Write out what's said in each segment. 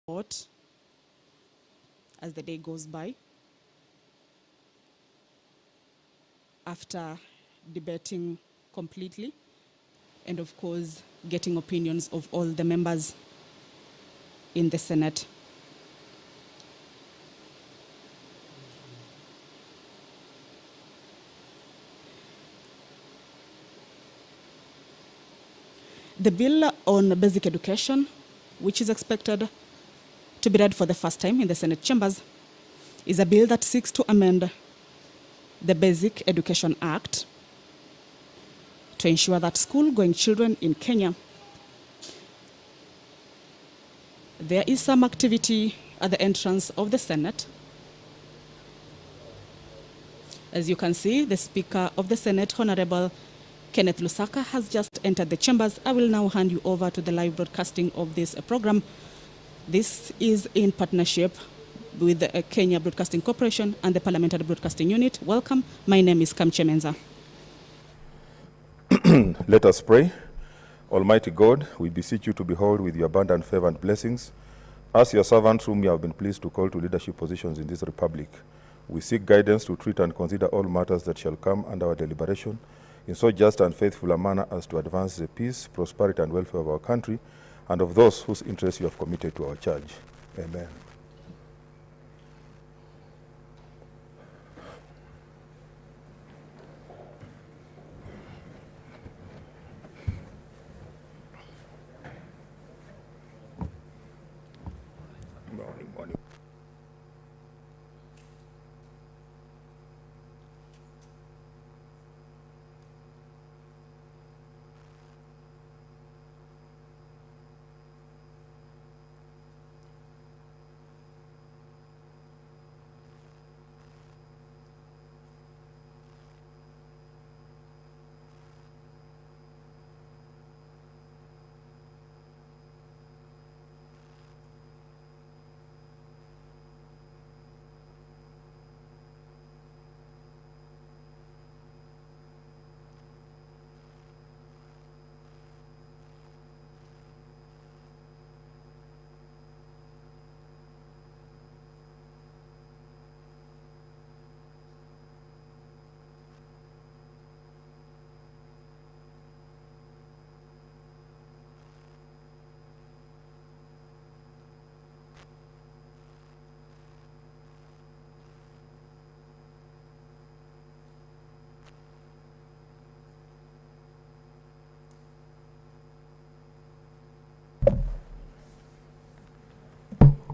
vote as the day goes by. After debating completely and of course getting opinions of all the members in the Senate. The bill on basic education, which is expected to be read for the first time in the Senate chambers, is a bill that seeks to amend the Basic Education Act to ensure that school-going children in Kenya, there is some activity at the entrance of the Senate. As you can see, the Speaker of the Senate, Honorable Kenneth Lusaka, has just entered the chambers. I will now hand you over to the live broadcasting of this program. This is in partnership with the Kenya Broadcasting Corporation and the Parliamentary Broadcasting Unit. Welcome. My name is Kamche Menza. Let us pray. Almighty God, we beseech you to behold with your abundant favor and blessings as your servants whom you have been pleased to call to leadership positions in this republic. We seek guidance to treat and consider all matters that shall come under our deliberation in so just and faithful a manner as to advance the peace, prosperity, and welfare of our country and of those whose interests you have committed to our charge. Amen. Morning.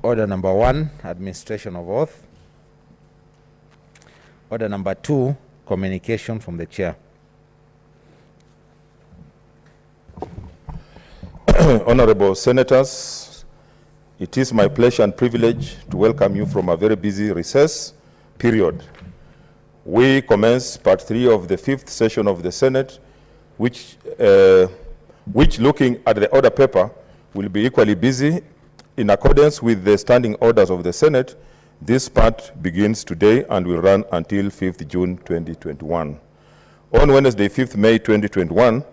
Order number 1, administration of oath. Order number 2, communication from the chair. Honorable Senators, it is my pleasure and privilege to welcome you from a very busy recess period. We commence part 3 of the 5th session of the Senate, which looking at the order paper will be equally busy. In accordance with the standing orders of the Senate, this part begins today and will run until 5th June 2021. On Wednesday, 5th May 2021,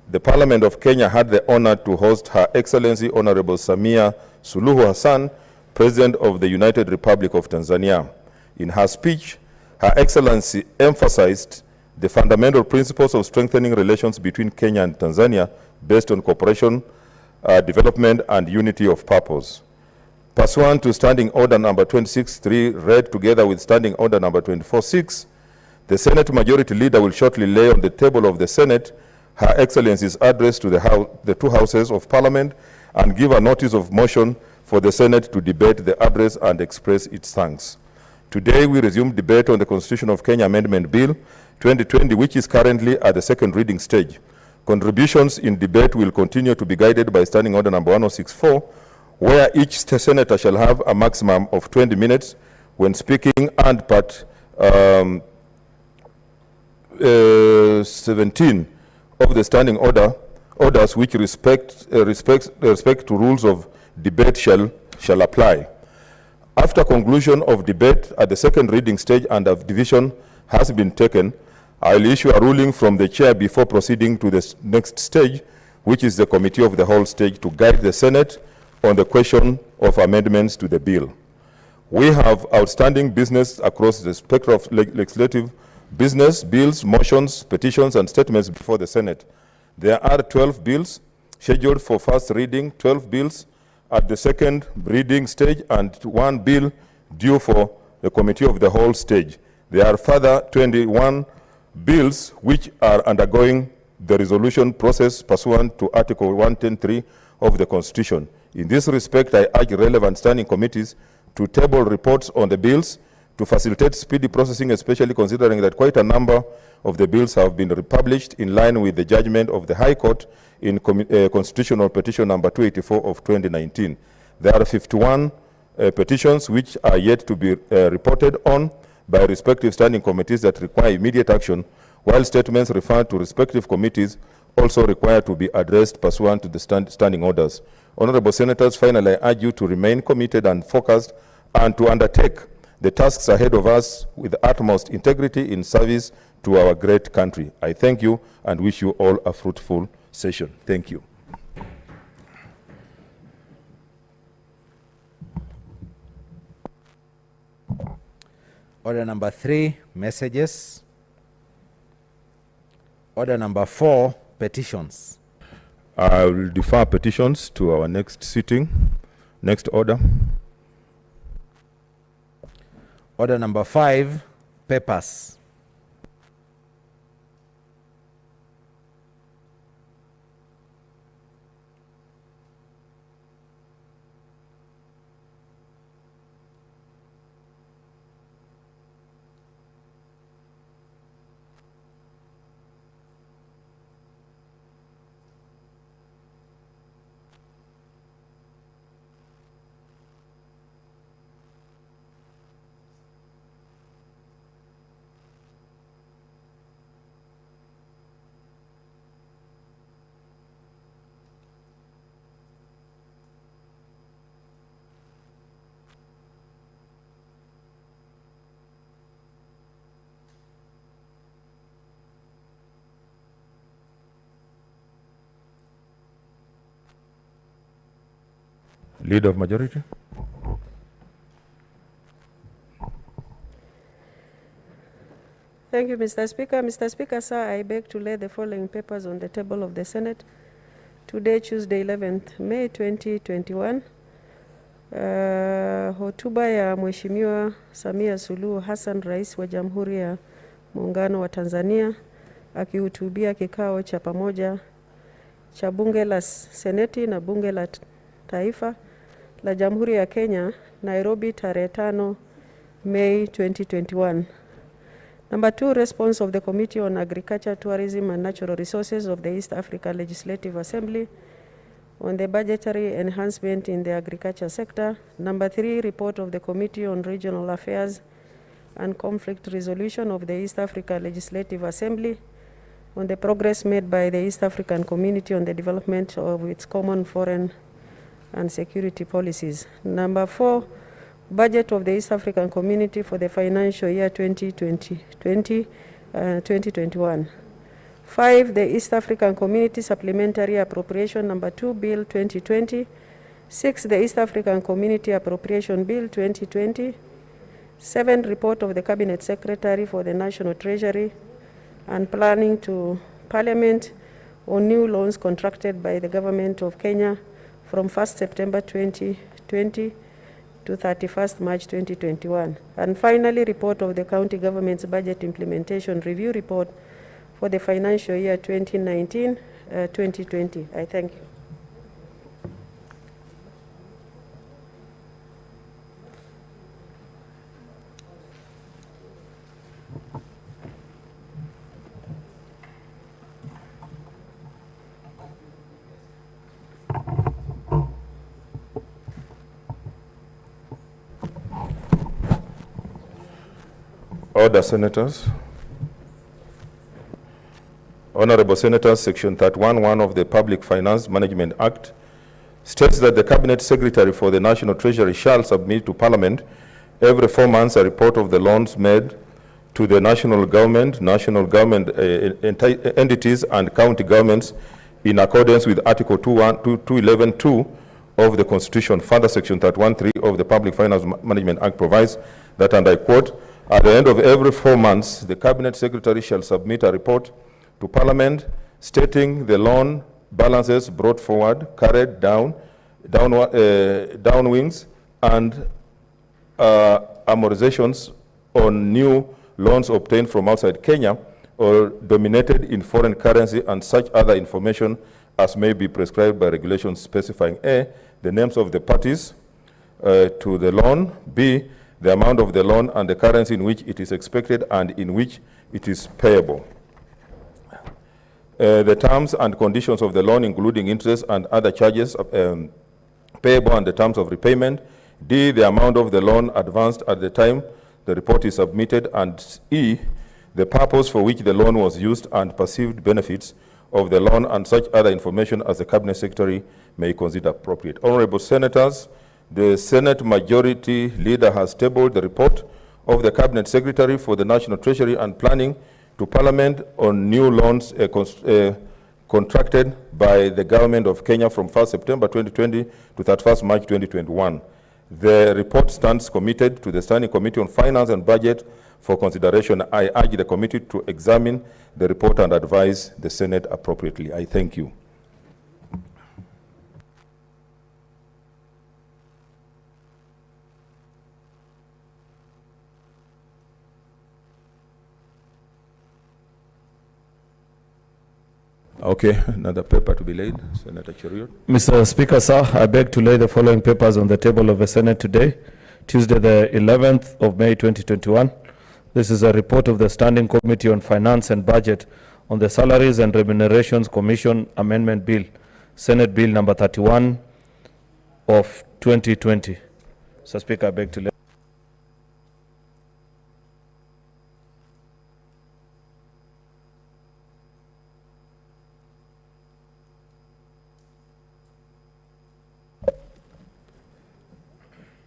the Parliament of Kenya had the honor to host Her Excellency Honorable Samia Suluhu Hassan, President of the United Republic of Tanzania. In her speech, Her Excellency emphasized the fundamental principles of strengthening relations between Kenya and Tanzania based on cooperation, development, and unity of purpose. Pursuant to Standing Order number 26.3, read together with Standing Order number 24.6, the Senate Majority Leader will shortly lay on the table of the Senate Her Excellency's address to the two houses of Parliament and give a notice of motion for the Senate to debate the address and express its thanks. Today we resume debate on the Constitution of Kenya Amendment Bill 2020, which is currently at the second reading stage. Contributions in debate will continue to be guided by Standing Order number 1064, where each senator shall have a maximum of 20 minutes when speaking, and part 17 of the Standing Orders which respect to rules of debate shall apply. After conclusion of debate at the second reading stage and a division has been taken, I'll issue a ruling from the chair before proceeding to the next stage, which is the Committee of the Whole stage, to guide the Senate on the question of amendments to the bill. We have outstanding business across the spectrum of legislative business, bills, motions, petitions, and statements before the Senate. There are 12 bills scheduled for first reading, 12 bills at the second reading stage, and 1 bill due for the committee of the whole stage. There are further 21 bills which are undergoing the resolution process pursuant to Article 110(3) of the Constitution. In this respect, I urge relevant standing committees to table reports on the bills to facilitate speedy processing, especially considering that quite a number of the bills have been republished in line with the judgment of the High Court in Constitutional Petition number 284 of 2019. There are 51 petitions which are yet to be reported on by respective standing committees that require immediate action, while statements referred to respective committees also require to be addressed pursuant to the standing orders. Honorable Senators, finally, I urge you to remain committed and focused and to undertake the tasks ahead of us with the utmost integrity in service to our great country. I thank you and wish you all a fruitful session. Thank you. Order number 3, messages. Order number 4, petitions. I will defer petitions to our next sitting. Next order. Order number 5, papers. Leader of majority. Thank you, Mr. Speaker. Mr. Speaker, sir, I beg to lay the following papers on the table of the Senate today, Tuesday, 11th May 2021. Hotuba ya Mheshimiwa Samia Suluhu Hassan, Rais wa Jamhuri ya Muungano wa Tanzania, akihutubia kikao cha pamoja cha Bunge la Seneti na Bunge la Taifa la Jamhuri ya Kenya, Nairobi, tarehe 5 May 2021. Number 2, response of the Committee on Agriculture, Tourism and Natural Resources of the East Africa Legislative Assembly on the budgetary enhancement in the agriculture sector. Number 3, report of the Committee on Regional Affairs and Conflict Resolution of the East Africa Legislative Assembly on the progress made by the East African Community on the development of its common foreign and security policies. Number 4, budget of the East African Community for the financial year 2021. 5, the East African Community Supplementary Appropriation Number 2 Bill 2020. 6, the East African Community Appropriation Bill 2020. 7, report of the Cabinet Secretary for the National Treasury and Planning to Parliament on new loans contracted by the Government of Kenya from 1st September 2020 to 31st March 2021. And finally, report of the County Government's Budget Implementation Review Report for the financial year 2019-2020. I thank you. Order, Senators. Honorable Senators, Section 31(1) of the Public Finance Management Act states that the Cabinet Secretary for the National Treasury shall submit to Parliament every 4 months a report of the loans made to the national government entities and county governments in accordance with Article 211(2) of the Constitution. Further, Section 31(3) of the Public Finance Management Act provides that, and I quote, "At the end of every 4 months, the Cabinet Secretary shall submit a report to Parliament stating the loan balances brought forward, carried downwings, and amortizations on new loans obtained from outside Kenya or dominated in foreign currency, and such other information as may be prescribed by regulations specifying A, the names of the parties to the loan, B, the amount of the loan and the currency in which it is expected and in which it is payable. The terms and conditions of the loan, including interest and other charges payable and the terms of repayment. D, the amount of the loan advanced at the time the report is submitted, and E, the purpose for which the loan was used and perceived benefits of the loan, and such other information as the Cabinet Secretary may consider appropriate. Honorable Senators, the Senate Majority Leader has tabled the report of the Cabinet Secretary for the National Treasury and Planning to Parliament on new loans contracted by the Government of Kenya from 1st September 2020 to 31st March 2021. The report stands committed to the Standing Committee on Finance and Budget for consideration. I urge the committee to examine the report and advise the Senate appropriately. I thank you. Okay, another paper to be laid. Senator Cheruiyot. Mr. Speaker, sir, I beg to lay the following papers on the table of the Senate today, Tuesday, the 11th of May, 2021. This is a report of the Standing Committee on Finance and Budget on the Salaries and Remunerations Commission Amendment Bill, Senate Bill number 31 of 2020. Mr. Speaker, I beg to lay.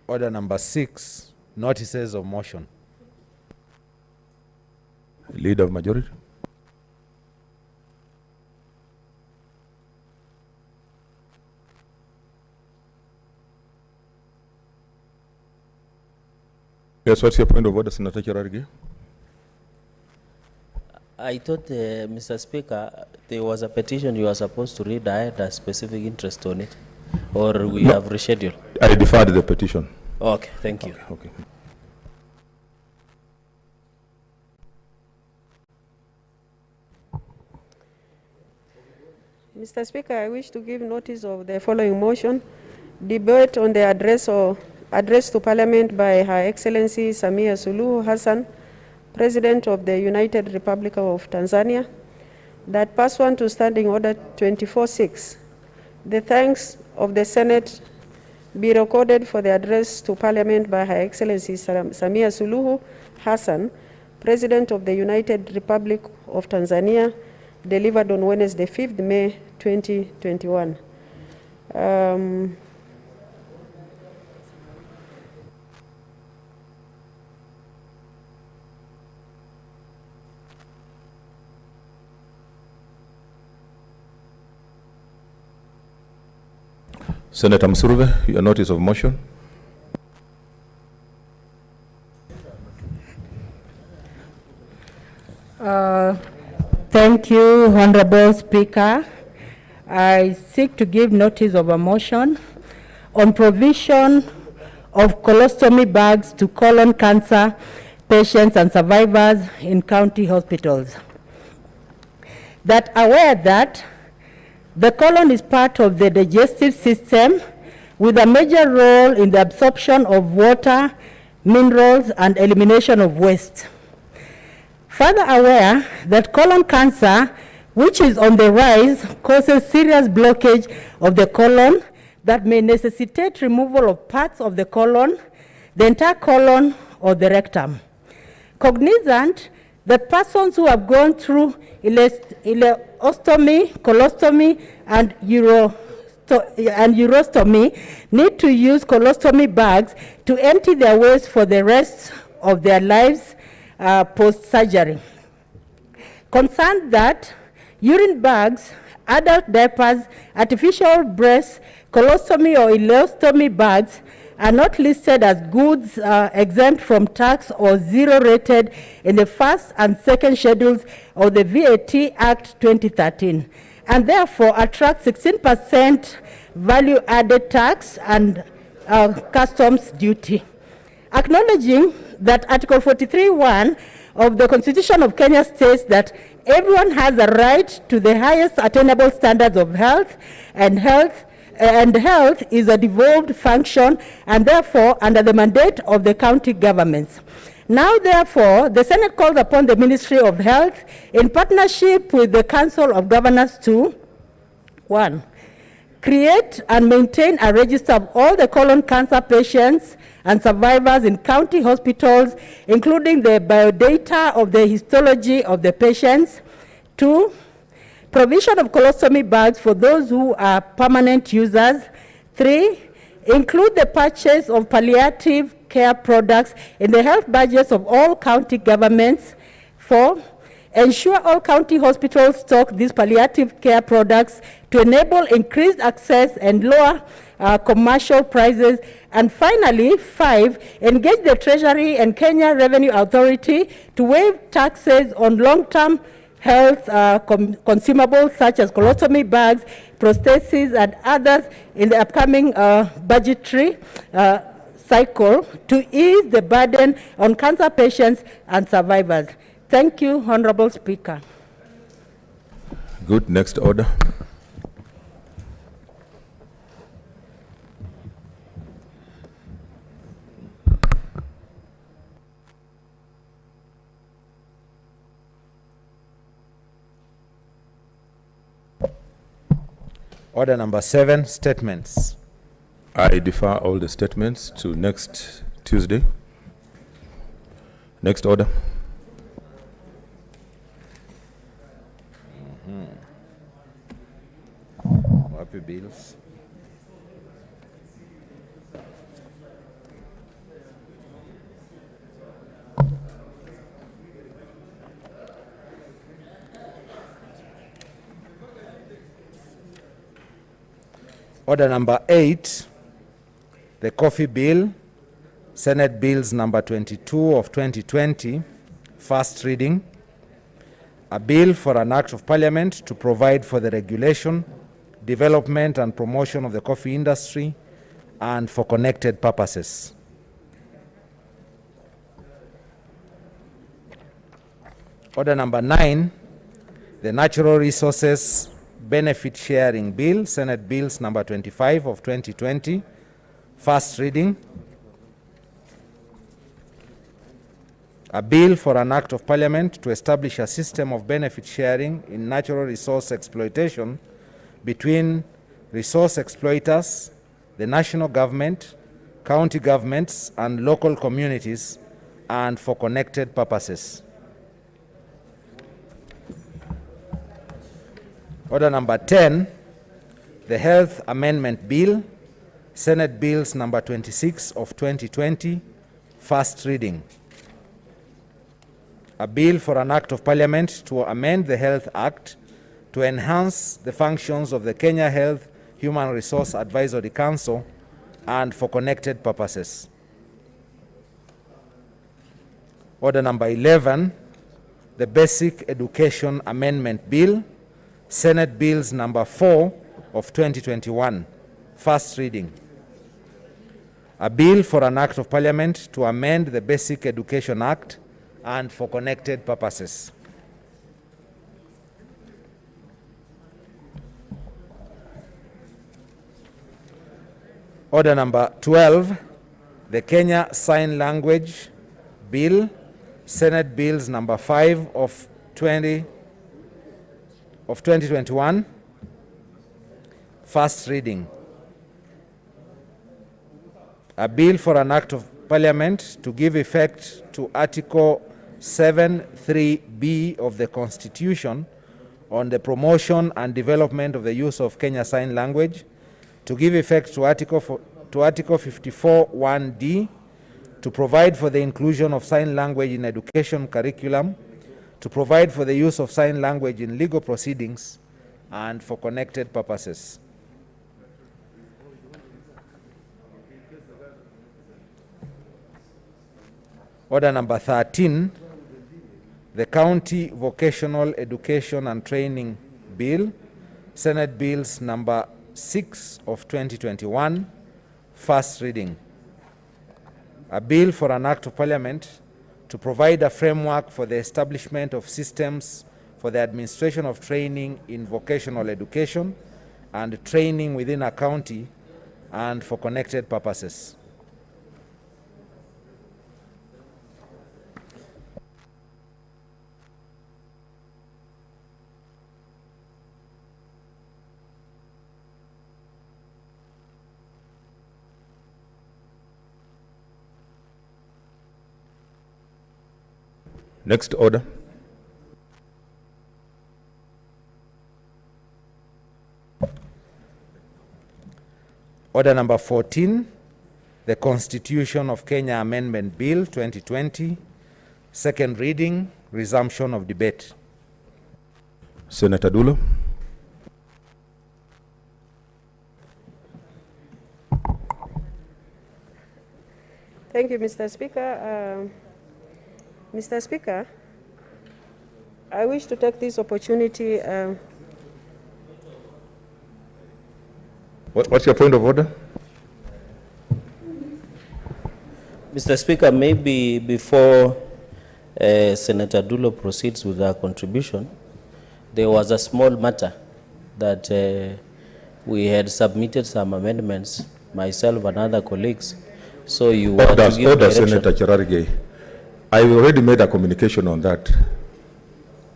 Order number 6, notices of motion. Leader of Majority. Yes, what's your point of order, Senator Cherargei? I thought, Mr. Speaker, there was a petition you were supposed to read. I had a specific interest on it. Or we have rescheduled? I deferred the petition. Okay, thank you. Okay. Mr. Speaker, I wish to give notice of the following motion. Debate on the address to Parliament by Her Excellency Samia Suluhu Hassan, President of the United Republic of Tanzania, that pursuant to Standing Order 24.6, the thanks of the Senate be recorded for the address to Parliament by Her Excellency Samia Suluhu Hassan, President of the United Republic of Tanzania, delivered on Wednesday, 5th May 2021. Senator Msuruve, your notice of motion. Thank you, Honorable Speaker. I seek to give notice of a motion on provision of colostomy bags to colon cancer patients and survivors in county hospitals. That aware that the colon is part of the digestive system with a major role in the absorption of water, minerals, and elimination of waste. Further aware that colon cancer, which is on the rise, causes serious blockage of the colon that may necessitate removal of parts of the colon, the entire colon, or the rectum. Cognizant that persons who have gone through ileostomy, colostomy, and urostomy need to use colostomy bags to empty their waste for the rest of their lives post-surgery. Concerned that urine bags, adult diapers, artificial breasts colostomy or ileostomy bags are not listed as goods exempt from tax or zero rated in the first and second schedules of the VAT Act 2013, and therefore attract 16% value added tax and customs duty. Acknowledging that Article 43(1) of the Constitution of Kenya states that everyone has a right to the highest attainable standards of health, and health is a devolved function and therefore under the mandate of the county governments. Now, therefore, the Senate calls upon the Ministry of Health in partnership with the Council of Governors to 1. Create and maintain a register of all the colon cancer patients and survivors in county hospitals, including the biodata of the histology of the patients. 2. Provision of colostomy bags for those who are permanent users. 3. Include the purchase of palliative care products in the health budgets of all county governments. 4. Ensure all county hospitals stock these palliative care products to enable increased access and lower commercial prices. And finally, 5, engage the Treasury and Kenya Revenue Authority to waive taxes on long-term health consumables such as colostomy bags, prostheses, and others in the upcoming budgetary cycle to ease the burden on cancer patients and survivors. Thank you, Honorable Speaker. Good. Next order. Order number 7, statements. I defer all the statements to next Tuesday. Next order. Happy bills. Order number 8, the coffee bill, Senate Bills number 22 of 2020, first reading. A bill for an act of parliament to provide for the regulation, development and promotion of the coffee industry and for connected purposes. Order number 9, the Natural Resources Benefit Sharing Bill, Senate Bills number 25 of 2020, first reading. A bill for an act of parliament to establish a system of benefit sharing in natural resource exploitation between resource exploiters, the national government, county governments, and local communities, and for connected purposes. Order number 10, the Health Amendment Bill, Senate Bills number 26 of 2020, first reading. A bill for an act of parliament to amend the Health Act to enhance the functions of the Kenya Health Human Resource Advisory Council and for connected purposes. Order number 11, the Basic Education Amendment Bill, Senate Bills number 4 of 2021, first reading. A bill for an act of parliament to amend the Basic Education Act and for connected purposes. Order number 12, the Kenya Sign Language Bill, Senate Bills number 5 of 2021, first reading. A bill for an act of parliament to give effect to Article 7(3)(b) of the Constitution on the promotion and development of the use of Kenya Sign Language, to give effect to Article 54(1)(d), to provide for the inclusion of sign language in education curriculum, to provide for the use of sign language in legal proceedings, and for connected purposes. Order number 13, the County Vocational Education and Training Bill, Senate Bills number 6 of 2021, first reading. A bill for an act of parliament to provide a framework for the establishment of systems for the administration of training in vocational education and training within a county and for connected purposes. Next order. Order number 14, the Constitution of Kenya Amendment Bill 2020, second reading, resumption of debate. Senator Dulo. Thank you, Mr. Speaker. Mr. Speaker, I wish to take this opportunity. What's your point of order? Mr. Speaker, maybe before Senator Dulo proceeds with her contribution, there was a small matter that we had submitted some amendments, myself and other colleagues. So you want to give order, direction. Senator Cherargei. I already made a communication on that.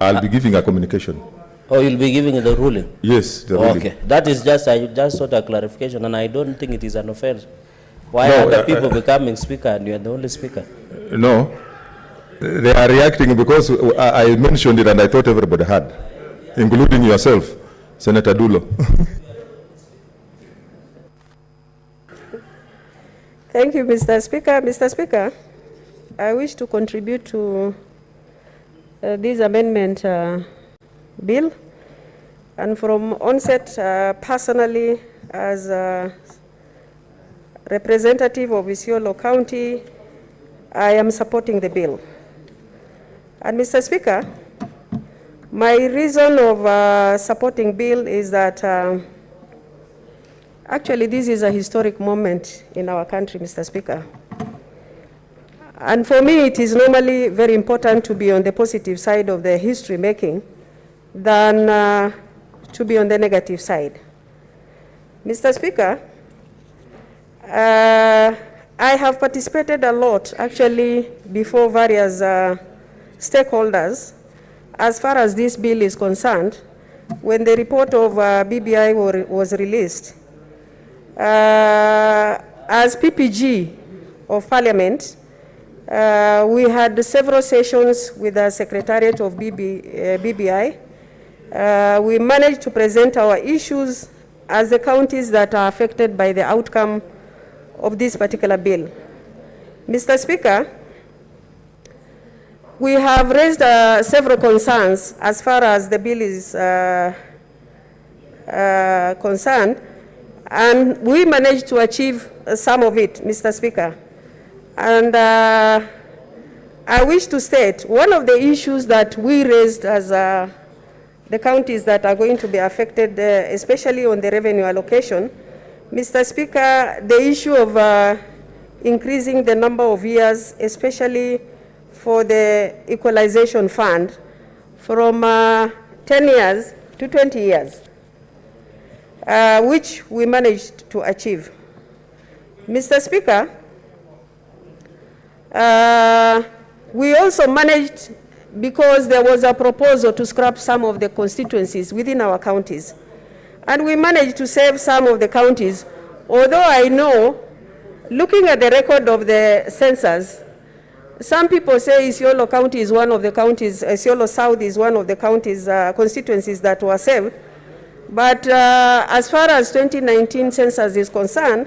I'll be giving a communication. Oh, you'll be giving the ruling? Yes, the ruling. Okay, that is just, I just sought a clarification, and I don't think it is an offense. Why No, are the people becoming speaker and you are the only speaker? No, they are reacting because I mentioned it and I thought everybody had, including yourself, Senator Dulo. Thank you, Mr. Speaker. Mr. Speaker, I wish to contribute to this amendment bill, and from onset, personally, as a representative of Isiolo County, I am supporting the bill. And Mr. Speaker, my reason of supporting bill is that actually this is a historic moment in our country, Mr. Speaker. And for me, it is normally very important to be on the positive side of the history making than to be on the negative side. Mr. Speaker, I have participated a lot, actually, before various stakeholders, as far as this bill is concerned, when the report of BBI was released. As PPG of Parliament, we had several sessions with the Secretariat of BBI. We managed to present our issues as the counties that are affected by the outcome of this particular bill. Mr. Speaker, we have raised several concerns as far as the bill is concerned, and we managed to achieve some of it, Mr. Speaker. And I wish to state one of the issues that we raised as the counties that are going to be affected, especially on the revenue allocation, Mr. Speaker, the issue of increasing the number of years, especially for the equalization fund, from 10 years to 20 years, which we managed to achieve. Mr. Speaker, we also managed, because there was a proposal to scrap some of the constituencies within our counties, and we managed to save some of the counties, although I know, looking at the record of the census, some people say Isiolo County is one of the counties, Isiolo South is one of the counties, constituencies that were saved. But as far as 2019 census is concerned,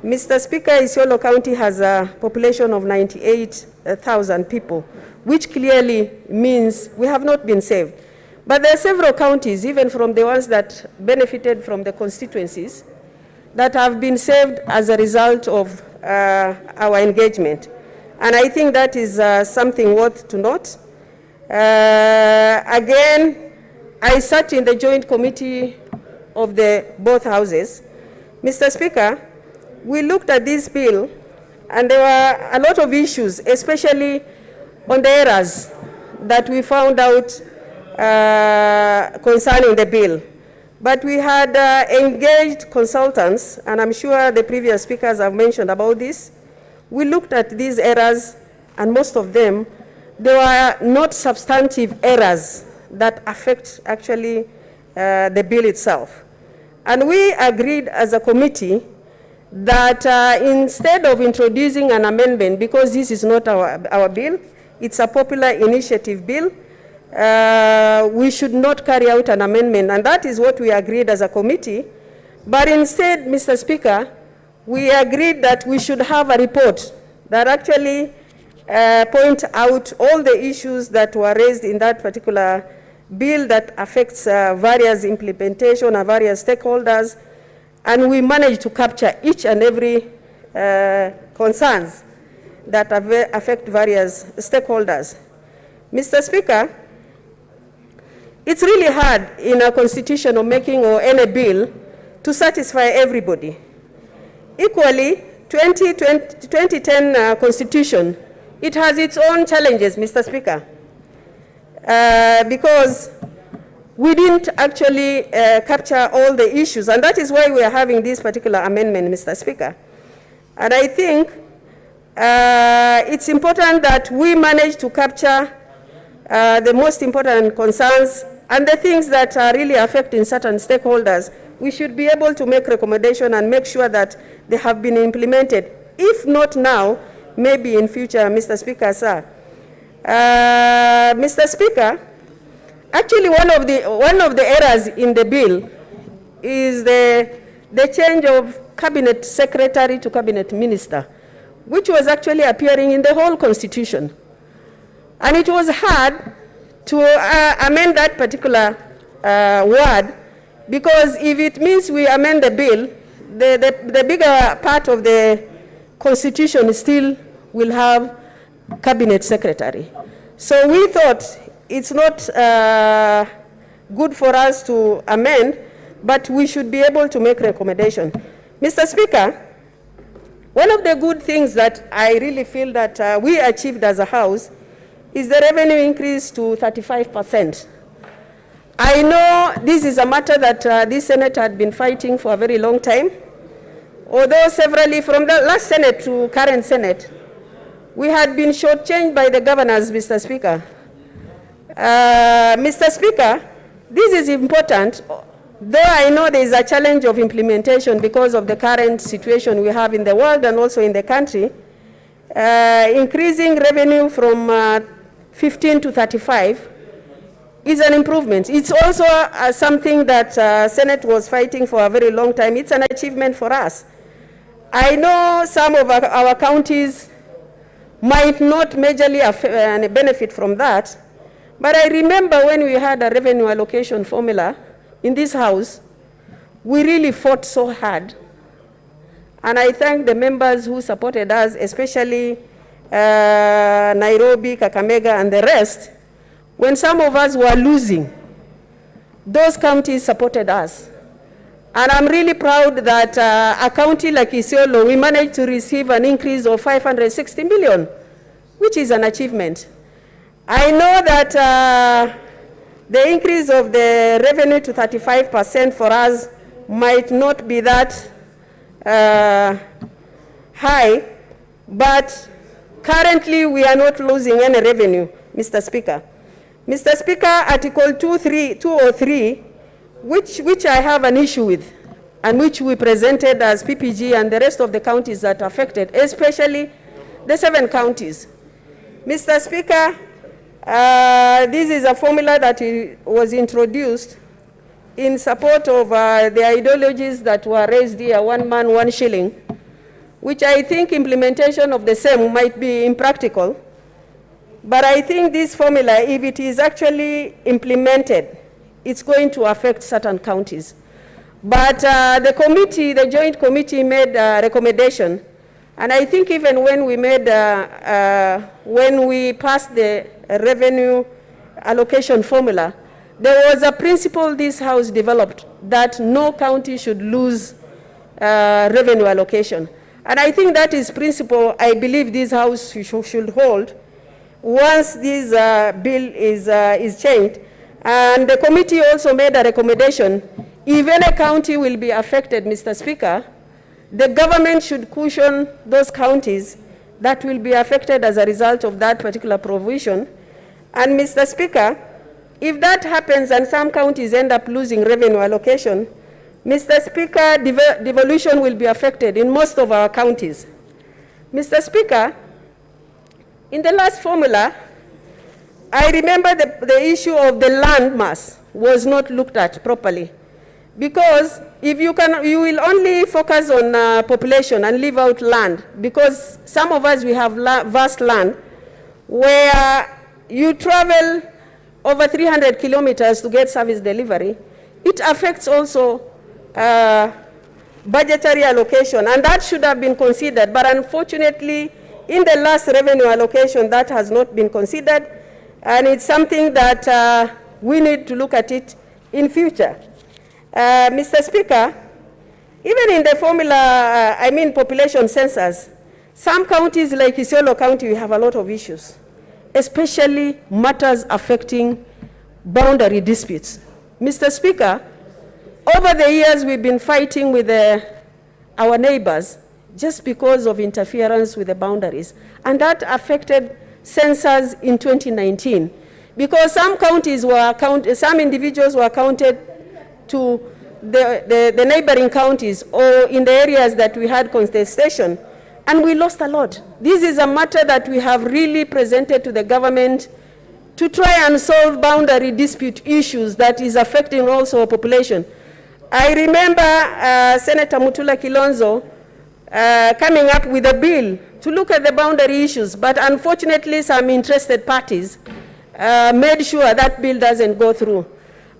Mr. Speaker, Isiolo County has a population of 98,000 people, which clearly means we have not been saved. But there are several counties, even from the ones that benefited from the constituencies, that have been saved as a result of our engagement. And I think that is something worth to note. Again, I sat in the joint committee of both houses. Mr. Speaker, we looked at this bill and there were a lot of issues, especially on the errors that we found out concerning the bill. But we had engaged consultants, and I'm sure the previous speakers have mentioned about this. We looked at these errors, and most of them, they were not substantive errors that affect actually the bill itself. And we agreed as a committee that instead of introducing an amendment, because this is not our bill, it's a popular initiative bill, we should not carry out an amendment, and that is what we agreed as a committee. But instead, Mr. Speaker, we agreed that we should have a report that actually point out all the issues that were raised in that particular bill that affects various implementation and various stakeholders, and we managed to capture each and every concerns that affect various stakeholders. Mr. Speaker, it's really hard in a constitutional making or any bill to satisfy everybody. Equally, 2010 Constitution, it has its own challenges, Mr. Speaker, because we didn't actually capture all the issues, and that is why we are having this particular amendment, Mr. Speaker. And I think it's important that we manage to capture the most important concerns and the things that are really affecting certain stakeholders. We should be able to make recommendation and make sure that they have been implemented. If not now, maybe in future, Mr. Speaker, sir. Mr. Speaker, actually one of the errors in the bill is the change of cabinet secretary to cabinet minister, which was actually appearing in the whole constitution. And it was hard to amend that particular word, because if it means we amend the bill, the bigger part of the constitution still will have cabinet secretary. So we thought it's not good for us to amend, but we should be able to make recommendation. Mr. Speaker, one of the good things that I really feel that we achieved as a House is the revenue increase to 35%. I know this is a matter that this Senate had been fighting for a very long time. Although severally, from the last Senate to current Senate, we had been shortchanged by the governors, Mr. Speaker. Mr. Speaker, this is important, though I know there is a challenge of implementation because of the current situation we have in the world and also in the country. Increasing revenue from 15 to 35 is an improvement. It's also something that Senate was fighting for a very long time. It's an achievement for us. I know some of our counties might not majorly benefit from that, but I remember when we had a revenue allocation formula in this House, we really fought so hard. And I thank the members who supported us, especially Nairobi, Kakamega, and the rest. When some of us were losing, those counties supported us. And I'm really proud that a county like Isiolo, we managed to receive an increase of 560 million, which is an achievement. I know that the increase of the revenue to 35% for us might not be that high, but currently we are not losing any revenue, Mr. Speaker. Mr. Speaker, Article 203, which I have an issue with, and which we presented as PPG and the rest of the counties that are affected, especially the 7 counties. Mr. Speaker, this is a formula that was introduced in support of the ideologies that were raised here, 1 man, 1 shilling, which I think implementation of the same might be impractical. But I think this formula, if it is actually implemented, it's going to affect certain counties. But the joint committee made a recommendation And I think even when we made, when we passed the revenue allocation formula, there was a principle this House developed that no county should lose revenue allocation. And I think that is principle I believe this House should hold once this bill is changed. And the committee also made a recommendation, if any county will be affected, Mr. Speaker, the government should cushion those counties that will be affected as a result of that particular provision. And Mr. Speaker, if that happens and some counties end up losing revenue allocation, Mr. Speaker, devolution will be affected in most of our counties. Mr. Speaker, in the last formula, I remember the issue of the land mass was not looked at properly. Because if you will only focus on population and leave out land, because some of us, we have vast land where you travel over 300 kilometers to get service delivery. It affects also budgetary allocation, and that should have been considered. But unfortunately, in the last revenue allocation, that has not been considered, and it's something that we need to look at it in future. Mr. Speaker, even in the formula, population census, some counties like Isiolo County, we have a lot of issues, especially matters affecting boundary disputes. Mr. Speaker, over the years, we've been fighting with our neighbors just because of interference with the boundaries. And that affected census in 2019, because some counties were some individuals were counted to the neighboring counties or in the areas that we had contestation, and we lost a lot. This is a matter that we have really presented to the government to try and solve boundary dispute issues that is affecting also our population. I remember Senator Mutula Kilonzo coming up with a bill to look at the boundary issues, but unfortunately some interested parties made sure that bill doesn't go through.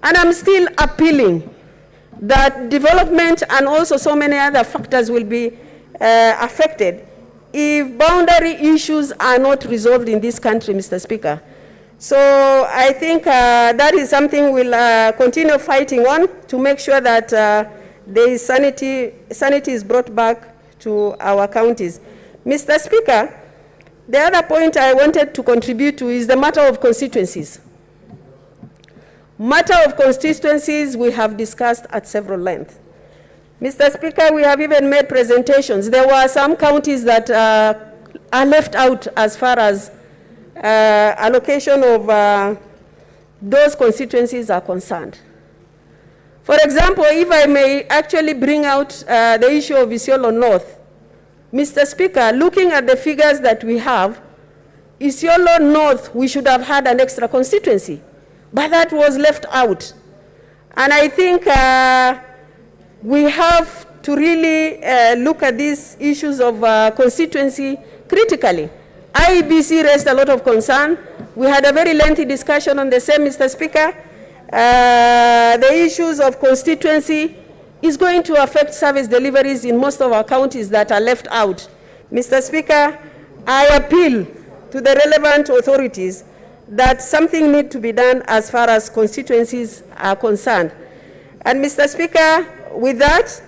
And I'm still appealing that development and also so many other factors will be affected if boundary issues are not resolved in this country, Mr. Speaker. So I think that is something we'll continue fighting on to make sure that there is sanity is brought back to our counties. Mr. Speaker, the other point I wanted to contribute to is the matter of constituencies. Matter of constituencies we have discussed at several lengths. Mr. Speaker, we have even made presentations. There were some counties that are left out as far as allocation of those constituencies are concerned. For example, if I may actually bring out the issue of Isiolo North, Mr. Speaker, looking at the figures that we have, Isiolo North, we should have had an extra constituency, but that was left out. And I think we have to really look at these issues of constituency critically. IEBC raised a lot of concern. We had a very lengthy discussion on the same, Mr. Speaker. The issues of constituency is going to affect service deliveries in most of our counties that are left out. Mr. Speaker, I appeal to the relevant authorities that something needs to be done as far as constituencies are concerned. And Mr. Speaker, with that,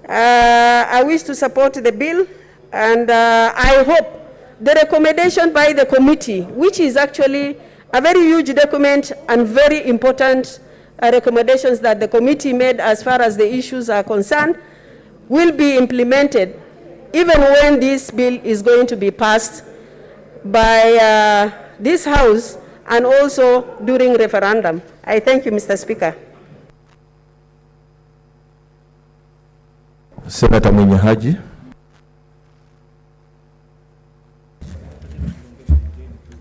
I wish to support the bill, and I hope the recommendation by the committee, which is actually a very huge document and very important recommendations that the committee made as far as the issues are concerned, will be implemented even when this bill is going to be passed by this House and also during referendum. I thank you, Mr. Speaker. Senator Mwenyehaji.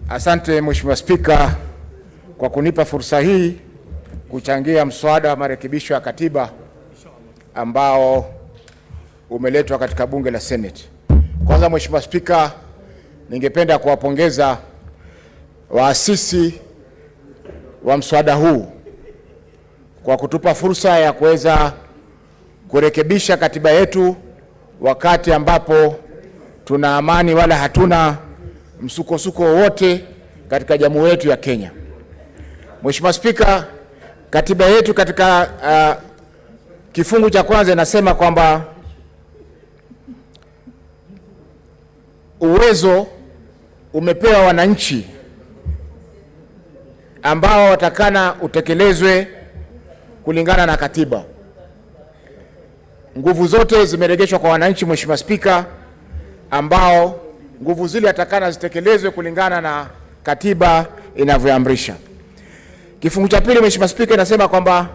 Asante Mheshimiwa Spika kwa kunipa fursa hii kuchangia mswada wa marekebisho ya katiba ambao umeletwa katika bunge la Senate. Kwanza Mheshimiwa Spika, ningependa kuwapongeza waasisi wa mswada huu kwa kutupa fursa ya kuweza kurekebisha katiba yetu wakati ambapo tuna amani wala hatuna msukosuko wowote katika jamhuri yetu ya Kenya. Mheshimiwa Spika, katiba yetu katika kifungu cha kwanza inasema kwamba uwezo umepewa wananchi ambao watakana utekelezwe kulingana na katiba. Nguvu zote zimeregeshwa kwa wananchi, Mheshimiwa Spika, ambao nguvu zile atakana zitekelezwe kulingana na katiba inavyoamrisha. Kifungu cha pili, Mheshimiwa Spika, inasema kwamba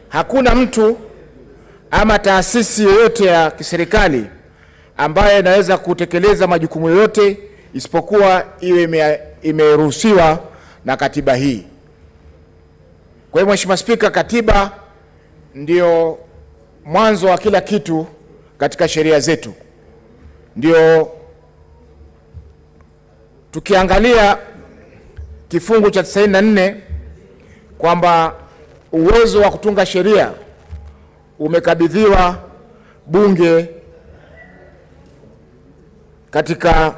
hakuna mtu ama taasisi yoyote ya kiserikali ambaye inaweza kutekeleza majukumu yote isipokuwa iwe imeruhusiwa na katiba hii. Kwa hiyo Mheshimiwa Spika, katiba ndio mwanzo wa kila kitu katika sheria zetu. Ndio tukiangalia kifungu cha 94 kwamba uwezo wa kutunga sheria umekabidhiwa bunge katika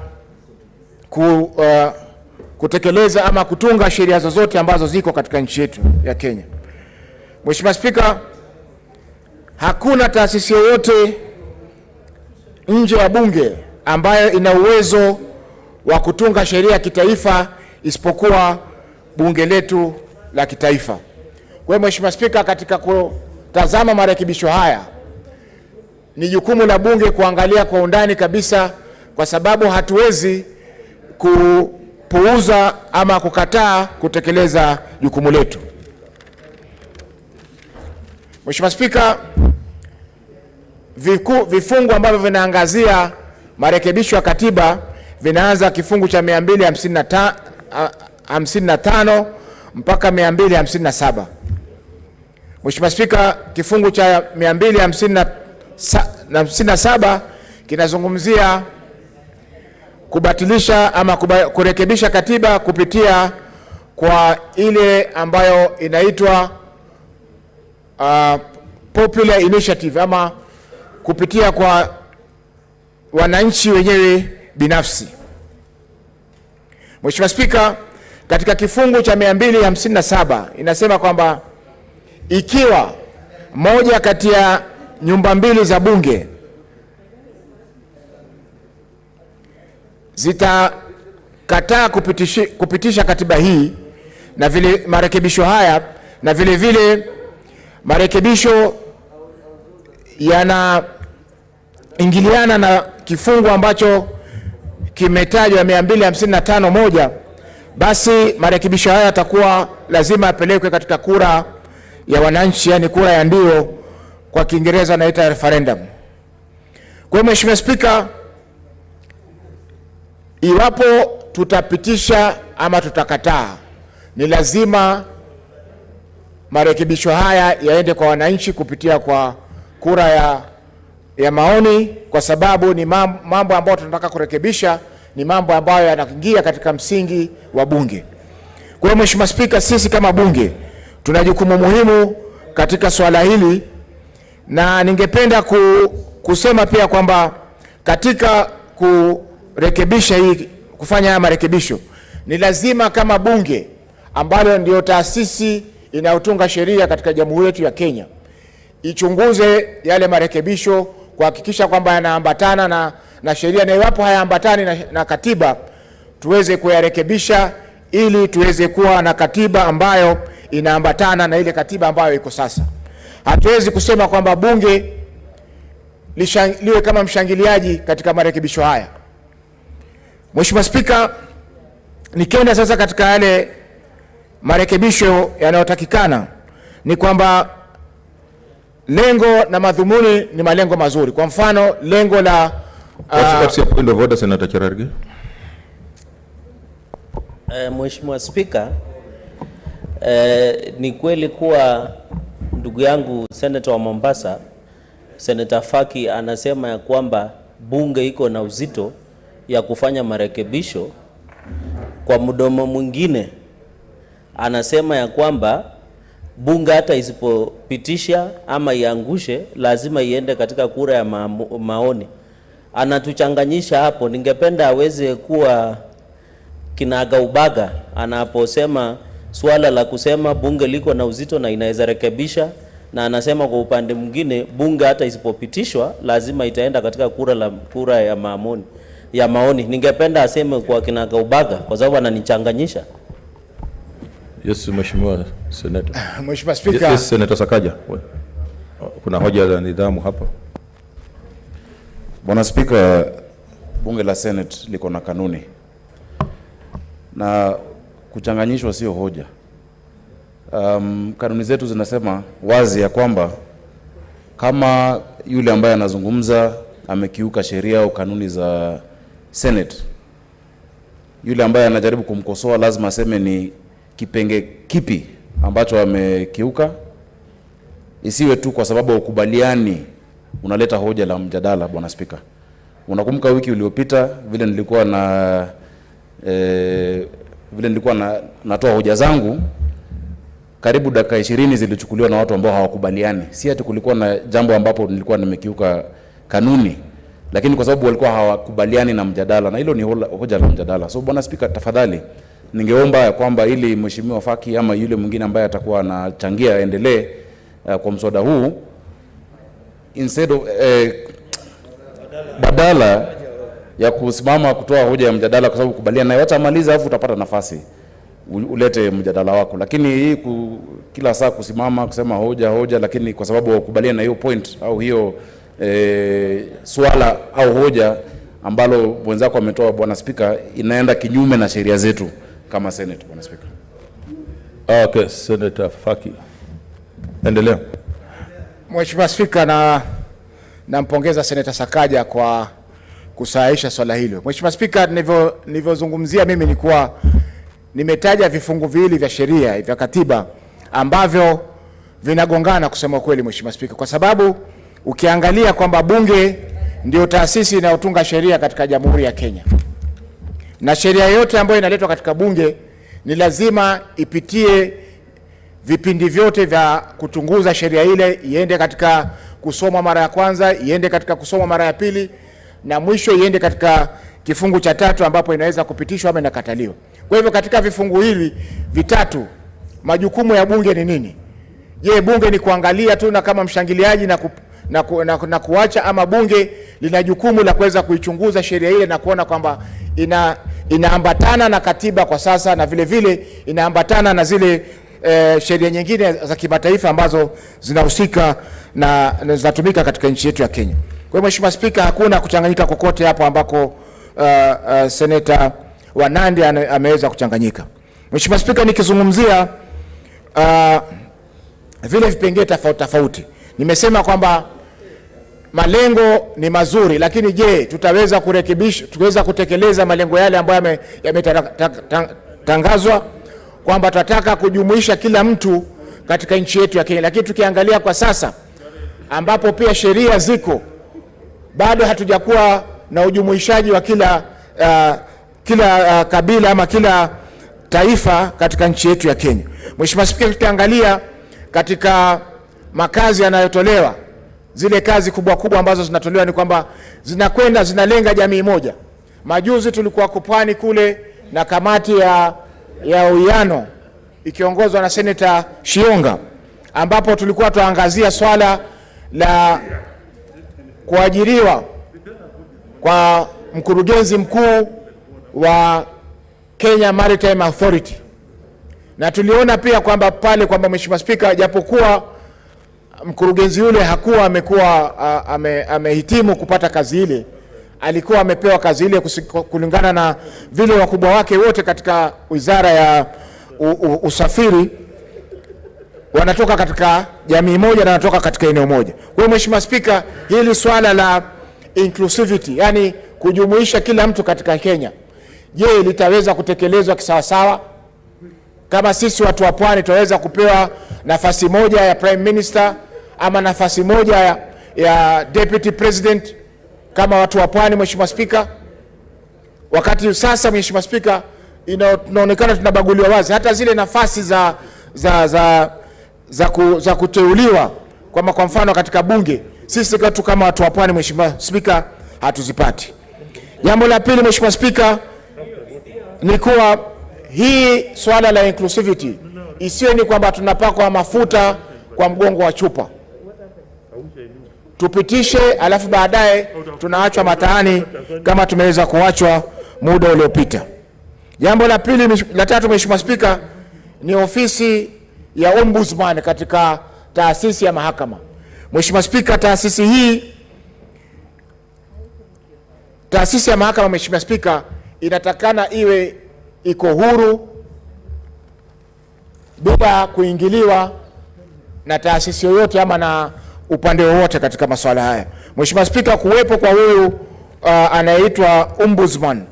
kutekeleza ama kutunga sheria zozote ambazo ziko katika nchi yetu ya Kenya. Mheshimiwa Spika, hakuna taasisi yoyote nje ya bunge ambayo ina uwezo wa kutunga sheria kitaifa isipokuwa bunge letu la kitaifa. Kwa hiyo Mheshimiwa Spika, katika kutazama marekebisho haya ni jukumu la bunge kuangalia kwa undani kabisa, kwa sababu hatuwezi kupuuza ama kukataa kutekeleza jukumu letu. Mheshimiwa Spika, vifungu ambavyo vinaangazia marekebisho ya katiba vinaanza kifungu cha 255 mpaka 257. Mheshimiwa Spika, kifungu cha 257 kinazungumzia kubatilisha ama kurekebisha katiba kupitia kwa ile ambayo inaitwa popular initiative ama kupitia kwa wananchi wenyewe binafsi. Mheshimiwa Spika, katika kifungu cha 257 inasema kwamba ikiwa moja kati ya nyumba mbili za bunge zitakataa kupitisha katiba hii na vile marekebisho haya, na vile vile marekebisho yanaingiliana na kifungu ambacho kimetajwa 255(1), basi marekebisho haya yatakuwa lazima yapelekwe katika kura ya wananchi, yani kura ya ndio, kwa Kiingereza naita referendum. Kwa hiyo Mheshimiwa Spika, iwapo tutapitisha ama tutakataa, ni lazima marekebisho haya yaende kwa wananchi kupitia kwa kura ya maoni, kwa sababu ni mambo ambayo tunataka kurekebisha, ni mambo ambayo yanaingia katika msingi wa bunge. Kwa hiyo Mheshimiwa Spika, sisi kama bunge tuna jukumu muhimu katika swala hili, na ningependa kusema pia kwamba katika kurekebisha hii, kufanya haya marekebisho, ni lazima kama bunge ambalo ndio taasisi inayotunga sheria katika jamhuri yetu ya Kenya ichunguze yale marekebisho kuhakikisha kwamba yanaambatana na sheria, na iwapo hayaambatani na katiba tuweze kuyarekebisha ili tuweze kuwa na katiba ambayo inaambatana na ile katiba ambayo iko sasa. Hatuwezi kusema kwamba bunge liwe kama mshangiliaji katika marekebisho haya. Mheshimiwa Spika, nikienda sasa katika yale marekebisho yanayotakikana, ni kwamba lengo na madhumuni ni malengo mazuri. Kwa mfano, lengo la What's your point of order, Senator Cherargei? Mheshimiwa Spika, ni kweli kuwa ndugu yangu Senator wa Mombasa, Senator Faki, anasema ya kwamba bunge iko na uzito ya kufanya marekebisho. Kwa mdomo mwingine anasema ya kwamba bunge hata isipopitisha ama iangushe lazima iende katika kura ya maoni. anatuchanganyisha hapo. Ningependa aweze kuwa kinaga ubaga anaposema swala la kusema bunge liko na uzito na inaweza rekebisha, na anasema kwa upande mwingine bunge hata isipopitishwa lazima itaenda katika kura ya maoni. Ningependa aseme kwa kinaga ubaga kwa sababu ananichanganyisha. Yes, Mheshimiwa Senator. Mheshimiwa Speaker. Yes, Senator Sakaja. Kuna hoja za nidhamu hapa. Bwana Speaker, bunge la Senate liko na kanuni. Na kuchanganyishwa sio hoja. Kanuni zetu zinasema wazi ya kwamba kama yule ambaye anazungumza amekiuka sheria au kanuni za Senate, yule ambaye anajaribu kumkosoa lazima aseme ni kipenge kipi ambacho amekiuka. Isiwe tu kwa sababu ukubaliani unaleta hoja la mjadala. Bwana Speaker, unakumbuka wiki iliyopita vile nilikuwa natoa hoja zangu, karibu dakika 20 zilichukuliwa na watu ambao hawakubaliani. Si ati kulikuwa na jambo ambapo nilikuwa nimekiuka kanuni, lakini kwa sababu walikuwa hawakubaliani na mjadala, na hilo ni hoja la mjadala. So Bwana Speaker, tafadhali ningeomba kwamba ili Mheshimiwa Faki ama yule mwingine ambaye atakuwa anachangia endelee kwa mswada huu, instead of badala ya kusimama kutoa hoja ya mjadala kwa sababu kubaliana naye, wacha maliza alafu utapata nafasi ulete mjadala wako. Lakini hii kila saa kusimama kusema hoja lakini kwa sababu wakubaliana na hiyo point au hiyo swala au hoja ambalo mwenzako ametoa, Bwana Speaker, inaenda kinyume na sheria zetu kama Senate. Bwana Speaker. Okay, Senator Faki. Endelea. Mheshimiwa Speaker, nampongeza Senator Sakaja kwa kusahihisha swala hilo. Mheshimiwa Speaker, nilivyozungumzia mimi nilikuwa nimetaja vifungu viwili vya sheria vya katiba ambavyo vinagongana kusema kweli, Mheshimiwa Speaker, kwa sababu ukiangalia kwamba bunge ndio taasisi inayotunga sheria katika Jamhuri ya Kenya, na sheria yote ambayo inaletwa katika bunge ni lazima ipitie vipindi vyote vya kutunguza sheria ile, iende katika kusoma mara ya kwanza, iende katika kusoma mara ya pili, na mwisho iende katika kifungu cha 3 ambapo inaweza kupitishwa ama inakataliwa. Kwa hivyo katika vifungu hivi vitatu majukumu ya bunge ni nini? Je, bunge ni kuangalia tu na kama mshangiliaji na kuacha, ama bunge lina jukumu la kuweza kuichunguza sheria ile na kuona kwamba inaambatana na katiba kwa sasa na vile vile inaambatana na zile sheria nyingine za kimataifa ambazo zinahusika na zinatumika katika nchi yetu ya Kenya. Kwa hiyo Mheshimiwa Speaker, hakuna kuchanganyika kokote hapo ambako Senator Wanandi ameweza kuchanganyika. Mheshimiwa Speaker, nikizungumzia vile vipengele tofauti, nimesema kwamba malengo ni mazuri, lakini je, tutaweza kurekebisha, tuweza kutekeleza malengo yale ambayo yametangazwa kwamba tunataka kujumuisha kila mtu katika nchi yetu ya Kenya. Lakini tukiangalia kwa sasa ambapo pia sheria ziko, bado hatujakuwa na ujumuishaji wa kila kabila ama kila taifa katika nchi yetu ya Kenya. Mheshimiwa Speaker, tukiangalia katika makazi yanayotolewa, zile kazi kubwa ambazo zinatolewa ni kwamba zinalenga jamii moja. Majuzi tulikuwa Kupwani kule na kamati ya uwiano ikiongozwa na Senator Shionga, ambapo tulikuwa tuangazia swala la kuajiriwa kwa mkurugenzi mkuu wa Kenya Maritime Authority. Na tuliona pia kwamba pale kwamba Mheshimiwa Speaker, japokuwa mkurugenzi yule hakuwa amehitimu kupata kazi ile, alikuwa amepewa kazi ile kulingana na vile wakubwa wake wote katika wizara ya usafiri wanatoka katika jamii moja na wanatoka katika eneo moja. Kwa hiyo Mheshimiwa Speaker, hili swala la inclusivity, yani kujumuisha kila mtu katika Kenya, je, litaweza kutekelezwa kisawasawa? Kama sisi watu wa Pwani tutaweza kupewa nafasi moja ya Prime Minister ama nafasi moja ya Deputy President kama watu wa Pwani, Mheshimiwa Speaker? Wakati sasa Mheshimiwa Speaker, inaonekana tunabaguliwa wazi, hata zile nafasi za kuteuliwa kwa mfano katika bunge, sisi kama watu wa Pwani, Mheshimiwa Speaker, hatuzipati. Jambo la pili, Mheshimiwa Spika, ni kuwa hii swala la inclusivity isiwe ni kwamba tunapakwa mafuta kwa mgongo wa chupa, tupitishe alafu baadaye tunaachwa mataani kama tumeweza kuachwa muda uliopita. Jambo la pili, la tatu, Mheshimiwa Spika, ni ofisi ya Ombudsman katika taasisi ya mahakama. Mheshimiwa Spika, taasisi ya mahakama, Mheshimiwa Spika, inatakana iwe iko huru bila kuingiliwa na taasisi yoyote ama na upande wowote katika masuala haya. Mheshimiwa Spika, kuwepo kwa huyu anayeitwa Ombudsman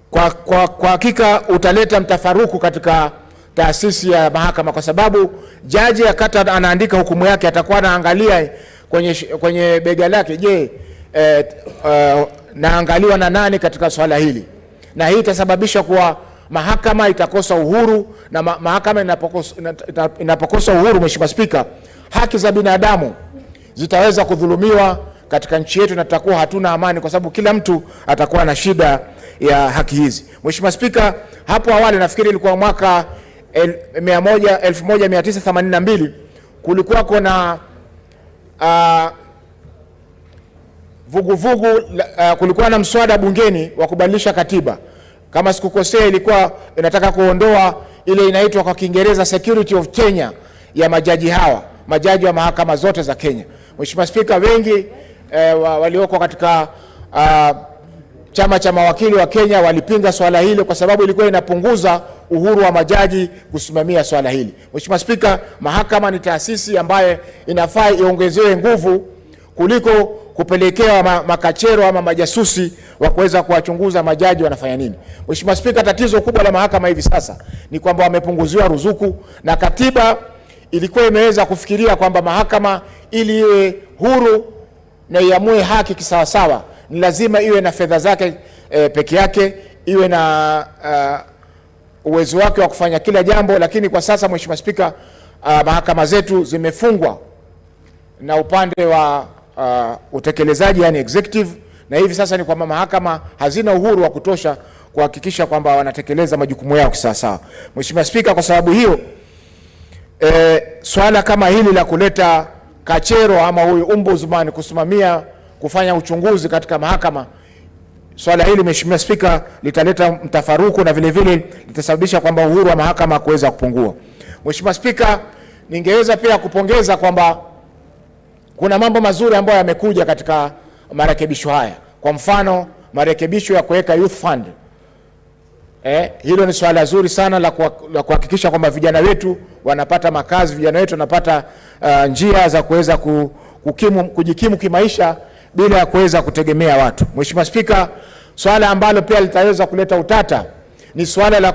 kwa hakika utaleta mtafaruku katika taasisi ya mahakama, kwa sababu jaji akata anaandika hukumu yake atakuwa anaangalia kwenye bega lake, je, naangaliwa na nani katika swala hili, na hii itasababisha kuwa mahakama itakosa uhuru, na mahakama inapokosa uhuru, Mheshimiwa Spika, haki za binadamu zitaweza kudhulumiwa katika nchi yetu na tutakuwa hatuna amani, kwa sababu kila mtu atakuwa na shida ya haki hizi. Mheshimiwa Spika, hapo awali nafikiri ilikuwa mwaka 1982 kulikuwa kuna kulikuwa na mswada bungeni wa kubadilisha katiba. Kama sikukosea, ilikuwa inataka kuondoa ile inaitwa kwa Kiingereza security of tenure ya majaji wa mahakama zote za Kenya. Mheshimiwa Spika, wengi walioko katika chama cha mawakili wa Kenya walipinga swala hili kwa sababu ilikuwa inapunguza uhuru wa majaji kusimamia swala hili. Mheshimiwa Spika, mahakama ni taasisi ambaye inafaa iongezewe nguvu kuliko kupelekewa makachero ama majasusi wa kuweza kuwachunguza majaji wanafanya nini. Mheshimiwa Spika, tatizo kubwa la mahakama hivi sasa ni kwamba wamepunguziwa ruzuku, na katiba ilikuwa imeweza kufikiria kwamba mahakama ili iwe huru na iamue haki kisawasawa ni lazima iwe na fedha zake peke yake, iwe na uwezo wake wa kufanya kila jambo. Lakini kwa sasa, Mheshimiwa Spika, mahakama zetu zimefungwa na upande wa utekelezaji, yani executive, na hivi sasa ni kwamba mahakama hazina uhuru wa kutosha kuhakikisha kwamba wanatekeleza majukumu yao kisawasawa. Mheshimiwa Spika, kwa sababu hiyo swala kama hili la kuleta kachero ama huyu Ombudsman kusimamia kufanya uchunguzi katika mahakama, swala hili Mheshimiwa Spika litaleta mtafaruku na vile vile litasababisha kwamba uhuru wa mahakama kuweza kupungua. Mheshimiwa Spika, ningeweza pia kupongeza kwamba kuna mambo mazuri ambayo yamekuja katika marekebisho haya. Kwa mfano, marekebisho ya kuweka youth fund. Hilo ni swala zuri sana la kuhakikisha kwamba vijana wetu wanapata makazi, vijana wetu wanapata njia za kuweza kujikimu kimaisha bila ya kuweza kutegemea watu. Mheshimiwa Spika, swala ambalo pia litaweza kuleta utata ni swala la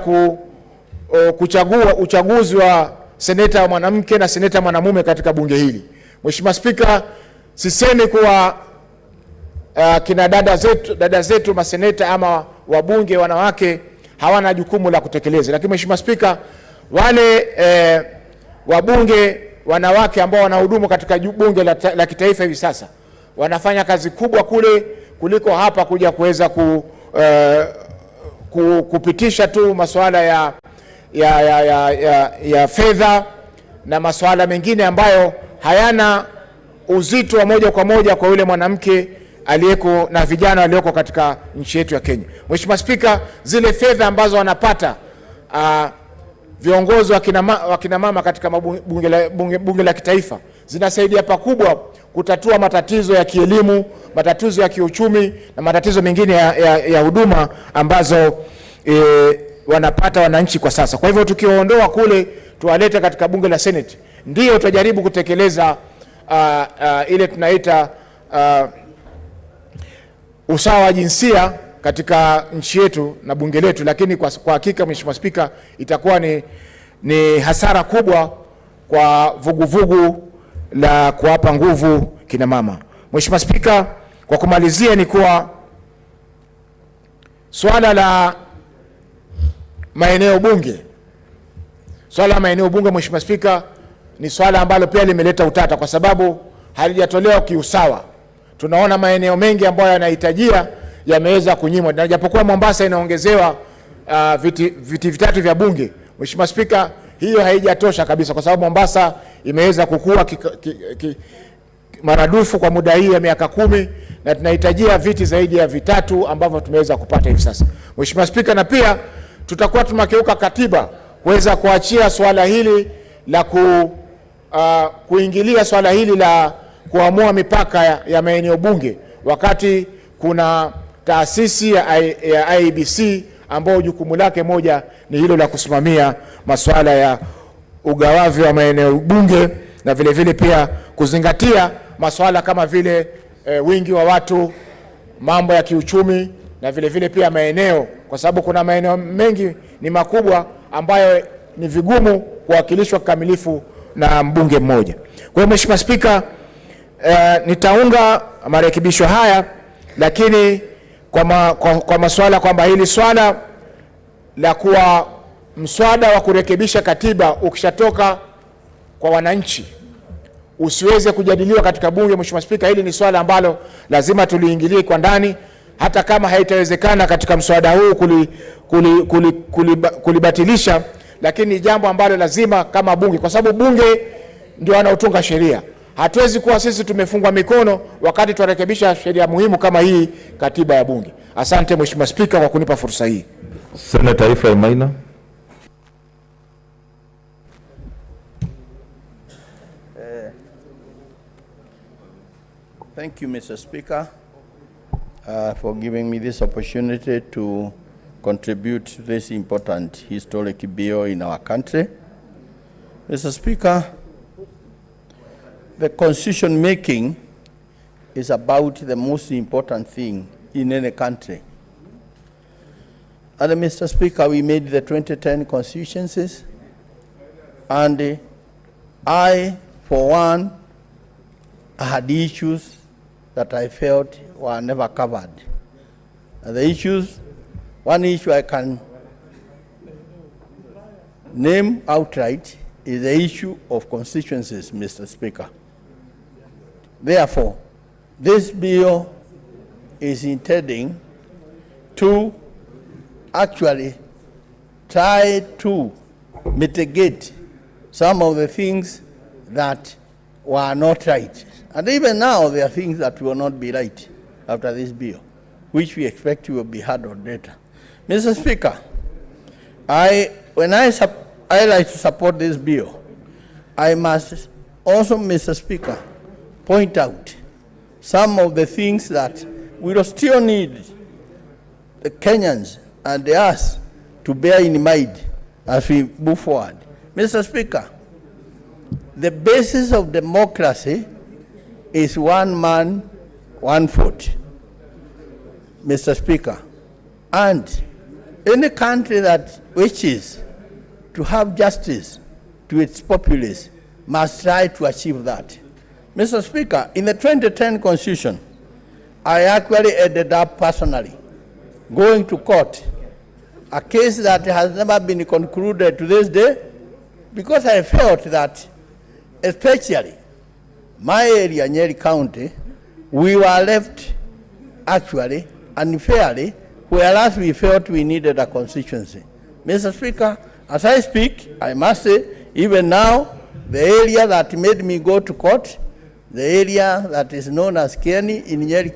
kuchagua uchaguzi wa seneta wa mwanamke na seneta mwanamume katika bunge hili. Mheshimiwa Spika, sisemi kuwa kina dada zetu maseneta ama wabunge wanawake hawana jukumu la kutekeleza, lakini Mheshimiwa Spika, wale wabunge wanawake ambao wanahudumu katika bunge la kitaifa hivi sasa wanafanya kazi kubwa kule kuliko hapa kuja kuweza kupitisha tu masuala ya fedha na masuala mengine ambayo hayana uzito wa moja kwa moja kwa yule mwanamke aliyeko na vijana walioko katika nchi yetu ya Kenya. Mheshimiwa Spika, zile fedha ambazo wanapata viongozi wa kina mama katika bunge la kitaifa zinasaidia pakubwa kutatua matatizo ya kielimu, matatizo ya kiuchumi na matatizo mengine ya huduma ambazo wanapata wananchi kwa sasa. Kwa hivyo tukiondoa kule tuwalete katika bunge la Senate, ndio tutajaribu kutekeleza ile tunaita usawa wa jinsia katika nchi yetu na bunge letu, lakini kwa hakika Mheshimiwa Spika, itakuwa ni hasara kubwa kwa vuguvugu la kuwapa nguvu kina mama. Mheshimiwa Spika, kwa kumalizia ni kuwa swala la maeneo bunge, Mheshimiwa Spika, ni swala ambalo pia limeleta utata, kwa sababu halijatolewa kiusawa. Tunaona maeneo mengi ambayo yanahitajia yameweza kunyimwa, na japokuwa Mombasa inaongezewa viti vitatu vya bunge. Mheshimiwa Spika, hiyo haijatosha kabisa, kwa sababu Mombasa imeweza kukua maradufu kwa muda hii ya miaka 10, na tunahitajia viti zaidi ya vitatu ambavyo tumeweza kupata hivi sasa. Mheshimiwa Spika, na pia tutakuwa tumakeuka katiba kuweza kuachia swala hili la kuingilia swala hili la kuamua mipaka ya maeneo bunge, wakati kuna taasisi ya IEBC ambayo jukumu lake moja ni hilo la kusimamia masuala ya ugawavi wa maeneo bunge, na vile vile pia kuzingatia masuala kama vile wingi wa watu, mambo ya kiuchumi, na vile vile pia maeneo, kwa sababu kuna maeneo mengi ni makubwa ambayo ni vigumu kuwakilishwa kikamilifu na mbunge mmoja. Kwa hiyo Mheshimiwa Spika, nitaunga marekebisho haya, lakini kwa masuala kwamba hili swala la kuwa mswada wa kurekebisha katiba ukishatoka kwa wananchi usiweze kujadiliwa katika bunge. Mheshimiwa Spika, hili ni swala ambalo lazima tuliingilie kwa ndani, hata kama haitawezekana katika mswada huu kulibatilisha, lakini jambo ambalo lazima kama bunge, kwa sababu bunge ndio wanaotunga sheria. Hatuwezi kuwa sisi tumefungwa mikono wakati tunarekebisha sheria muhimu kama hii, katiba ya bunge. Asante Mheshimiwa Spika kwa kunipa fursa hii. Senator Ephraim Maina. Thank you, Mr. Speaker, for giving me this opportunity to contribute to this important historic bill in our country. Mr. Speaker, the constitution making is about the most important thing in any country. And Mr. Speaker, we made the 2010 constituencies, and I, for one, had issues that I felt were never covered. And the issues, one issue I can name outright is the issue of constituencies, Mr. Speaker. Therefore, this bill is intending to actually try to mitigate some of the things that were not right. And even now, there are things that will not be right after this bill, which we expect will be handled later. Mr. Speaker, when I like to support this bill, I must also, Mr. Speaker, point out some of the things that we will still need the Kenyans and us to bear in mind as we move forward. Mr. Speaker, the basis of democracy is one man, one vote, Mr. Speaker. And any country that wishes to have justice to its populace must try to achieve that. Mr. Speaker, in the 2010 Constitution, I actually ended up personally going to court, a case that has never been concluded to this day, because I felt that, especially my area, Nyeri County, we were left actually unfairly, whereas we felt we needed a constituency. Mr. Speaker, as I speak, I must say, even now, the area that made me go to court, the area that is known as Kieni in Nyeri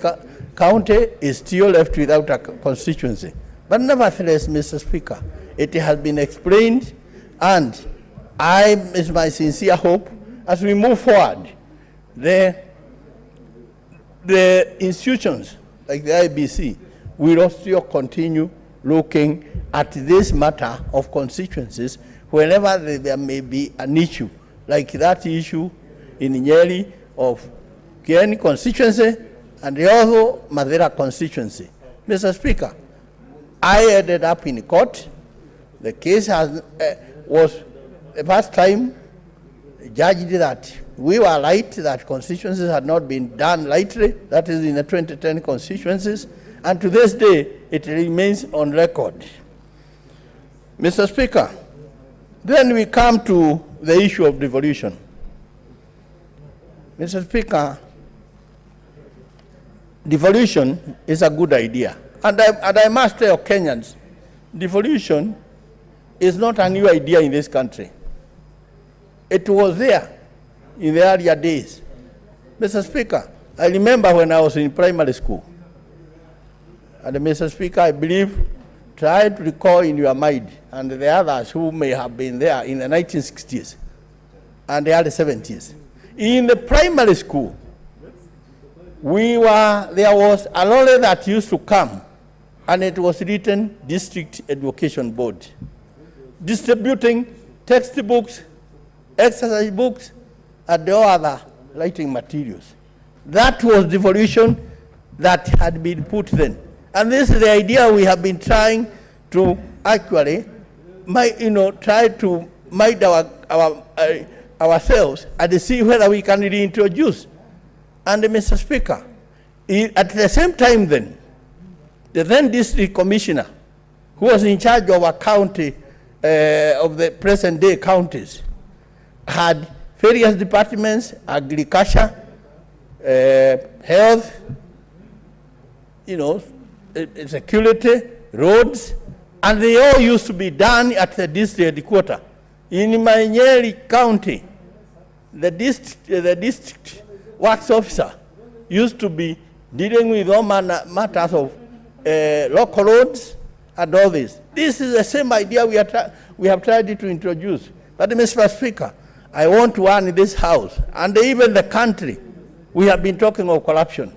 County, is still left without a constituency. But nevertheless, Mr. Speaker, it has been explained, and it's my sincere hope, as we move forward, the institutions like the IBC will also continue looking at this matter of constituencies whenever there may be an issue, like that issue in Nyeri of Kieni constituency and the other Madeira constituency. Mr. Speaker, I ended up in court. The case was the first time judged that we were right, that constituencies had not been done rightly, that is in the 2010 constituencies, and to this day it remains on record. Mr. Speaker, then we come to the issue of devolution. Mr. Speaker, devolution is a good idea. And I must tell Kenyans, devolution is not a new idea in this country. It was there in the earlier days. Mr. Speaker, I remember when I was in primary school. And Mr. Speaker, I believe, try to recall in your mind, and the others who may have been there in the 1960s and the early 70s. In the primary school, there was a lorry that used to come, and it was written District Education Board, distributing textbooks, exercise books, and all other writing materials. That was devolution that had been put then. And this is the idea we have been trying to actually, try to mind ourselves and see whether we can reintroduce. And Mr. Speaker, at the same time then, the then district commissioner, who was in charge of a county, of the present day counties, had various departments, agriculture, health, security, roads, and they all used to be done at the district headquarters. In Nyeri County, the district works officer used to be dealing with all matters of local roads and all this. This is the same idea we have tried to introduce. But Mr. Speaker, I want to warn this House, and even the country, we have been talking of corruption.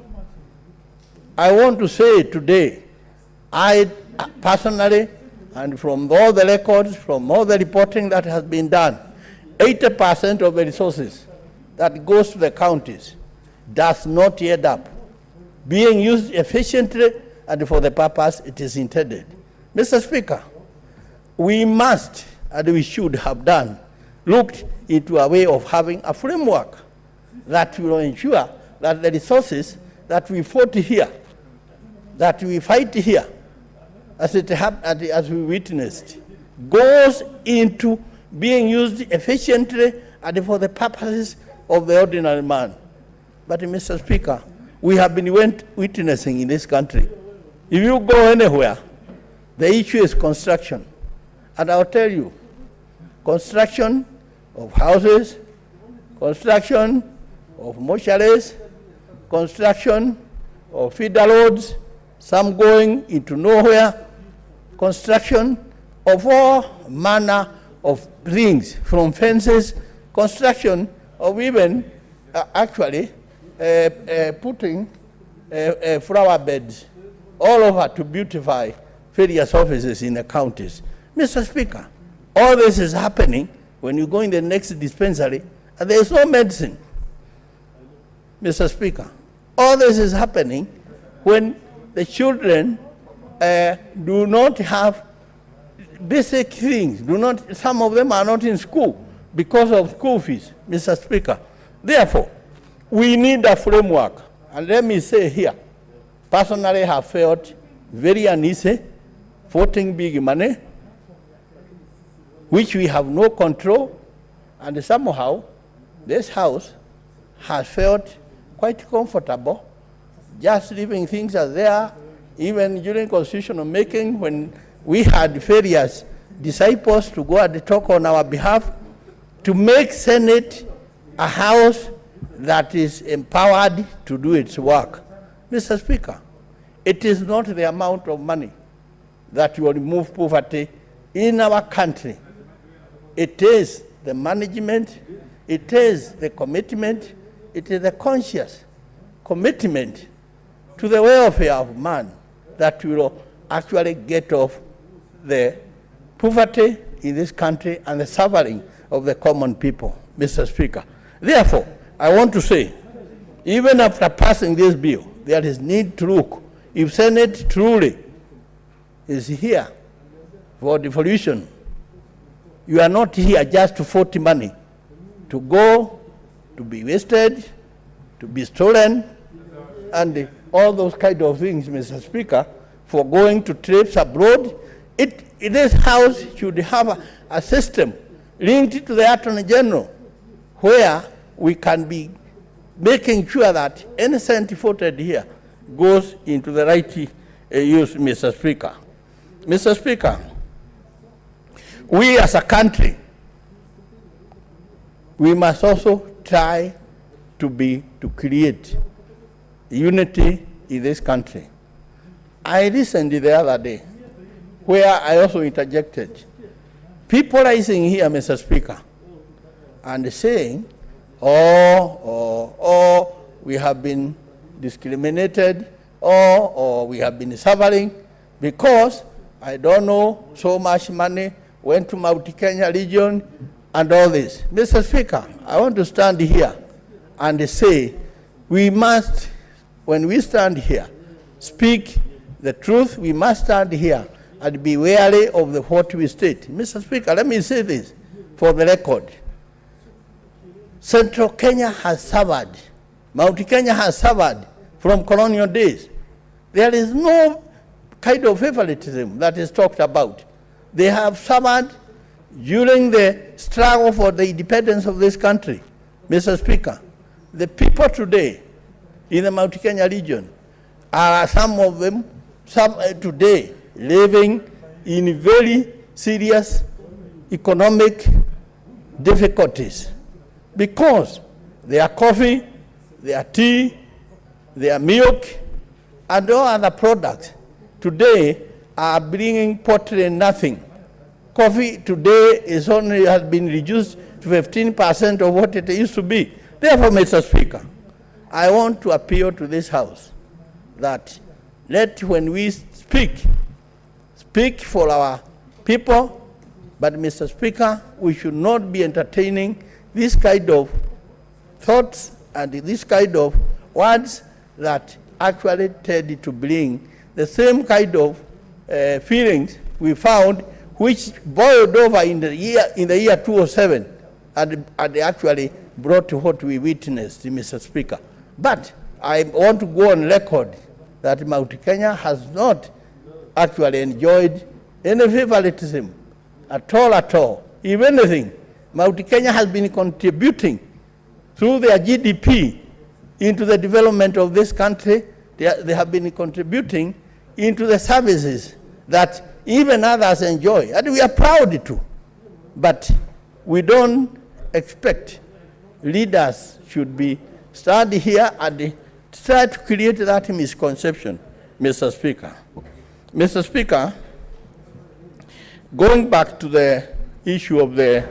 I want to say today, I personally, and from all the records, from all the reporting that has been done, 80% of the resources that goes to the counties does not end up being used efficiently and for the purpose it is intended. Mr. Speaker, we must, and we should have done, looked into a way of having a framework that will ensure that the resources that we fought here, that we fight here, as it happened, as we witnessed, goes into being used efficiently and for the purposes of the ordinary man. But Mr. Speaker, we have been witnessing in this country. If you go anywhere, the issue is construction. And I'll tell you, construction of houses, construction of mortuaries, construction of feeder roads, some going into nowhere, construction of all manner of things, from fences, construction of even putting flower beds all over to beautify various offices in the counties. Mr. Speaker, all this is happening when you go in the next dispensary and there is no medicine. Mr. Speaker, all this is happening when the children do not have basic things, some of them are not in school because of school fees, Mr. Speaker. Therefore, we need a framework. And let me say here, personally I have felt very uneasy voting big money, which we have no control, and somehow this House has felt quite comfortable just leaving things as they are, even during constitutional making when we had various disciples to go and talk on our behalf to make Senate a house that is empowered to do its work. Mr. Speaker, it is not the amount of money that will remove poverty in our country. It is the management, it is the commitment, it is the conscious commitment to the welfare of man that will actually get off the poverty in this country and the suffering of the common people, Mr. Speaker. Therefore, I want to say, even after passing this bill, there is need to look if Senate truly is here for devolution. You are not here just to vote money, to go, to be wasted, to be stolen, and all those kind of things, Mr. Speaker, for going to trips abroad. This House should have a system linked to the Attorney General where we can be making sure that any cent voted here goes into the right use, Mr. Speaker. Mr. Speaker, we as a country, we must also try to create unity in this country. I listened the other day where I also interjected. People rising here, Mr. Speaker, and saying, we have been discriminated, or we have been suffering because, I don't know, so much money went to Mount Kenya region and all this. Mr. Speaker, I want to stand here and say, we must, when we stand here, speak the truth. We must stand here and be wary of what we state. Mr. Speaker, let me say this for the record. Central Kenya has suffered, Mount Kenya has suffered from colonial days. There is no kind of favoritism that is talked about. They have suffered during the struggle for the independence of this country. Mr. Speaker, the people today in the Mount Kenya region are some of them today living in very serious economic difficulties because their coffee, their tea, their milk, and all other products today are bringing pottery nothing. Coffee today has been reduced to 15% of what it used to be. Therefore, Mr. Speaker, I want to appeal to this House that when we speak for our people, but Mr. Speaker, we should not be entertaining this kind of thoughts and this kind of words that actually tend to bring the same kind of feelings we found, which boiled over in the year 2007 and actually brought to what we witnessed, Mr. Speaker. But I want to go on record that Mount Kenya has not actually enjoyed any favoritism at all. If anything, Mount Kenya has been contributing through their GDP into the development of this country. They have been contributing into the services that even others enjoy, and we are proud to. But we don't expect leaders should be stand here and try to create that misconception, Mr. Speaker. Mr. Speaker, going back to the issue of the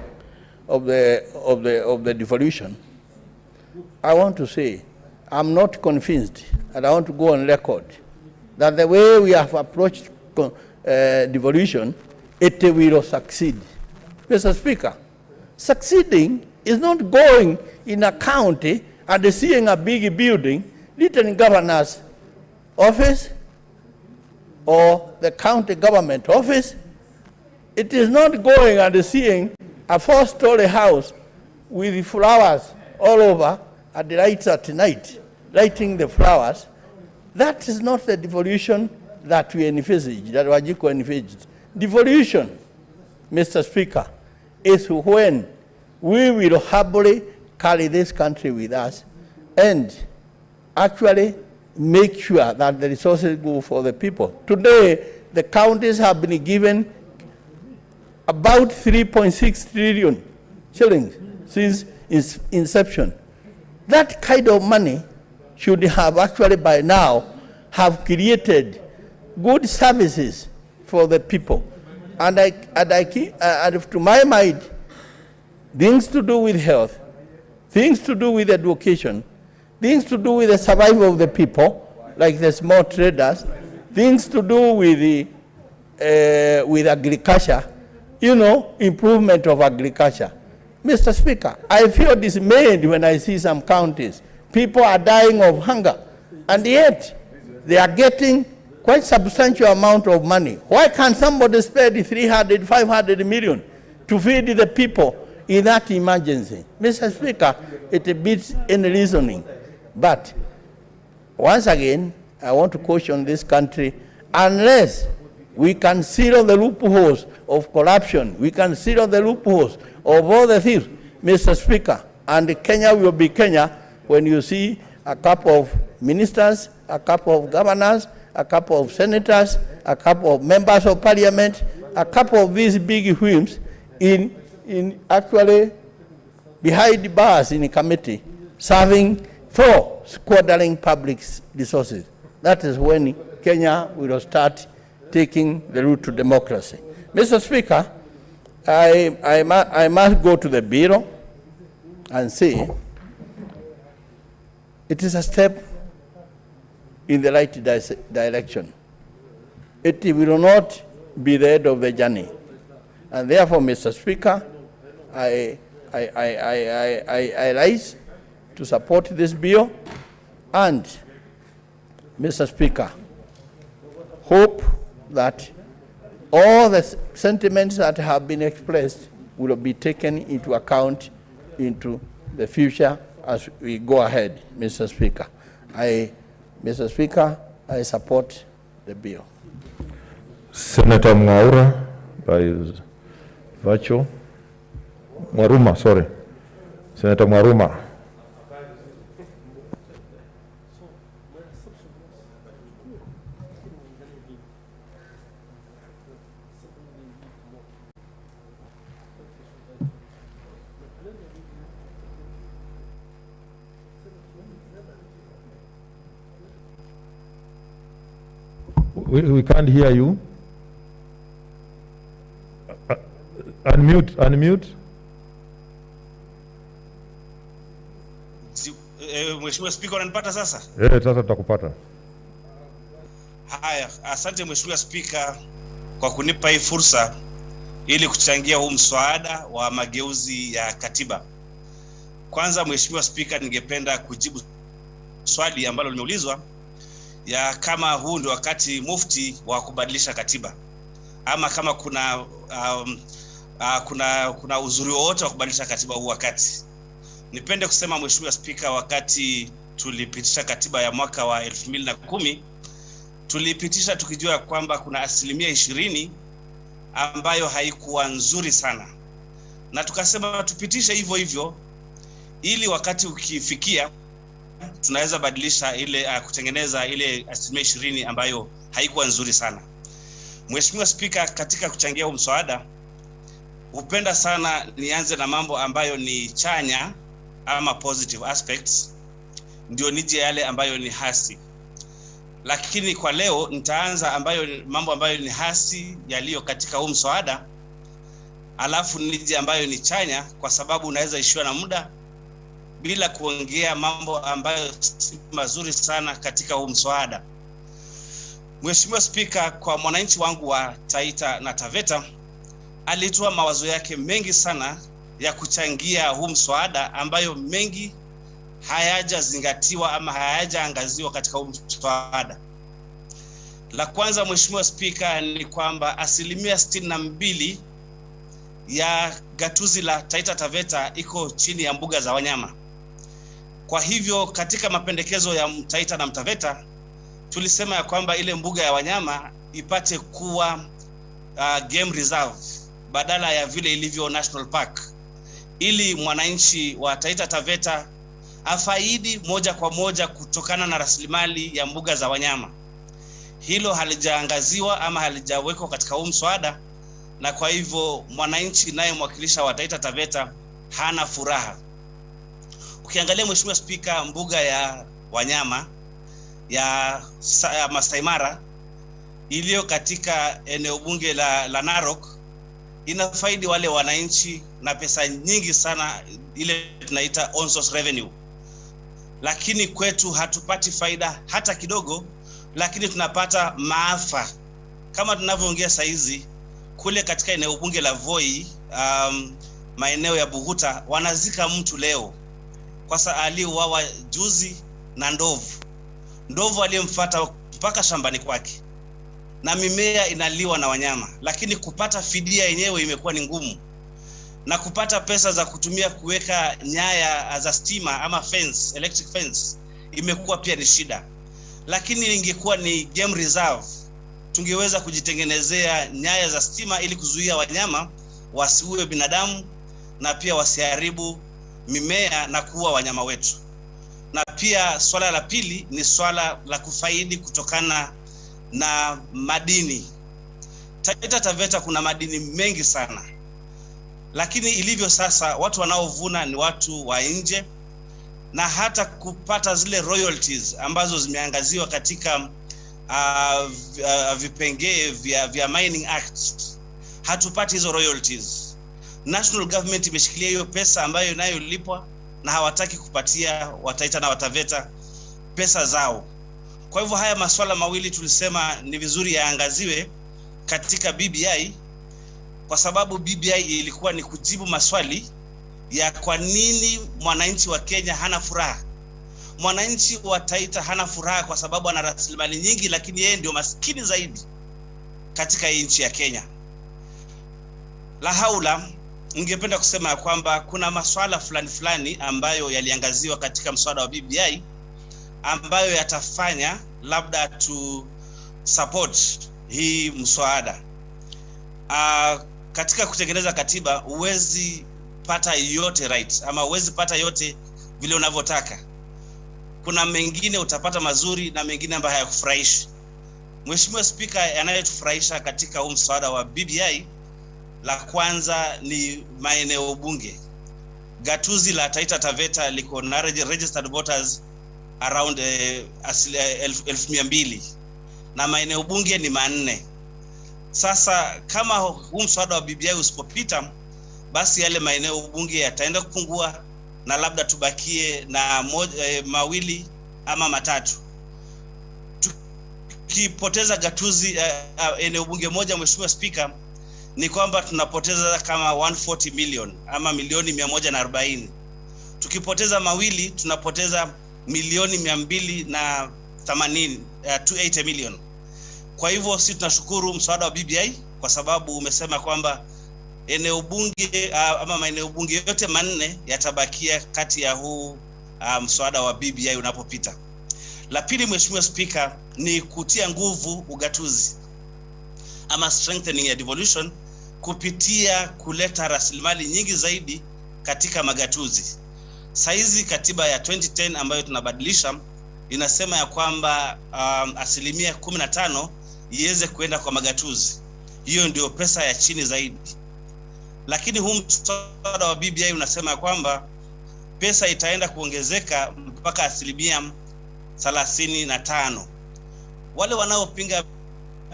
devolution, I want to say I'm not convinced, and I want to go on record that the way we have approached devolution, it will succeed. Mr. Speaker, succeeding is not going in a county and seeing a big building, lieutenant governor's office or the county government office. It is not going and seeing a 4-story house with flowers all over at the lights at night, lighting the flowers. That is not the devolution that we envisaged, that Wajiko envisaged. Devolution, Mr. Speaker, is when we will happily carry this country with us and actually make sure that the resources go for the people. Today, the counties have been given about 3.6 trillion shillings since its inception. That kind of money should have actually by now have created good services for the people. And to my mind, things to do with health, things to do with education, things to do with the survival of the people, like the small traders, things to do with agriculture, improvement of agriculture. Mr. Speaker, I feel dismayed when I see some counties. People are dying of hunger, and yet they are getting quite substantial amount of money. Why can't somebody spend 300, 500 million to feed the people in that emergency? Mr. Speaker, it beats any reasoning. But once again, I want to caution this country, unless we can seal the loopholes of corruption, we can seal the loopholes of all the things, Mr. Speaker, and Kenya will be Kenya, when you see a couple of ministers, a couple of governors, a couple of senators, a couple of members of parliament, a couple of these big whims in actually behind the bars in a committee, serving for squandering public resources. That is when Kenya will start taking the route to democracy. Mr. Speaker, I must go to the bureau and say it is a step in the right direction. It will not be the end of the journey. And therefore, Mr. Speaker, I rise to support this bill, and Mr. Speaker, hope that all the sentiments that have been expressed will be taken into account into the future as we go ahead, Mr. Speaker. Mr. Speaker, I support the bill. Senator Mwaura by virtue. Mwaruma, sorry. Senator Mwaruma. We can't hear you. Unmute. Mheshimiwa Spika, unanipata sasa? Sasa tutakupata. Haya, asante Mheshimiwa Spika kwa kunipa hii fursa ili kuchangia huu mswada wa mageuzi ya katiba. Kwanza Mheshimiwa Spika, ningependa kujibu swali ambalo limeulizwa ya kama huu ndio wakati mufti wa kubadilisha katiba, ama kama kuna uzuri wowote wa kubadilisha katiba huu wakati. Nipende kusema Mheshimiwa Spika, wakati tulipitisha katiba ya mwaka wa 2010 tulipitisha tukijua kwamba kuna 20% ambayo haikuwa nzuri sana, na tukasema tupitishe hivyo hivyo ili wakati ukifikia tunaweza badilisha ile kutengeneza ile 20% ambayo haikuwa nzuri sana. Mheshimiwa Spika, katika kuchangia huu mswada, upenda sana nianze na mambo ambayo ni chanya ama positive aspects, ndio nije yale ambayo ni hasi. Lakini kwa leo nitaanza mambo ambayo ni hasi yaliyo katika huu mswada, alafu nije ambayo ni chanya, kwa sababu unaweza ishiwa na muda bila kuongea mambo ambayo si mazuri sana katika huu mswada. Mheshimiwa Spika, kwa mwananchi wangu wa Taita na Taveta, alitoa mawazo yake mengi sana ya kuchangia huu mswada ambayo mengi hayajazingatiwa ama hayajaangaziwa katika huu mswada. La kwanza Mheshimiwa Spika ni kwamba 62% ya gatuzi la Taita Taveta iko chini ya mbuga za wanyama. Kwa hivyo katika mapendekezo ya Taita na Mtaveta tulisema ya kwamba ile mbuga ya wanyama ipate kuwa game reserve badala ya vile ilivyo national park, ili mwananchi wa Taita Taveta afaidi moja kwa moja kutokana na rasilimali ya mbuga za wanyama. Hilo halijaangaziwa ama halijawekwa katika huu mswada, na kwa hivyo mwananchi naye mwakilisha wa Taita Taveta hana furaha. Ukiangalia Mheshimiwa Spika, mbuga ya wanyama ya Masai Mara iliyo katika eneo bunge la Narok inafaidi wale wananchi na pesa nyingi sana, ile tunaita on source revenue. Lakini kwetu hatupati faida hata kidogo, lakini tunapata maafa. Kama tunavyoongea saizi kule katika eneo bunge la Voi, maeneo ya Buhuta, wanazika mtu leo kwa sababu aliuawa juzi na ndovu aliyemfuata mpaka shambani kwake, na mimea inaliwa na wanyama. Lakini kupata fidia yenyewe imekuwa ni ngumu, na kupata pesa za kutumia kuweka nyaya za stima ama fence, electric fence, imekuwa pia ni shida. Lakini ingekuwa ni game reserve, tungeweza kujitengenezea nyaya za stima ili kuzuia wanyama wasiue binadamu na pia wasiharibu mimea na kuua wanyama wetu. na pia swala la pili ni swala la kufaidi kutokana na madini. Taita Taveta kuna madini mengi sana, lakini ilivyo sasa watu wanaovuna ni watu wa nje, na hata kupata zile royalties ambazo zimeangaziwa katika vipengee vya Mining Act, hatupati hizo royalties. National government imeshikilia hiyo pesa ambayo inayolipwa na hawataki kupatia Wataita na Wataveta pesa zao. Kwa hivyo haya masuala mawili tulisema ni vizuri yaangaziwe katika BBI, kwa sababu BBI ilikuwa ni kujibu maswali ya kwa nini mwananchi wa Kenya hana furaha. Mwananchi wa Taita hana furaha kwa sababu ana rasilimali nyingi, lakini yeye ndio maskini zaidi katika nchi ya Kenya. La haula, ningependa kusema ya kwamba kuna masuala fulani ambayo yaliangaziwa katika mswada wa BBI ambayo yatafanya labda to support hii mswada. Katika kutengeneza katiba huwezi pata yote right, ama huwezi pata yote vile unavyotaka. Kuna mengine utapata mazuri na mengine ambayo hayakufurahishi. Mheshimiwa Spika, yanayotufurahisha katika huu mswada wa BBI, la kwanza ni maeneo bunge. Gatuzi la Taita Taveta liko na registered voters around 1200 na maeneo bunge ni 4. Sasa kama huu mswada wa BBI usipopita, basi yale maeneo bunge yataenda kupungua na labda tubakie na mawili ama matatu. Tukipoteza gatuzi eneo bunge moja, Mheshimiwa Spika, ni kwamba tunapoteza kama 140 million ama milioni 140. Tukipoteza mawili tunapoteza milioni 280, 280 million. Kwa hivyo sisi tunashukuru mswada wa BBI kwa sababu umesema kwamba eneo bunge ama maeneo bunge yote 4 yatabakia kati ya huu mswada wa BBI unapopita. La pili, Mheshimiwa Spika, ni kutia nguvu ugatuzi ama strengthening ya devolution kupitia kuleta rasilimali nyingi zaidi katika magatuzi. Saizi katiba ya 2010 ambayo tunabadilisha inasema ya kwamba 15% iweze kuenda kwa magatuzi. Hiyo ndio pesa ya chini zaidi. Lakini huu mswada wa BBI unasema ya kwamba pesa itaenda kuongezeka mpaka 35%. Wale wanaopinga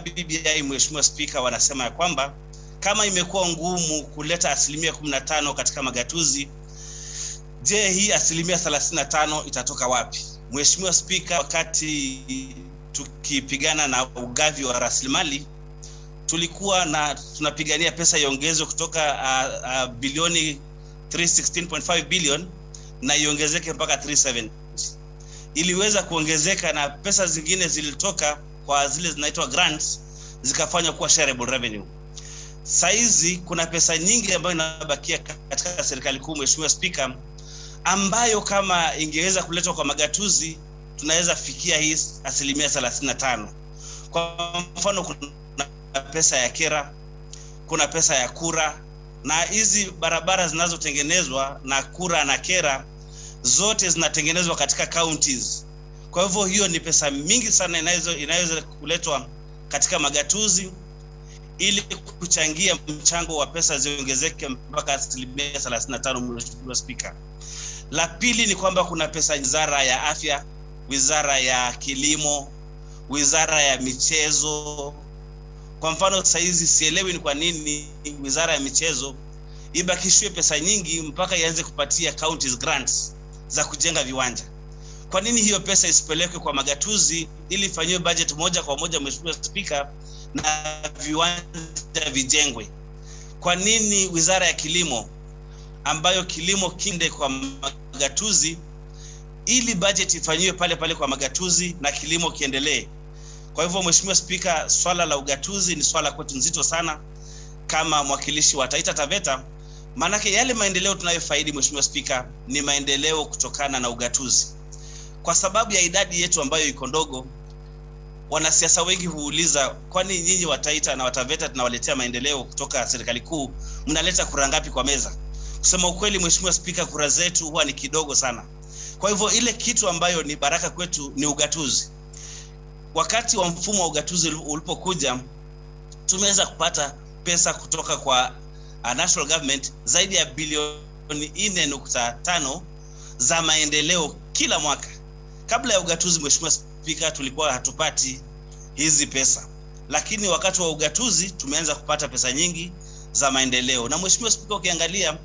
BBI, Mheshimiwa Spika, wanasema ya kwamba kama imekuwa ngumu kuleta 15% katika magatuzi, je, hii 35% itatoka wapi? Mheshimiwa Spika, wakati tukipigana na ugavi wa rasilimali tulikuwa tunapigania pesa iongezwe kutoka bilioni 316.5 billion na iongezeke mpaka 370. Iliweza kuongezeka na pesa zingine zilitoka kwa zile zinaitwa grants zikafanywa kuwa shareable revenue. Saizi kuna pesa nyingi ambayo inabakia katika serikali kuu, Mheshimiwa Spika, ambayo kama ingeweza kuletwa kwa magatuzi tunaweza fikia hii 35%. Kwa mfano, kuna pesa ya kera, kuna pesa ya kura, na hizi barabara zinazotengenezwa na kura na kera zote zinatengenezwa katika counties. Kwa hivyo hiyo ni pesa mingi sana inaweza kuletwa katika magatuzi ili kuchangia mchango wa pesa ziongezeke mpaka 35%, Mheshimiwa Spika. La pili ni kwamba kuna pesa wizara ya afya, wizara ya kilimo, wizara ya michezo. Kwa mfano saizi sielewi ni kwa nini wizara ya michezo ibakishwe pesa nyingi mpaka ianze kupatia counties grants za kujenga viwanja. Kwa nini hiyo pesa isipelekwe kwa magatuzi ili ifanywe budget moja kwa moja, Mheshimiwa Spika, na viwanja vijengwe? Kwa nini wizara ya kilimo ambayo kilimo kinde kwa magatuzi ili budget ifanywe pale pale kwa magatuzi na kilimo kiendelee? Kwa hivyo Mheshimiwa Spika, swala la ugatuzi ni swala kwetu nzito sana kama mwakilishi wa Taita Taveta, manake yale maendeleo tunayofaidi, Mheshimiwa Spika, ni maendeleo kutokana na ugatuzi. Kwa sababu ya idadi yetu ambayo iko ndogo, wanasiasa wengi huuliza, kwani nyinyi wa Taita na Wataveta tunawaletea maendeleo kutoka serikali kuu, mnaleta kura ngapi kwa meza? Kusema ukweli, Mheshimiwa Spika, kura zetu huwa ni kidogo sana. Kwa hivyo ile kitu ambayo ni baraka kwetu ni ugatuzi. Wakati wa mfumo wa ugatuzi ulipokuja, tumeweza kupata pesa kutoka kwa national government zaidi ya bilioni 4.5 za maendeleo kila mwaka. Kabla ya ugatuzi, Mheshimiwa Spika, tulikuwa hatupati hizi pesa, lakini wakati wa ugatuzi tumeanza kupata pesa nyingi za maendeleo. Na Mheshimiwa Spika, ukiangalia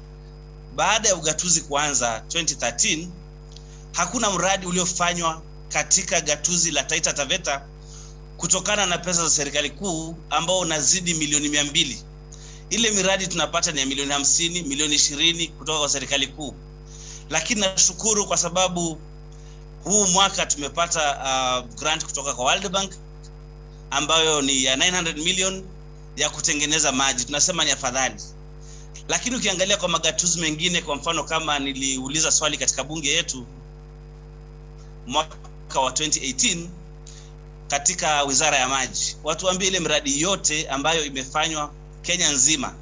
baada ya ugatuzi kuanza 2013, hakuna mradi uliofanywa katika gatuzi la Taita Taveta kutokana na pesa za serikali kuu ambao unazidi milioni 200. Ile miradi tunapata ni ya milioni 50, milioni 20 kutoka kwa serikali kuu. Lakini nashukuru kwa sababu huu mwaka tumepata grant kutoka kwa World Bank ambayo ni ya 900 million ya kutengeneza maji. Tunasema ni afadhali. Lakini ukiangalia kwa magatuzi mengine, kwa mfano kama niliuliza swali katika bunge yetu mwaka wa 2018 katika wizara ya maji, watu waambie ile miradi yote ambayo imefanywa Kenya nzima.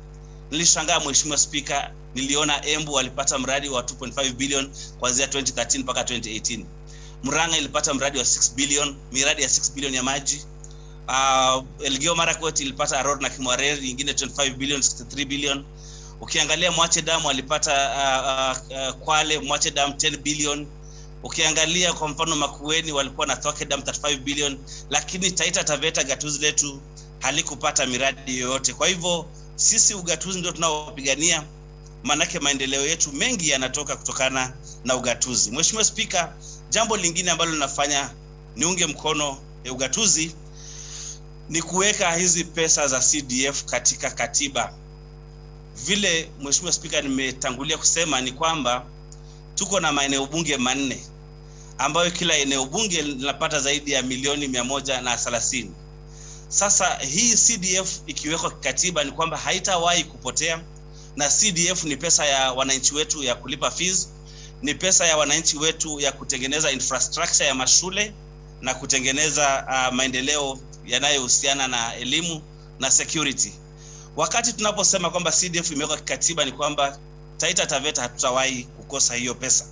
Nilishangaa Mheshimiwa Spika, niliona Embu walipata mradi wa 2.5 billion kuanzia 2013 mpaka 2018. Murang'a ilipata mradi wa 6 billion, miradi ya 6 billion ya maji. Elgeyo Marakwet ilipata Aror na Kimwareri nyingine 25 billion, 63 billion. Ukiangalia Mwache Dam walipata Kwale Mwache Dam 10 billion. Ukiangalia kwa mfano Makueni walikuwa na Thwake Dam 35 billion, lakini Taita Taveta gatuzi letu halikupata miradi yoyote. Kwa hivyo sisi ugatuzi ndio tunaopigania, manake maendeleo yetu mengi yanatoka kutokana na ugatuzi. Mheshimiwa Spika, jambo lingine ambalo linafanya niunge mkono ugatuzi ni kuweka hizi pesa za CDF katika katiba. Vile Mheshimiwa Spika nimetangulia kusema ni kwamba tuko na maeneo bunge 4 ambayo kila eneo bunge linapata zaidi ya milioni 130. Sasa hii CDF ikiwekwa kikatiba ni kwamba haitawahi kupotea, na CDF ni pesa ya wananchi wetu ya kulipa fees, ni pesa ya wananchi wetu ya kutengeneza infrastructure ya mashule na kutengeneza maendeleo yanayohusiana na elimu na security. Wakati tunaposema kwamba CDF imewekwa kikatiba ni kwamba Taita Taveta hatutawahi kukosa hiyo pesa.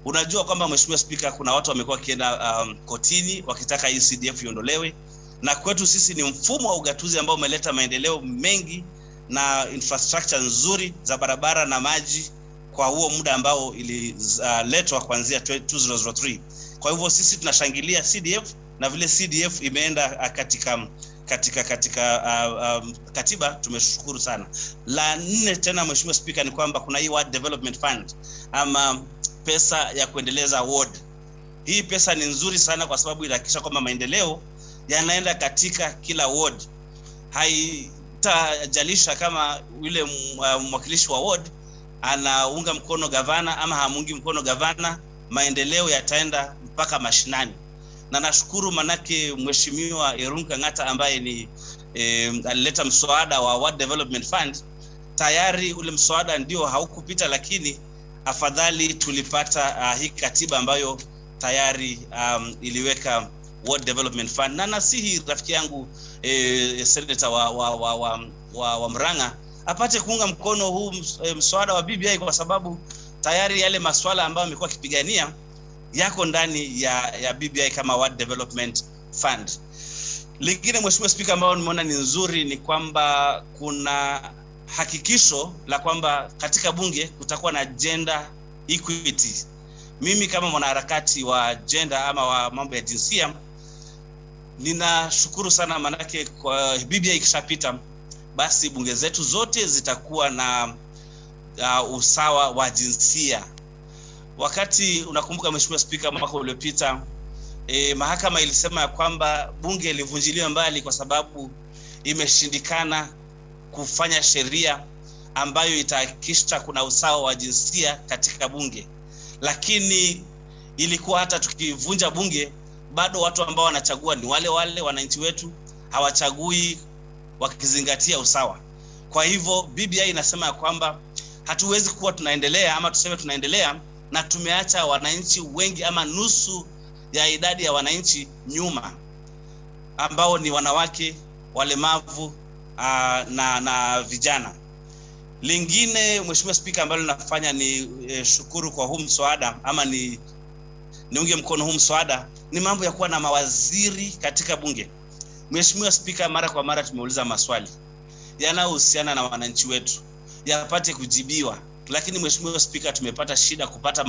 Unajua kwamba Mheshimiwa Spika, kuna watu wamekuwa wakienda kotini wakitaka hii CDF iondolewe, na kwetu sisi ni mfumo wa ugatuzi ambao umeleta maendeleo mengi na infrastructure nzuri za barabara na maji kwa huo muda ambao ililetwa kuanzia 2003. Kwa hivyo sisi tunashangilia CDF, na vile CDF imeenda katika katiba, tumeshukuru sana. La 4 tena Mheshimiwa Spika ni kwamba kuna hii Ward Development Fund ama pesa ya kuendeleza ward. Hii pesa ni nzuri sana kwa sababu inahakikisha kwamba maendeleo yanaenda katika kila ward. Haitajalisha kama yule mwakilishi wa ward anaunga mkono gavana ama hamungi mkono gavana, maendeleo yataenda mpaka mashinani. Na nashukuru manake Mheshimiwa Irunga Ngata ambaye ni alileta mswada wa Ward Development Fund. Tayari ule mswada ndio haukupita, lakini afadhali tulipata hii katiba ambayo tayari iliweka Ward Development Fund. Na nasihi rafiki yangu senator wa Murang'a apate kuunga mkono huu mswada wa BBI, kwa sababu tayari yale masuala ambayo amekuwa akipigania yako ndani ya BBI kama Ward Development Fund. Lingine Mheshimiwa Spika ambao nimeona ni nzuri ni kwamba kuna hakikisho la kwamba katika bunge kutakuwa na gender equity. Mimi kama mwanaharakati wa gender ama wa mambo ya jinsia ninashukuru sana, manake kwa BBI ikishapita basi bunge zetu zote zitakuwa na usawa wa jinsia. Wakati unakumbuka Mheshimiwa Spika, mwaka uliopita mahakama ilisema ya kwamba bunge ilivunjiliwa mbali kwa sababu imeshindikana kufanya sheria ambayo itahakikisha kuna usawa wa jinsia katika bunge. Lakini ilikuwa hata tukivunja bunge bado watu ambao wanachagua ni wale wale wananchi wetu, hawachagui wakizingatia usawa. Kwa hivyo BBI inasema ya kwamba hatuwezi kuwa tunaendelea ama tuseme tunaendelea na tumeacha wananchi wengi ama nusu ya idadi ya wananchi nyuma, ambao ni wanawake, walemavu na vijana. Lingine Mheshimiwa Spika ambalo nafanya ni shukuru kwa huu mswada ama ni niunge mkono huu mswada ni mambo ya kuwa na mawaziri katika bunge. Mheshimiwa Spika, mara kwa mara tumeuliza maswali yanayohusiana na wananchi wetu yapate kujibiwa, lakini Mheshimiwa Spika, tumepata shida kupata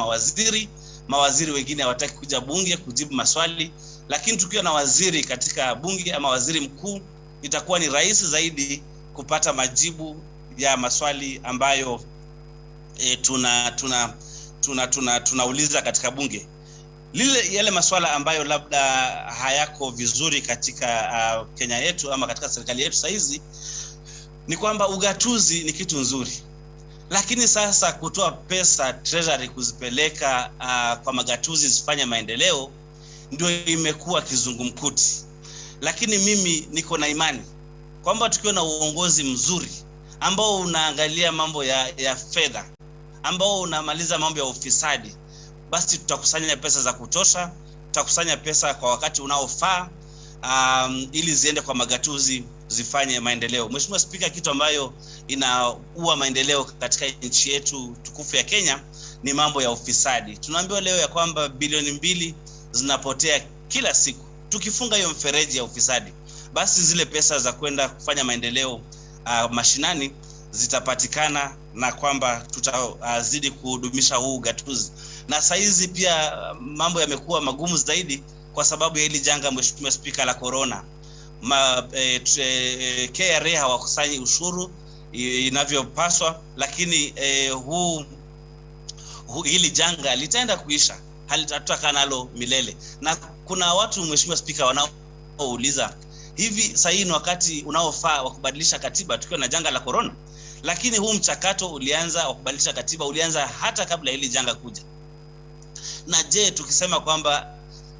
mawaziri wengine hawataki kuja bunge kujibu maswali. Lakini tukiwa na waziri katika bunge ama waziri mkuu, itakuwa ni rahisi zaidi kupata majibu ya maswali ambayo tunauliza katika bunge. Yale maswala ambayo labda hayako vizuri katika Kenya yetu ama katika serikali yetu saizi ni kwamba ugatuzi ni kitu nzuri, lakini sasa kutoa pesa treasury kuzipeleka kwa magatuzi zifanye maendeleo ndio imekuwa kizungumkuti. Lakini mimi niko na imani kwamba tukiwa na uongozi mzuri ambao unaangalia mambo ya fedha, ambao unamaliza mambo ya ufisadi, basi tutakusanya pesa za kutosha, tutakusanya pesa kwa wakati unaofaa ili ziende kwa magatuzi zifanye maendeleo. Mheshimiwa Spika, kitu ambayo inaua maendeleo katika nchi yetu tukufu ya Kenya ni mambo ya ufisadi. Tunaambiwa leo ya kwamba bilioni 2 zinapotea kila siku. Tukifunga hiyo mfereji ya ufisadi, basi zile pesa za kwenda kufanya maendeleo mashinani zitapatikana na kwamba tutazidi kudumisha huu ugatuzi. Na saizi pia mambo yamekuwa magumu zaidi kwa sababu ya hili janga, Mheshimiwa Spika, la corona. KRA hawakusanyi ushuru inavyopaswa, lakini hili janga litaenda kuisha, halitatoka nalo milele. Na kuna watu, Mheshimiwa Spika, wanaouliza hivi sahihi ni wakati unaofaa wa kubadilisha katiba tukiwa na janga la corona? Lakini huu mchakato ulianza wa kubadilisha katiba ulianza hata kabla hili janga kuja. Na je, tukisema kwamba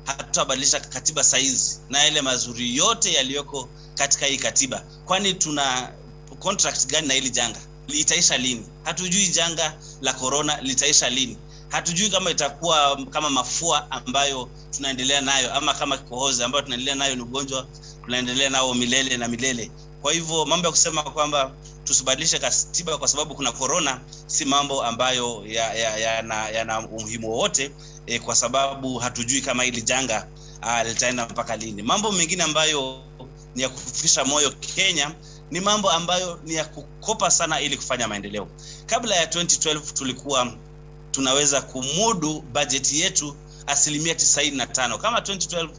hatutabadilisha katiba saizi na yale mazuri yote yaliyoko katika hii katiba, kwani tuna contract gani na hili janga? Litaisha lini? Hatujui janga la corona litaisha lini. Hatujui kama itakuwa kama mafua ambayo tunaendelea nayo ama kama kikohozi ambayo tunaendelea nayo ni ugonjwa tunaendelea nao milele na milele. Kwa hivyo mambo ya kusema kwamba tusibadilishe katiba kwa sababu kuna corona si mambo ambayo yana umuhimu wowote, kwa sababu hatujui kama hili janga litaenda mpaka lini. Mambo mengine ambayo ni ya kufisha moyo Kenya ni mambo ambayo ni ya kukopa sana ili kufanya maendeleo. Kabla ya 2012 tulikuwa tunaweza kumudu budget yetu 95%. Kama 2012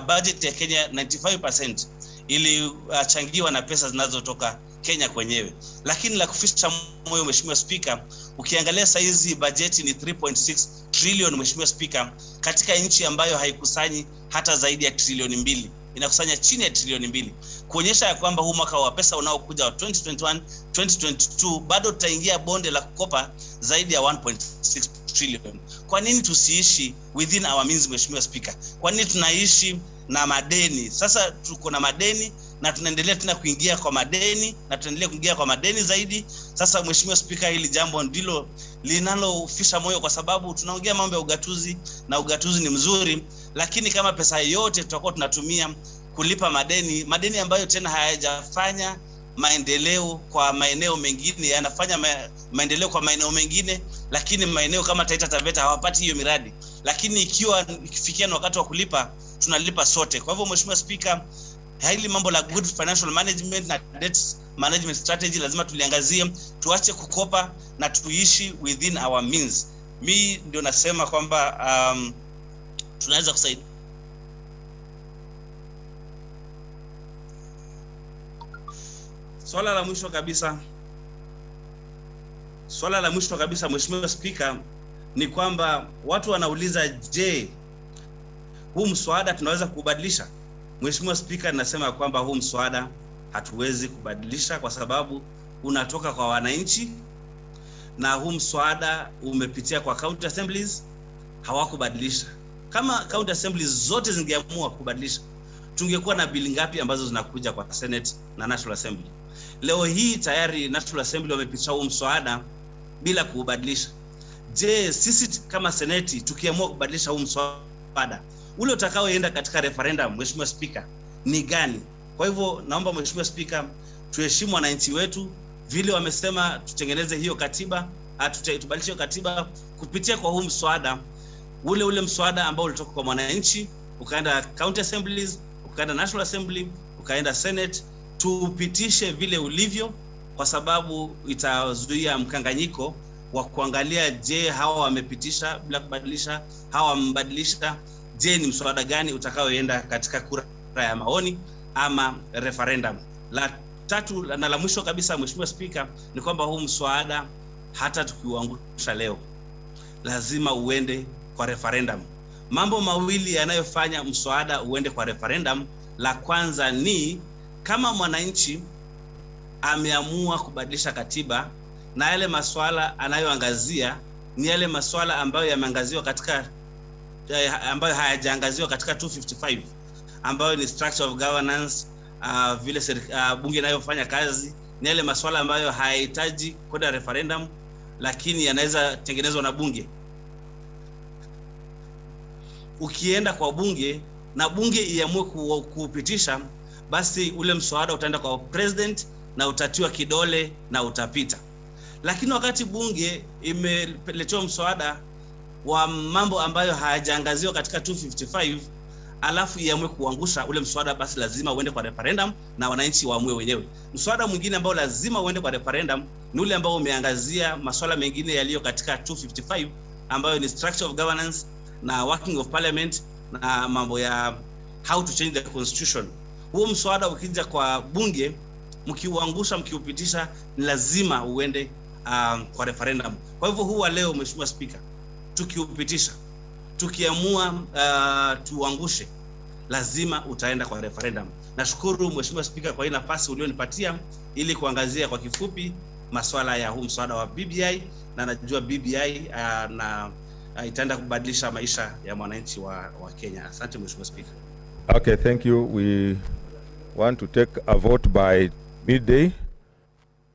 budget ya Kenya 95% ilichangiwa na pesa zinazotoka Kenya kwenyewe. Lakini la kufisha moyo, Mheshimiwa Spika, ukiangalia saizi bajeti ni 3.6 trillion, Mheshimiwa Spika, katika nchi ambayo haikusanyi hata zaidi ya trilioni 2, inakusanya chini ya trilioni 2, kuonyesha ya kwamba huu mwaka wa pesa unaokuja wa 2021 2022 bado tutaingia bonde la kukopa zaidi ya 1.6 trillion. Kwa nini tusiishi within our means, Mheshimiwa Spika? Kwa nini tunaishi na madeni? Sasa tuko na madeni na tunaendelea tena kuingia kwa madeni na tunaendelea kuingia kwa madeni zaidi. Sasa Mheshimiwa Spika, hili jambo ndilo linalofisha moyo, kwa sababu tunaongea mambo ya ugatuzi na ugatuzi ni mzuri, lakini kama pesa yote tutakuwa tunatumia kulipa madeni ambayo tena hayajafanya maendeleo kwa maeneo mengine, yanafanya maendeleo kwa maeneo mengine, lakini maeneo kama Taita Taveta hawapati hiyo miradi. Lakini ikifikia na wakati wa kulipa, tunalipa sote. Kwa hivyo Mheshimiwa Spika, hili mambo la good financial management na debt management strategy lazima tuliangazie, tuache kukopa na tuishi within our means. Mi ndio nasema kwamba tunaweza kusaidia. Swala la mwisho kabisa Mheshimiwa Spika ni kwamba watu wanauliza, je, huu mswada tunaweza kubadilisha? Mheshimiwa Spika, ninasema kwamba huu mswada hatuwezi kubadilisha kwa sababu unatoka kwa wananchi, na huu mswada umepitia kwa county assemblies, hawakubadilisha. Kama county assemblies zote zingeamua kubadilisha, tungekuwa na bili ngapi ambazo zinakuja kwa Senate na National Assembly? Leo hii tayari National Assembly wamepitisha huu mswada bila kubadilisha. Je, sisi kama Senate tukiamua kubadilisha huu mswada, ule utakaoenda katika referendum, Mheshimiwa Spika, ni gani? Kwa hivyo naomba Mheshimiwa Spika, tuheshimu wananchi wetu, vile wamesema tutengeneze hiyo katiba, tubadilishe hiyo katiba kupitia kwa huu mswada. ule mswada ambao ulitoka kwa mwananchi ukaenda county assemblies, ukaenda national assembly, ukaenda senate, tupitishe vile ulivyo, kwa sababu itazuia mkanganyiko wa kuangalia, je, hawa wamepitisha bila kubadilisha, hawa wamebadilisha, je ni mswada gani utakaoenda katika kura ya maoni ama referendum. La tatu na la mwisho kabisa, Mheshimiwa Spika, ni kwamba huu mswada hata tukiuangusha leo lazima uende kwa referendum. Mambo mawili yanayofanya mswada uende kwa referendum, la kwanza ni kama mwananchi ameamua kubadilisha katiba na yale masuala anayoangazia ni yale masuala ambayo yameangaziwa katika ambayo hayajaangaziwa katika 255 ambayo ni structure of governance, vile bunge inayofanya kazi, ni yale masuala ambayo hayahitaji kwenda referendum lakini yanaweza tengenezwa na bunge. Ukienda kwa bunge na bunge iamue kupitisha, basi ule mswada utaenda kwa president na utatiwa kidole na utapita. Lakini wakati bunge imeletewa mswada wa mambo ambayo hayajaangaziwa katika 255 alafu iamue kuangusha ule mswada, basi lazima uende kwa referendum na wananchi waamue wenyewe. Mswada mwingine ambao lazima uende kwa referendum ni ule ambao umeangazia masuala mengine yaliyo katika 255 ambayo ni structure of governance na working of parliament na mambo ya how to change the constitution. Huo mswada ukija kwa bunge, mkiuangusha, mkiupitisha, ni lazima uende kwa referendum. Kwa hivyo huwa leo, Mheshimiwa Spika, tukiupitisha, tukiamua tuangushe, lazima utaenda kwa referendum. Nashukuru Mheshimiwa Spika kwa hii nafasi ulionipatia ili kuangazia kwa kifupi masuala ya huu mswada wa BBI, na najua BBI na itaenda kubadilisha maisha ya mwananchi wa Kenya. Asante Mheshimiwa Spika. Okay, thank you. We want to take a vote by midday.